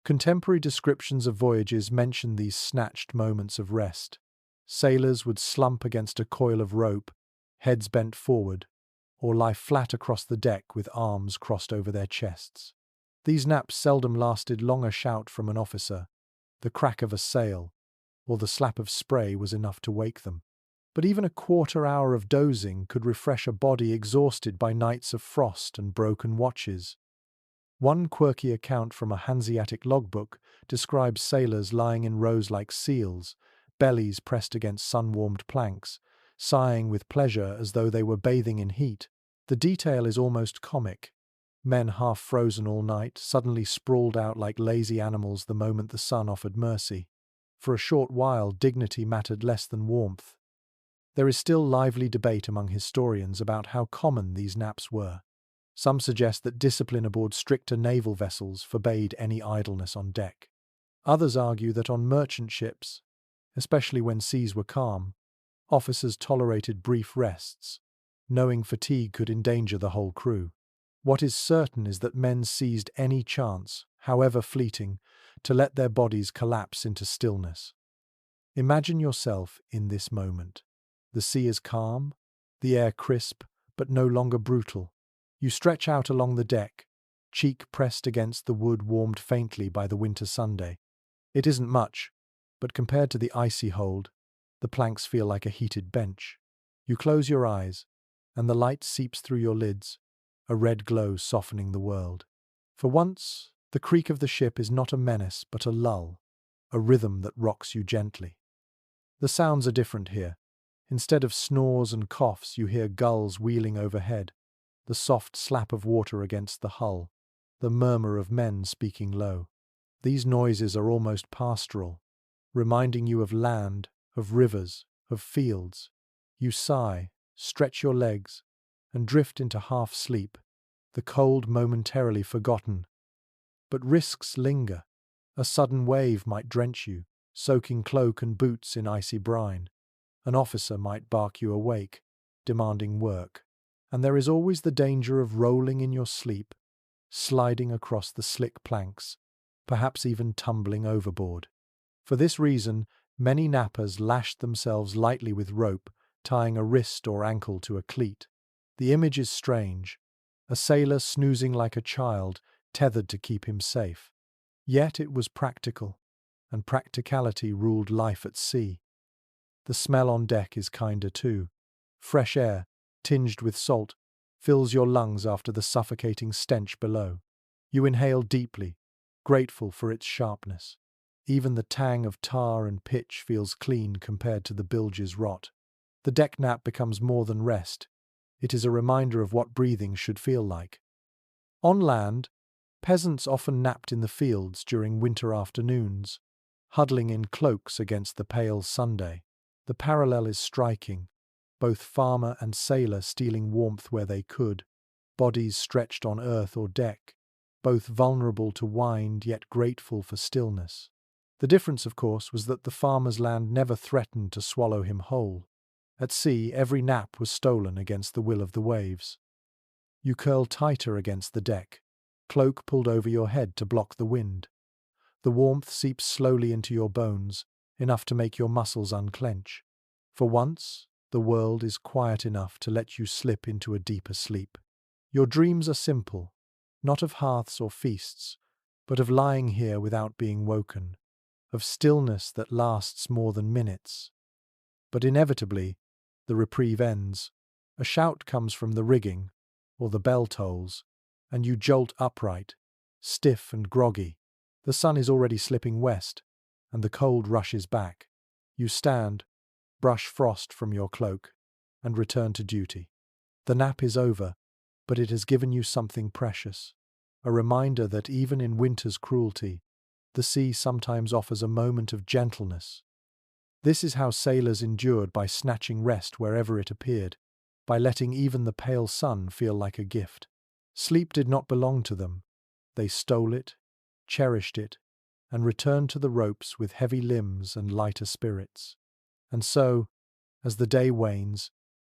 Contemporary descriptions of voyages mention these snatched moments of rest. Sailors would slump against a coil of rope, heads bent forward, or lie flat across the deck with arms crossed over their chests. These naps seldom lasted long. A shout from an officer, the crack of a sail, or the slap of spray was enough to wake them. But even a quarter hour of dozing could refresh a body exhausted by nights of frost and broken watches. One quirky account from a Hanseatic logbook describes sailors lying in rows like seals, bellies pressed against sun-warmed planks, sighing with pleasure as though they were bathing in heat. The detail is almost comic. Men half frozen all night, suddenly sprawled out like lazy animals the moment the sun offered mercy. For a short while, dignity mattered less than warmth. There is still lively debate among historians about how common these naps were. Some suggest that discipline aboard stricter naval vessels forbade any idleness on deck. Others argue that on merchant ships, especially when seas were calm, Officers tolerated brief rests, knowing fatigue could endanger the whole crew. What is certain is that men seized any chance, however fleeting, to let their bodies collapse into stillness. Imagine yourself in this moment. The sea is calm, the air crisp, but no longer brutal. You stretch out along the deck, cheek pressed against the wood warmed faintly by the winter Sunday. It isn't much, but compared to the icy hold, the planks feel like a heated bench. You close your eyes, and the light seeps through your lids, a red glow softening the world. For once, the creak of the ship is not a menace but a lull, a rhythm that rocks you gently. The sounds are different here. Instead of snores and coughs, you hear gulls wheeling overhead, the soft slap of water against the hull, the murmur of men speaking low. These noises are almost pastoral, reminding you of land, of rivers, of fields. You sigh, stretch your legs, and drift into half sleep, the cold momentarily forgotten. But risks linger. A sudden wave might drench you, soaking cloak and boots in icy brine. An officer might bark you awake, demanding work. And there is always the danger of rolling in your sleep, sliding across the slick planks, perhaps even tumbling overboard. For this reason, many nappers lashed themselves lightly with rope, tying a wrist or ankle to a cleat. The image is strange, a sailor snoozing like a child, tethered to keep him safe. Yet it was practical, and practicality ruled life at sea. The smell on deck is kinder too. Fresh air, tinged with salt, fills your lungs after the suffocating stench below. You inhale deeply, grateful for its sharpness. Even the tang of tar and pitch feels clean compared to the bilge's rot. The deck nap becomes more than rest. It is a reminder of what breathing should feel like. On land, peasants often napped in the fields during winter afternoons, huddling in cloaks against the pale Sunday. The parallel is striking, both farmer and sailor stealing warmth where they could, bodies stretched on earth or deck, both vulnerable to wind yet grateful for stillness. The difference, of course, was that the farmer's land never threatened to swallow him whole. At sea, every nap was stolen against the will of the waves. You curl tighter against the deck, cloak pulled over your head to block the wind. The warmth seeps slowly into your bones, enough to make your muscles unclench. For once, the world is quiet enough to let you slip into a deeper sleep. Your dreams are simple, not of hearths or feasts, but of lying here without being woken, of stillness that lasts more than minutes. But inevitably, the reprieve ends. A shout comes from the rigging, or the bell tolls, and you jolt upright, stiff and groggy. The sun is already slipping west, and the cold rushes back. You stand, brush frost from your cloak, and return to duty. The nap is over, but it has given you something precious, a reminder that even in winter's cruelty, the sea sometimes offers a moment of gentleness. This is how sailors endured, by snatching rest wherever it appeared, by letting even the pale sun feel like a gift. Sleep did not belong to them. They stole it, cherished it, and returned to the ropes with heavy limbs and lighter spirits. And so, as the day wanes,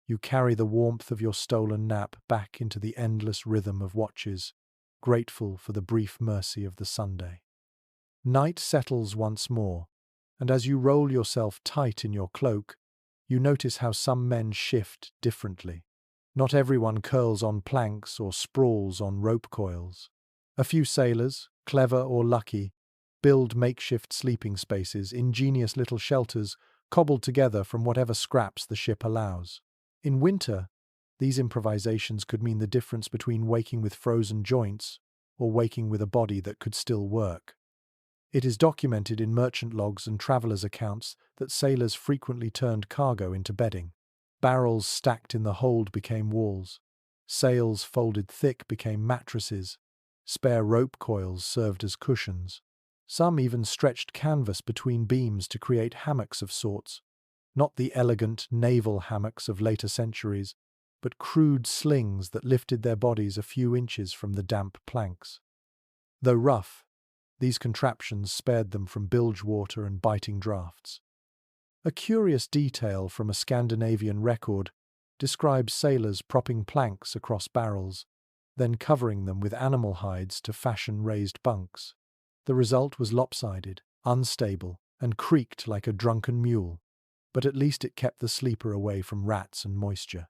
you carry the warmth of your stolen nap back into the endless rhythm of watches, grateful for the brief mercy of the Sunday. Night settles once more, and as you roll yourself tight in your cloak, you notice how some men shift differently. Not everyone curls on planks or sprawls on rope coils. A few sailors, clever or lucky, build makeshift sleeping spaces, ingenious little shelters cobbled together from whatever scraps the ship allows. In winter, these improvisations could mean the difference between waking with frozen joints or waking with a body that could still work. It is documented in merchant logs and travelers' accounts that sailors frequently turned cargo into bedding. Barrels stacked in the hold became walls. Sails folded thick became mattresses. Spare rope coils served as cushions. Some even stretched canvas between beams to create hammocks of sorts. Not the elegant naval hammocks of later centuries, but crude slings that lifted their bodies a few inches from the damp planks. Though rough, these contraptions spared them from bilge water and biting draughts. A curious detail from a Scandinavian record describes sailors propping planks across barrels, then covering them with animal hides to fashion raised bunks. The result was lopsided, unstable, and creaked like a drunken mule, but at least it kept the sleeper away from rats and moisture.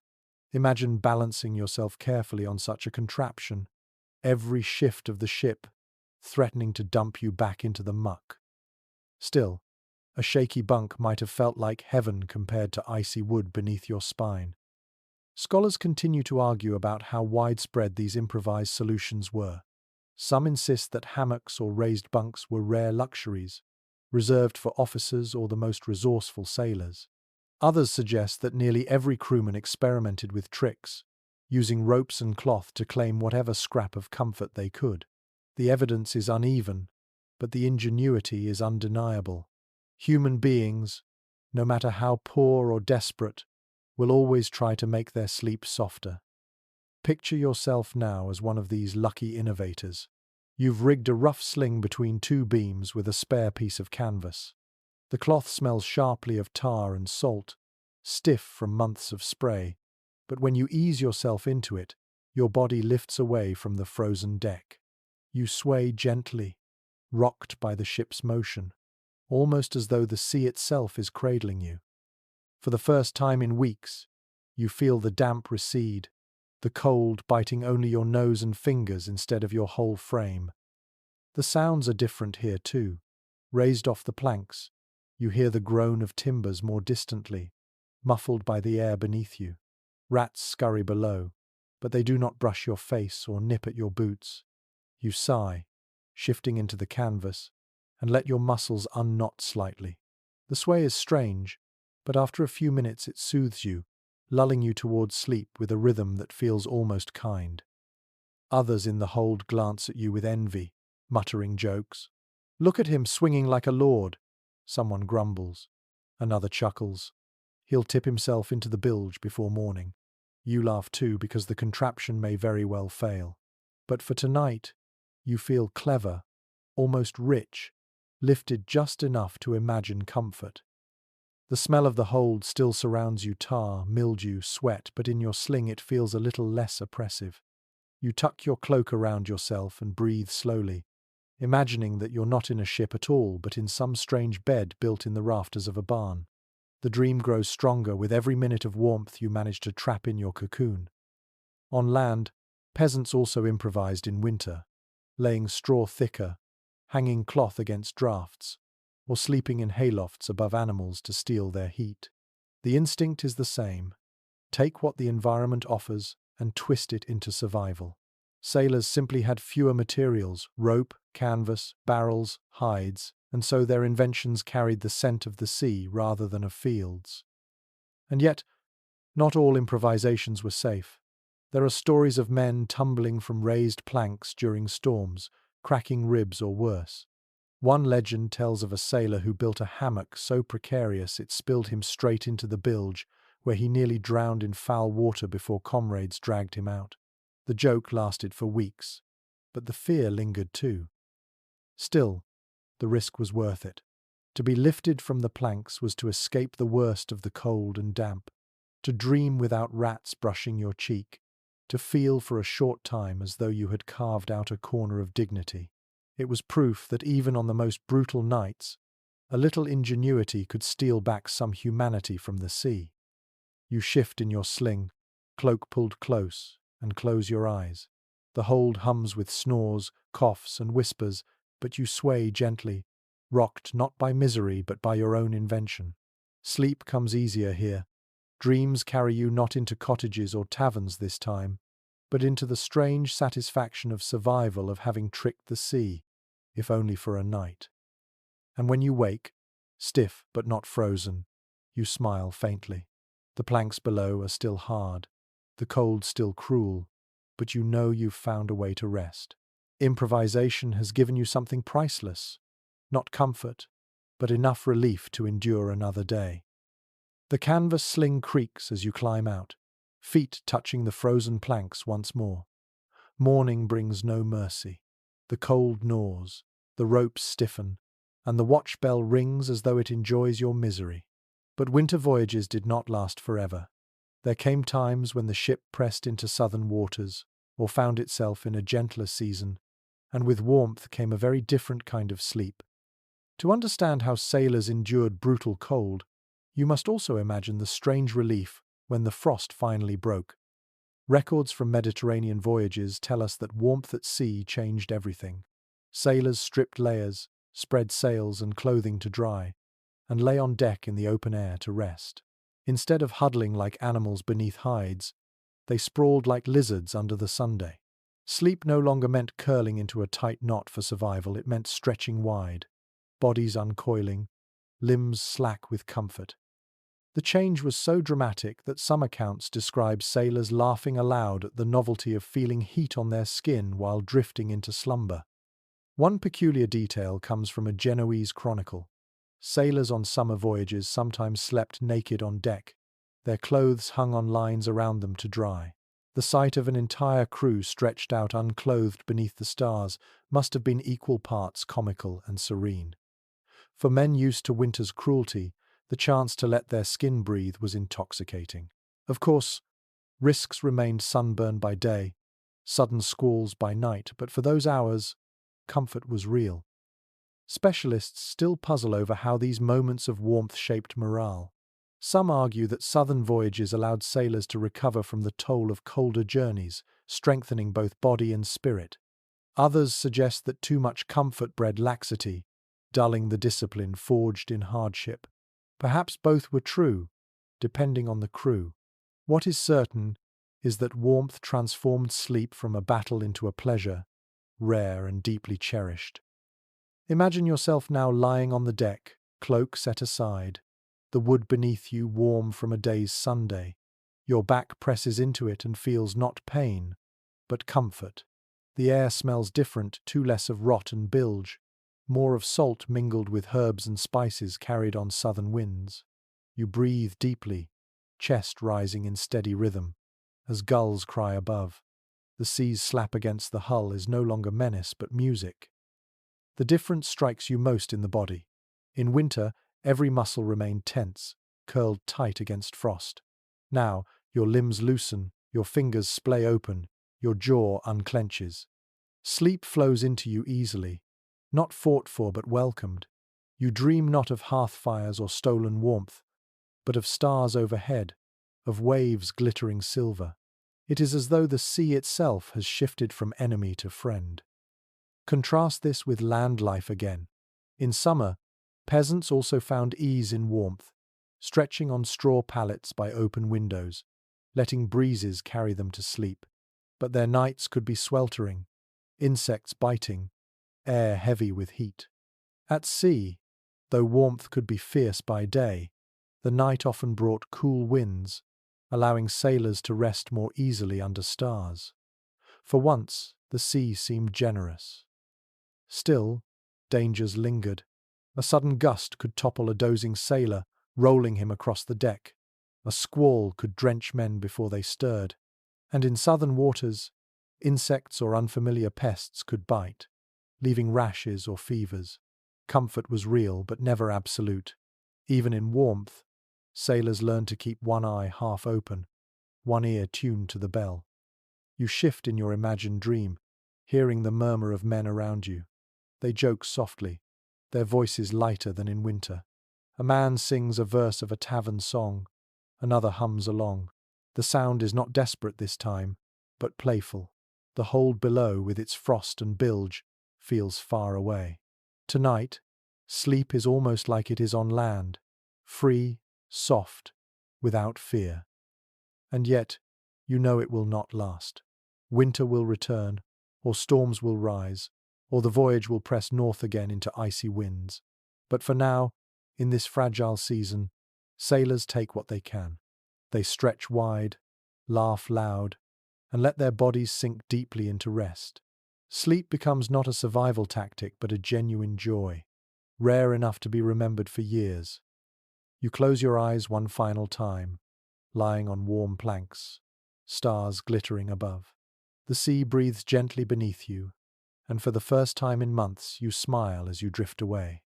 Imagine balancing yourself carefully on such a contraption, every shift of the ship threatening to dump you back into the muck. Still, a shaky bunk might have felt like heaven compared to icy wood beneath your spine. Scholars continue to argue about how widespread these improvised solutions were. Some insist that hammocks or raised bunks were rare luxuries, reserved for officers or the most resourceful sailors. Others suggest that nearly every crewman experimented with tricks, using ropes and cloth to claim whatever scrap of comfort they could. The evidence is uneven, but the ingenuity is undeniable. Human beings, no matter how poor or desperate, will always try to make their sleep softer. Picture yourself now as one of these lucky innovators. You've rigged a rough sling between two beams with a spare piece of canvas. The cloth smells sharply of tar and salt, stiff from months of spray, but when you ease yourself into it, your body lifts away from the frozen deck. You sway gently, rocked by the ship's motion, almost as though the sea itself is cradling you. For the first time in weeks, you feel the damp recede, the cold biting only your nose and fingers instead of your whole frame. The sounds are different here too. Raised off the planks, you hear the groan of timbers more distantly, muffled by the air beneath you. Rats scurry below, but they do not brush your face or nip at your boots. You sigh, shifting into the canvas, and let your muscles unknot slightly. The sway is strange, but after a few minutes it soothes you, lulling you towards sleep with a rhythm that feels almost kind. Others in the hold glance at you with envy, muttering jokes. "Look at him swinging like a lord," someone grumbles. Another chuckles. "He'll tip himself into the bilge before morning." You laugh too because the contraption may very well fail. But for tonight, you feel clever, almost rich, lifted just enough to imagine comfort. The smell of the hold still surrounds you, tar, mildew, sweat, but in your sling it feels a little less oppressive. You tuck your cloak around yourself and breathe slowly, imagining that you're not in a ship at all but in some strange bed built in the rafters of a barn. The dream grows stronger with every minute of warmth you manage to trap in your cocoon. On land, peasants also improvised in winter, laying straw thicker, hanging cloth against drafts, or sleeping in haylofts above animals to steal their heat. The instinct is the same. Take what the environment offers and twist it into survival. Sailors simply had fewer materials: rope, canvas, barrels, hides, and so their inventions carried the scent of the sea rather than of fields. And yet, not all improvisations were safe. There are stories of men tumbling from raised planks during storms, cracking ribs or worse. One legend tells of a sailor who built a hammock so precarious it spilled him straight into the bilge, where he nearly drowned in foul water before comrades dragged him out. The joke lasted for weeks, but the fear lingered too. Still, the risk was worth it. To be lifted from the planks was to escape the worst of the cold and damp, to dream without rats brushing your cheek, to feel for a short time as though you had carved out a corner of dignity. It was proof that even on the most brutal nights, a little ingenuity could steal back some humanity from the sea. You shift in your sling, cloak pulled close, and close your eyes. The hold hums with snores, coughs, and whispers, but you sway gently, rocked not by misery but by your own invention. Sleep comes easier here. Dreams carry you not into cottages or taverns this time, but into the strange satisfaction of survival, of having tricked the sea, if only for a night. And when you wake, stiff but not frozen, you smile faintly. The planks below are still hard, the cold still cruel, but you know you've found a way to rest. Improvisation has given you something priceless, not comfort, but enough relief to endure another day. The canvas sling creaks as you climb out, feet touching the frozen planks once more. Morning brings no mercy. The cold gnaws, the ropes stiffen, and the watch bell rings as though it enjoys your misery. But winter voyages did not last forever. There came times when the ship pressed into southern waters, or found itself in a gentler season, and with warmth came a very different kind of sleep. To understand how sailors endured brutal cold, you must also imagine the strange relief when the frost finally broke. Records from Mediterranean voyages tell us that warmth at sea changed everything. Sailors stripped layers, spread sails and clothing to dry, and lay on deck in the open air to rest. Instead of huddling like animals beneath hides, they sprawled like lizards under the sundae. Sleep no longer meant curling into a tight knot for survival, it meant stretching wide, bodies uncoiling, limbs slack with comfort. The change was so dramatic that some accounts describe sailors laughing aloud at the novelty of feeling heat on their skin while drifting into slumber. One peculiar detail comes from a Genoese chronicle. Sailors on summer voyages sometimes slept naked on deck, their clothes hung on lines around them to dry. The sight of an entire crew stretched out unclothed beneath the stars must have been equal parts comical and serene. For men used to winter's cruelty, the chance to let their skin breathe was intoxicating. Of course, risks remained: sunburn by day, sudden squalls by night, but for those hours, comfort was real. Specialists still puzzle over how these moments of warmth shaped morale. Some argue that southern voyages allowed sailors to recover from the toll of colder journeys, strengthening both body and spirit. Others suggest that too much comfort bred laxity, dulling the discipline forged in hardship. Perhaps both were true, depending on the crew. What is certain is that warmth transformed sleep from a battle into a pleasure, rare and deeply cherished. Imagine yourself now lying on the deck, cloak set aside, the wood beneath you warm from a day's Sunday. Your back presses into it and feels not pain, but comfort. The air smells different, too less of rot and bilge, more of salt mingled with herbs and spices carried on southern winds. You breathe deeply, chest rising in steady rhythm, as gulls cry above. The sea's slap against the hull is no longer menace but music. The difference strikes you most in the body. In winter, every muscle remained tense, curled tight against frost. Now, your limbs loosen, your fingers splay open, your jaw unclenches. Sleep flows into you easily, not fought for but welcomed. You dream not of hearth fires or stolen warmth, but of stars overhead, of waves glittering silver. It is as though the sea itself has shifted from enemy to friend. Contrast this with land life again. In summer, peasants also found ease in warmth, stretching on straw pallets by open windows, letting breezes carry them to sleep. But their nights could be sweltering, insects biting, air heavy with heat. At sea, though warmth could be fierce by day, the night often brought cool winds, allowing sailors to rest more easily under stars. For once, the sea seemed generous. Still, dangers lingered. A sudden gust could topple a dozing sailor, rolling him across the deck. A squall could drench men before they stirred. And in southern waters, insects or unfamiliar pests could bite, leaving rashes or fevers. Comfort was real but never absolute. Even in warmth, sailors learned to keep one eye half open, one ear tuned to the bell. You shift in your imagined dream, hearing the murmur of men around you. They joke softly, their voices lighter than in winter. A man sings a verse of a tavern song, another hums along. The sound is not desperate this time, but playful. The hold below, with its frost and bilge, feels far away. Tonight, sleep is almost like it is on land, free, soft, without fear. And yet, you know it will not last. Winter will return, or storms will rise, or the voyage will press north again into icy winds. But for now, in this fragile season, sailors take what they can. They stretch wide, laugh loud, and let their bodies sink deeply into rest. Sleep becomes not a survival tactic but a genuine joy, rare enough to be remembered for years. You close your eyes one final time, lying on warm planks, stars glittering above. The sea breathes gently beneath you, and for the first time in months you smile as you drift away.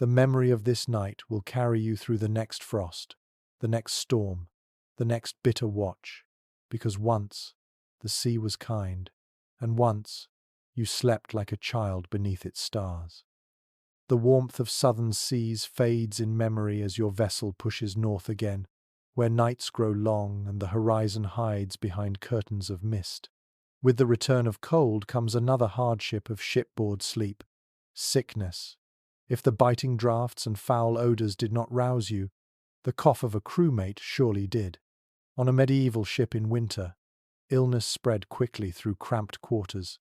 The memory of this night will carry you through the next frost, the next storm, the next bitter watch, because once the sea was kind, and once you slept like a child beneath its stars. The warmth of southern seas fades in memory as your vessel pushes north again, where nights grow long and the horizon hides behind curtains of mist. With the return of cold comes another hardship of shipboard sleep: sickness. If the biting draughts and foul odours did not rouse you, the cough of a crewmate surely did. On a medieval ship in winter, illness spread quickly through cramped quarters,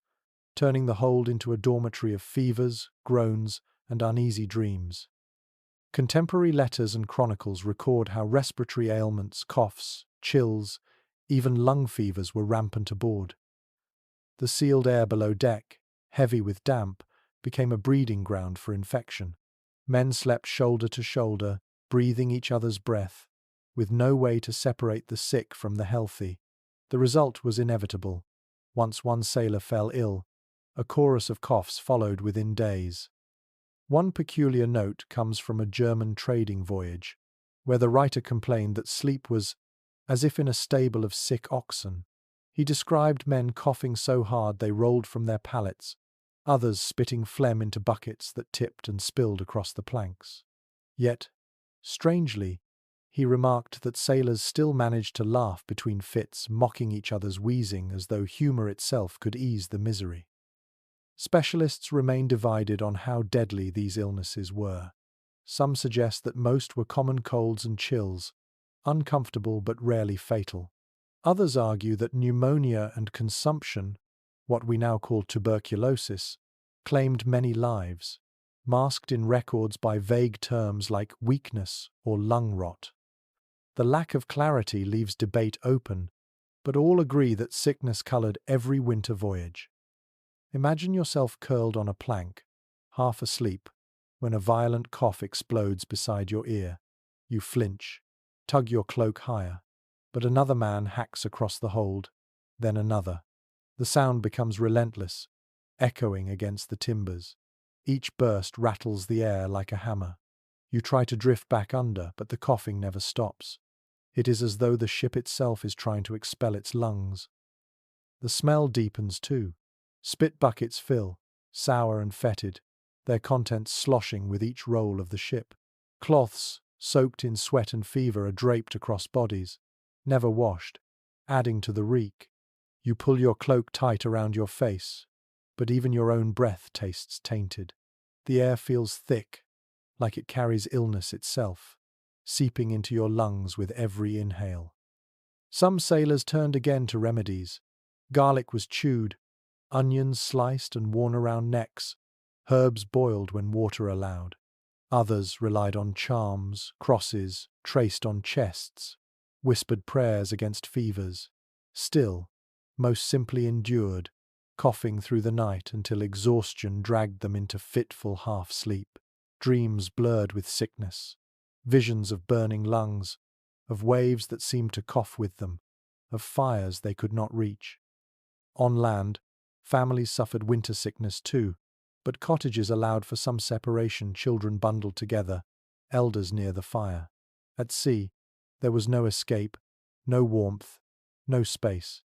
turning the hold into a dormitory of fevers, groans, and uneasy dreams. Contemporary letters and chronicles record how respiratory ailments, coughs, chills, even lung fevers were rampant aboard. The sealed air below deck, heavy with damp, became a breeding ground for infection. Men slept shoulder to shoulder, breathing each other's breath, with no way to separate the sick from the healthy. The result was inevitable. Once one sailor fell ill, a chorus of coughs followed within days. One peculiar note comes from a German trading voyage, where the writer complained that sleep was as if in a stable of sick oxen. He described men coughing so hard they rolled from their pallets, others spitting phlegm into buckets that tipped and spilled across the planks. Yet, strangely, he remarked that sailors still managed to laugh between fits, mocking each other's wheezing as though humour itself could ease the misery. Specialists remain divided on how deadly these illnesses were. Some suggest that most were common colds and chills, uncomfortable but rarely fatal. Others argue that pneumonia and consumption, what we now call tuberculosis, claimed many lives, masked in records by vague terms like weakness or lung rot. The lack of clarity leaves debate open, but all agree that sickness coloured every winter voyage. Imagine yourself curled on a plank, half asleep, when a violent cough explodes beside your ear. You flinch, tug your cloak higher, but another man hacks across the hold, then another. The sound becomes relentless, echoing against the timbers. Each burst rattles the air like a hammer. You try to drift back under, but the coughing never stops. It is as though the ship itself is trying to expel its lungs. The smell deepens too. Spit buckets fill, sour and fetid, their contents sloshing with each roll of the ship. Cloths, soaked in sweat and fever, are draped across bodies, never washed, adding to the reek. You pull your cloak tight around your face, but even your own breath tastes tainted. The air feels thick, like it carries illness itself, seeping into your lungs with every inhale. Some sailors turned again to remedies. Garlic was chewed, onions sliced and worn around necks, herbs boiled when water allowed. Others relied on charms, crosses, traced on chests, whispered prayers against fevers. Still, most simply endured, coughing through the night until exhaustion dragged them into fitful half-sleep. Dreams blurred with sickness, visions of burning lungs, of waves that seemed to cough with them, of fires they could not reach. On land, families suffered winter sickness too, but cottages allowed for some separation, children bundled together, elders near the fire. At sea, there was no escape, no warmth, no space.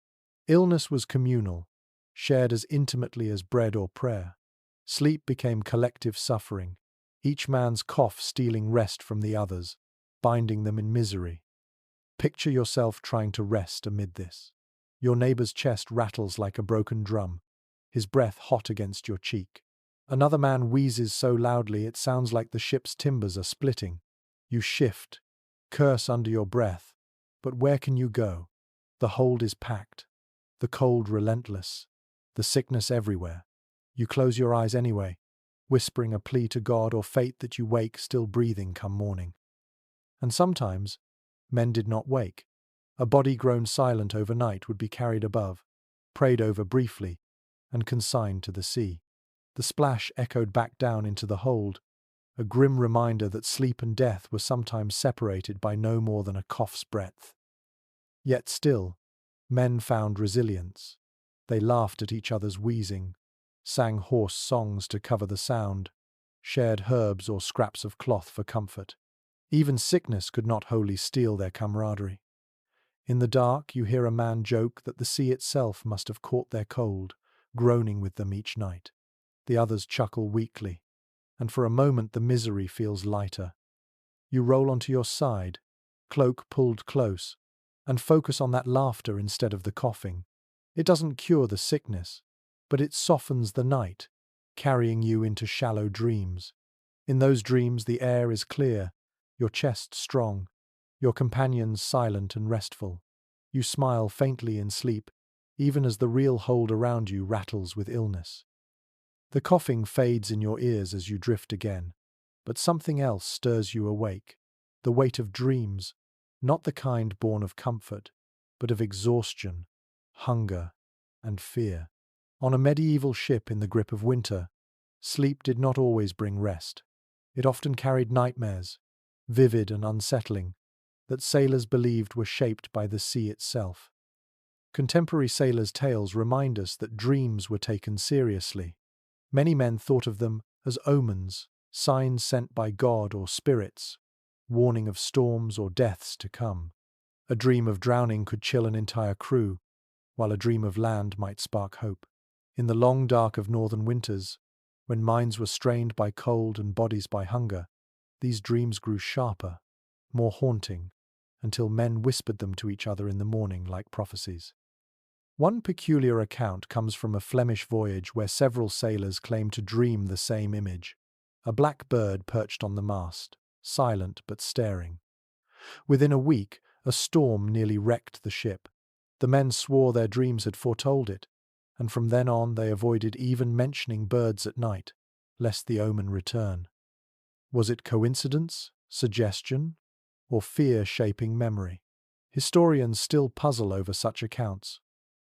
Illness was communal, shared as intimately as bread or prayer. Sleep became collective suffering, each man's cough stealing rest from the others, binding them in misery. Picture yourself trying to rest amid this. Your neighbour's chest rattles like a broken drum, his breath hot against your cheek. Another man wheezes so loudly it sounds like the ship's timbers are splitting. You shift, curse under your breath, but where can you go? The hold is packed, the cold relentless, the sickness everywhere. You close your eyes anyway, whispering a plea to God or fate that you wake still breathing come morning. And sometimes, men did not wake. A body grown silent overnight would be carried above, prayed over briefly, and consigned to the sea. The splash echoed back down into the hold, a grim reminder that sleep and death were sometimes separated by no more than a cough's breadth. Yet still, men found resilience. They laughed at each other's wheezing, sang hoarse songs to cover the sound, shared herbs or scraps of cloth for comfort. Even sickness could not wholly steal their camaraderie. In the dark, you hear a man joke that the sea itself must have caught their cold, groaning with them each night. The others chuckle weakly, and for a moment the misery feels lighter. You roll onto your side, cloak pulled close, and focus on that laughter instead of the coughing. It doesn't cure the sickness, but it softens the night, carrying you into shallow dreams. In those dreams the air is clear, your chest strong, your companions silent and restful. You smile faintly in sleep, even as the real hold around you rattles with illness. The coughing fades in your ears as you drift again, but something else stirs you awake. The weight of dreams, not the kind born of comfort, but of exhaustion, hunger, and fear. On a medieval ship in the grip of winter, sleep did not always bring rest. It often carried nightmares, vivid and unsettling, that sailors believed were shaped by the sea itself. Contemporary sailors' tales remind us that dreams were taken seriously. Many men thought of them as omens, signs sent by God or spirits, warning of storms or deaths to come. A dream of drowning could chill an entire crew, while a dream of land might spark hope. In the long dark of northern winters, when minds were strained by cold and bodies by hunger, these dreams grew sharper, more haunting, until men whispered them to each other in the morning like prophecies. One peculiar account comes from a Flemish voyage where several sailors claim to dream the same image: a black bird perched on the mast, silent but staring. Within a week, a storm nearly wrecked the ship. The men swore their dreams had foretold it, and from then on they avoided even mentioning birds at night, lest the omen return. Was it coincidence, suggestion, or fear shaping memory? Historians still puzzle over such accounts,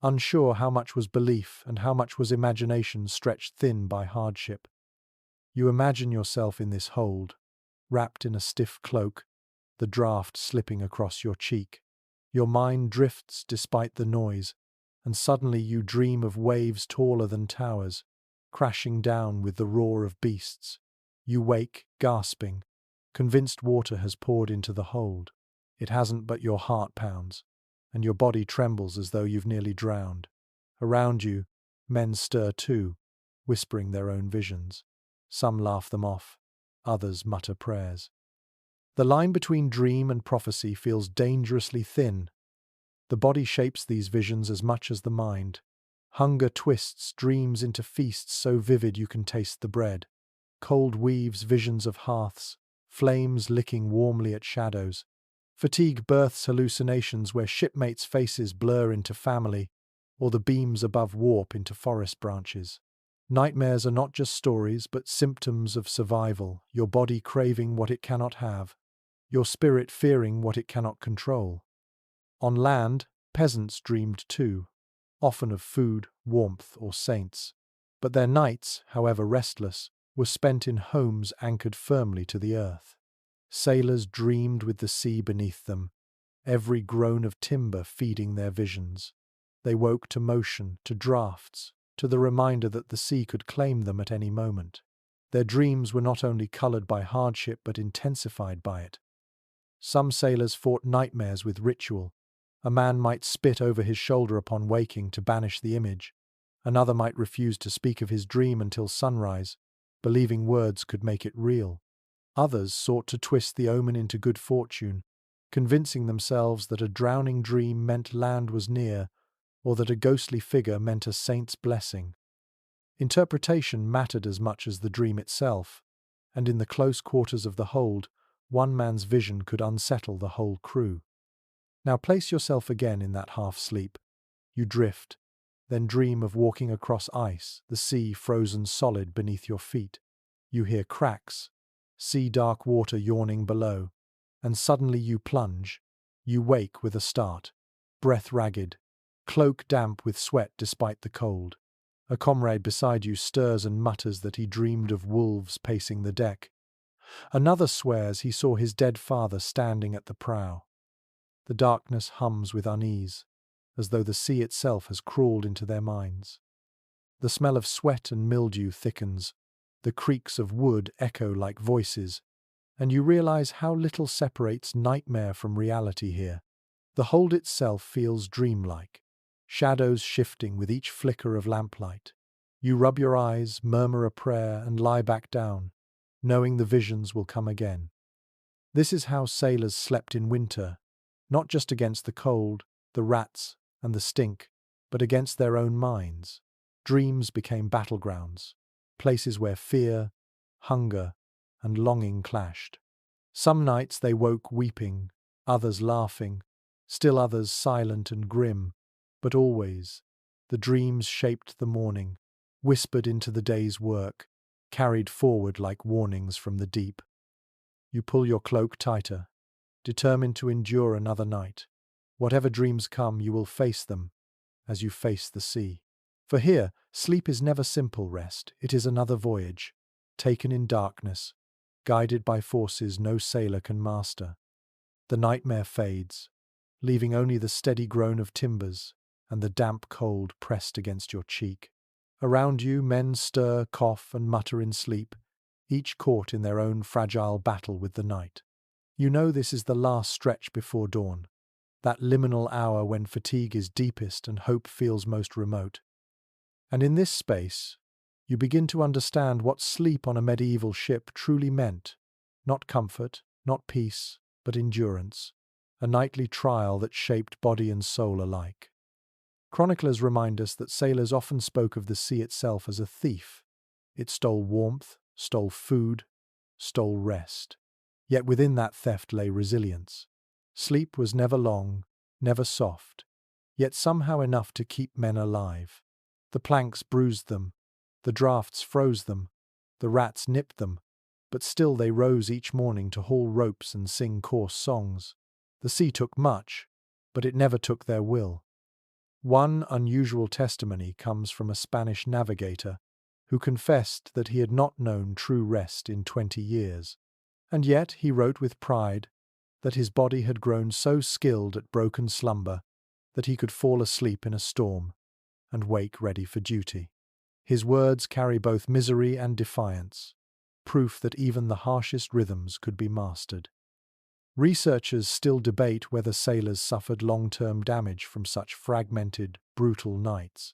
unsure how much was belief and how much was imagination stretched thin by hardship. You imagine yourself in this hold, wrapped in a stiff cloak, the draught slipping across your cheek. Your mind drifts despite the noise, and suddenly you dream of waves taller than towers, crashing down with the roar of beasts. You wake, gasping, convinced water has poured into the hold. It hasn't, but your heart pounds, and your body trembles as though you've nearly drowned. Around you, men stir too, whispering their own visions. Some laugh them off, others mutter prayers. The line between dream and prophecy feels dangerously thin. The body shapes these visions as much as the mind. Hunger twists dreams into feasts so vivid you can taste the bread. Cold weaves visions of hearths, flames licking warmly at shadows. Fatigue births hallucinations where shipmates' faces blur into family, or the beams above warp into forest branches. Nightmares are not just stories, but symptoms of survival, your body craving what it cannot have, your spirit fearing what it cannot control. On land, peasants dreamed too, often of food, warmth, or saints. But their nights, however restless, were spent in homes anchored firmly to the earth. Sailors dreamed with the sea beneath them, every groan of timber feeding their visions. They woke to motion, to draughts, to the reminder that the sea could claim them at any moment. Their dreams were not only coloured by hardship but intensified by it. Some sailors fought nightmares with ritual. A man might spit over his shoulder upon waking to banish the image. Another might refuse to speak of his dream until sunrise, believing words could make it real. Others sought to twist the omen into good fortune, convincing themselves that a drowning dream meant land was near, or that a ghostly figure meant a saint's blessing. Interpretation mattered as much as the dream itself, and in the close quarters of the hold, one man's vision could unsettle the whole crew. Now place yourself again in that half-sleep. You drift, then dream of walking across ice, the sea frozen solid beneath your feet. You hear cracks, see dark water yawning below, and suddenly you plunge. You wake with a start, breath ragged, cloak damp with sweat despite the cold. A comrade beside you stirs and mutters that he dreamed of wolves pacing the deck. Another swears he saw his dead father standing at the prow. The darkness hums with unease, as though the sea itself has crawled into their minds. The smell of sweat and mildew thickens. The creaks of wood echo like voices, and you realize how little separates nightmare from reality here. The hold itself feels dreamlike, shadows shifting with each flicker of lamplight. You rub your eyes, murmur a prayer, and lie back down, knowing the visions will come again. This is how sailors slept in winter, not just against the cold, the rats, and the stink, but against their own minds. Dreams became battlegrounds, places where fear, hunger, and longing clashed. Some nights they woke weeping, others laughing, still others silent and grim, but always, the dreams shaped the morning, whispered into the day's work, carried forward like warnings from the deep. You pull your cloak tighter, determined to endure another night. Whatever dreams come, you will face them, as you face the sea. For here, sleep is never simple rest, it is another voyage, taken in darkness, guided by forces no sailor can master. The nightmare fades, leaving only the steady groan of timbers and the damp cold pressed against your cheek. Around you, men stir, cough, and mutter in sleep, each caught in their own fragile battle with the night. You know this is the last stretch before dawn, that liminal hour when fatigue is deepest and hope feels most remote. And in this space, you begin to understand what sleep on a medieval ship truly meant. Not comfort, not peace, but endurance, a nightly trial that shaped body and soul alike. Chroniclers remind us that sailors often spoke of the sea itself as a thief. It stole warmth, stole food, stole rest. Yet within that theft lay resilience. Sleep was never long, never soft, yet somehow enough to keep men alive. The planks bruised them, the draughts froze them, the rats nipped them, but still they rose each morning to haul ropes and sing coarse songs. The sea took much, but it never took their will. One unusual testimony comes from a Spanish navigator who confessed that he had not known true rest in 20 years. And yet he wrote with pride that his body had grown so skilled at broken slumber that he could fall asleep in a storm and wake ready for duty. His words carry both misery and defiance, proof that even the harshest rhythms could be mastered. Researchers still debate whether sailors suffered long-term damage from such fragmented, brutal nights.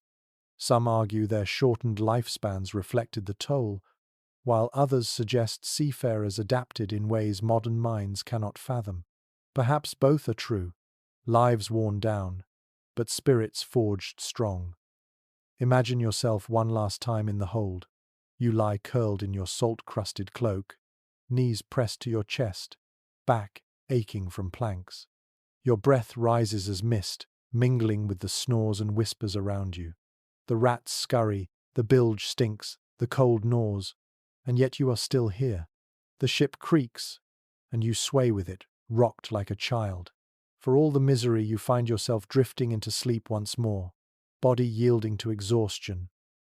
Some argue their shortened lifespans reflected the toll, while others suggest seafarers adapted in ways modern minds cannot fathom. Perhaps both are true, lives worn down, but spirits forged strong. Imagine yourself one last time in the hold. You lie curled in your salt-crusted cloak, knees pressed to your chest, back aching from planks. Your breath rises as mist, mingling with the snores and whispers around you. The rats scurry, the bilge stinks, the cold gnaws, and yet you are still here. The ship creaks, and you sway with it, rocked like a child. For all the misery, you find yourself drifting into sleep once more, body yielding to exhaustion,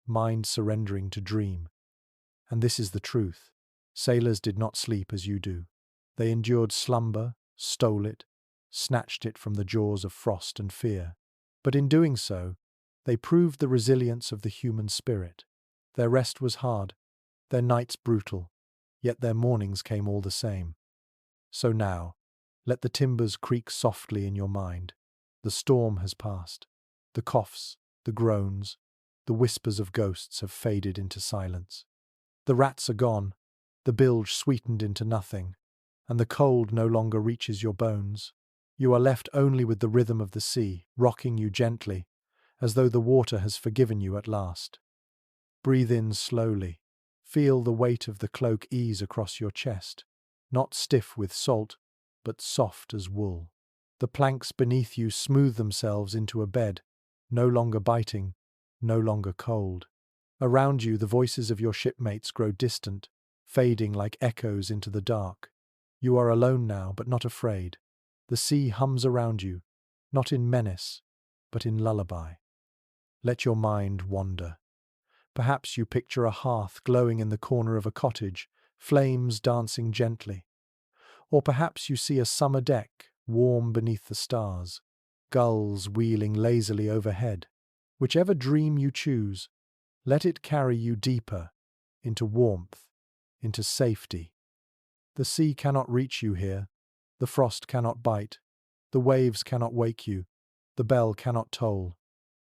mind surrendering to dream. And this is the truth. Sailors did not sleep as you do. They endured slumber, stole it, snatched it from the jaws of frost and fear. But in doing so, they proved the resilience of the human spirit. Their rest was hard, their nights brutal, yet their mornings came all the same. So now, let the timbers creak softly in your mind. The storm has passed. The coughs, the groans, the whispers of ghosts have faded into silence. The rats are gone, the bilge sweetened into nothing, and the cold no longer reaches your bones. You are left only with the rhythm of the sea, rocking you gently, as though the water has forgiven you at last. Breathe in slowly. Feel the weight of the cloak ease across your chest, not stiff with salt, but soft as wool. The planks beneath you smooth themselves into a bed, no longer biting, no longer cold. Around you, the voices of your shipmates grow distant, fading like echoes into the dark. You are alone now, but not afraid. The sea hums around you, not in menace, but in lullaby. Let your mind wander. Perhaps you picture a hearth glowing in the corner of a cottage, flames dancing gently. Or perhaps you see a summer deck, warm beneath the stars, gulls wheeling lazily overhead. Whichever dream you choose, let it carry you deeper, into warmth, into safety. The sea cannot reach you here. The frost cannot bite. The waves cannot wake you. The bell cannot toll.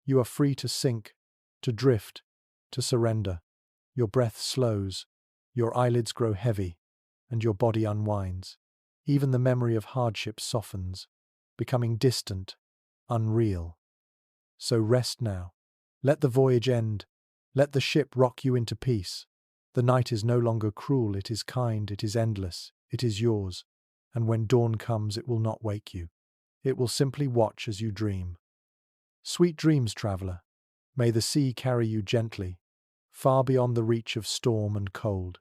You are free to sink, to drift, to surrender. Your breath slows, your eyelids grow heavy, and your body unwinds. Even the memory of hardship softens, becoming distant, unreal. So rest now. Let the voyage end. Let the ship rock you into peace. The night is no longer cruel, it is kind, it is endless, it is yours. And when dawn comes, it will not wake you. It will simply watch as you dream. Sweet dreams, traveler. May the sea carry you gently, far beyond the reach of storm and cold.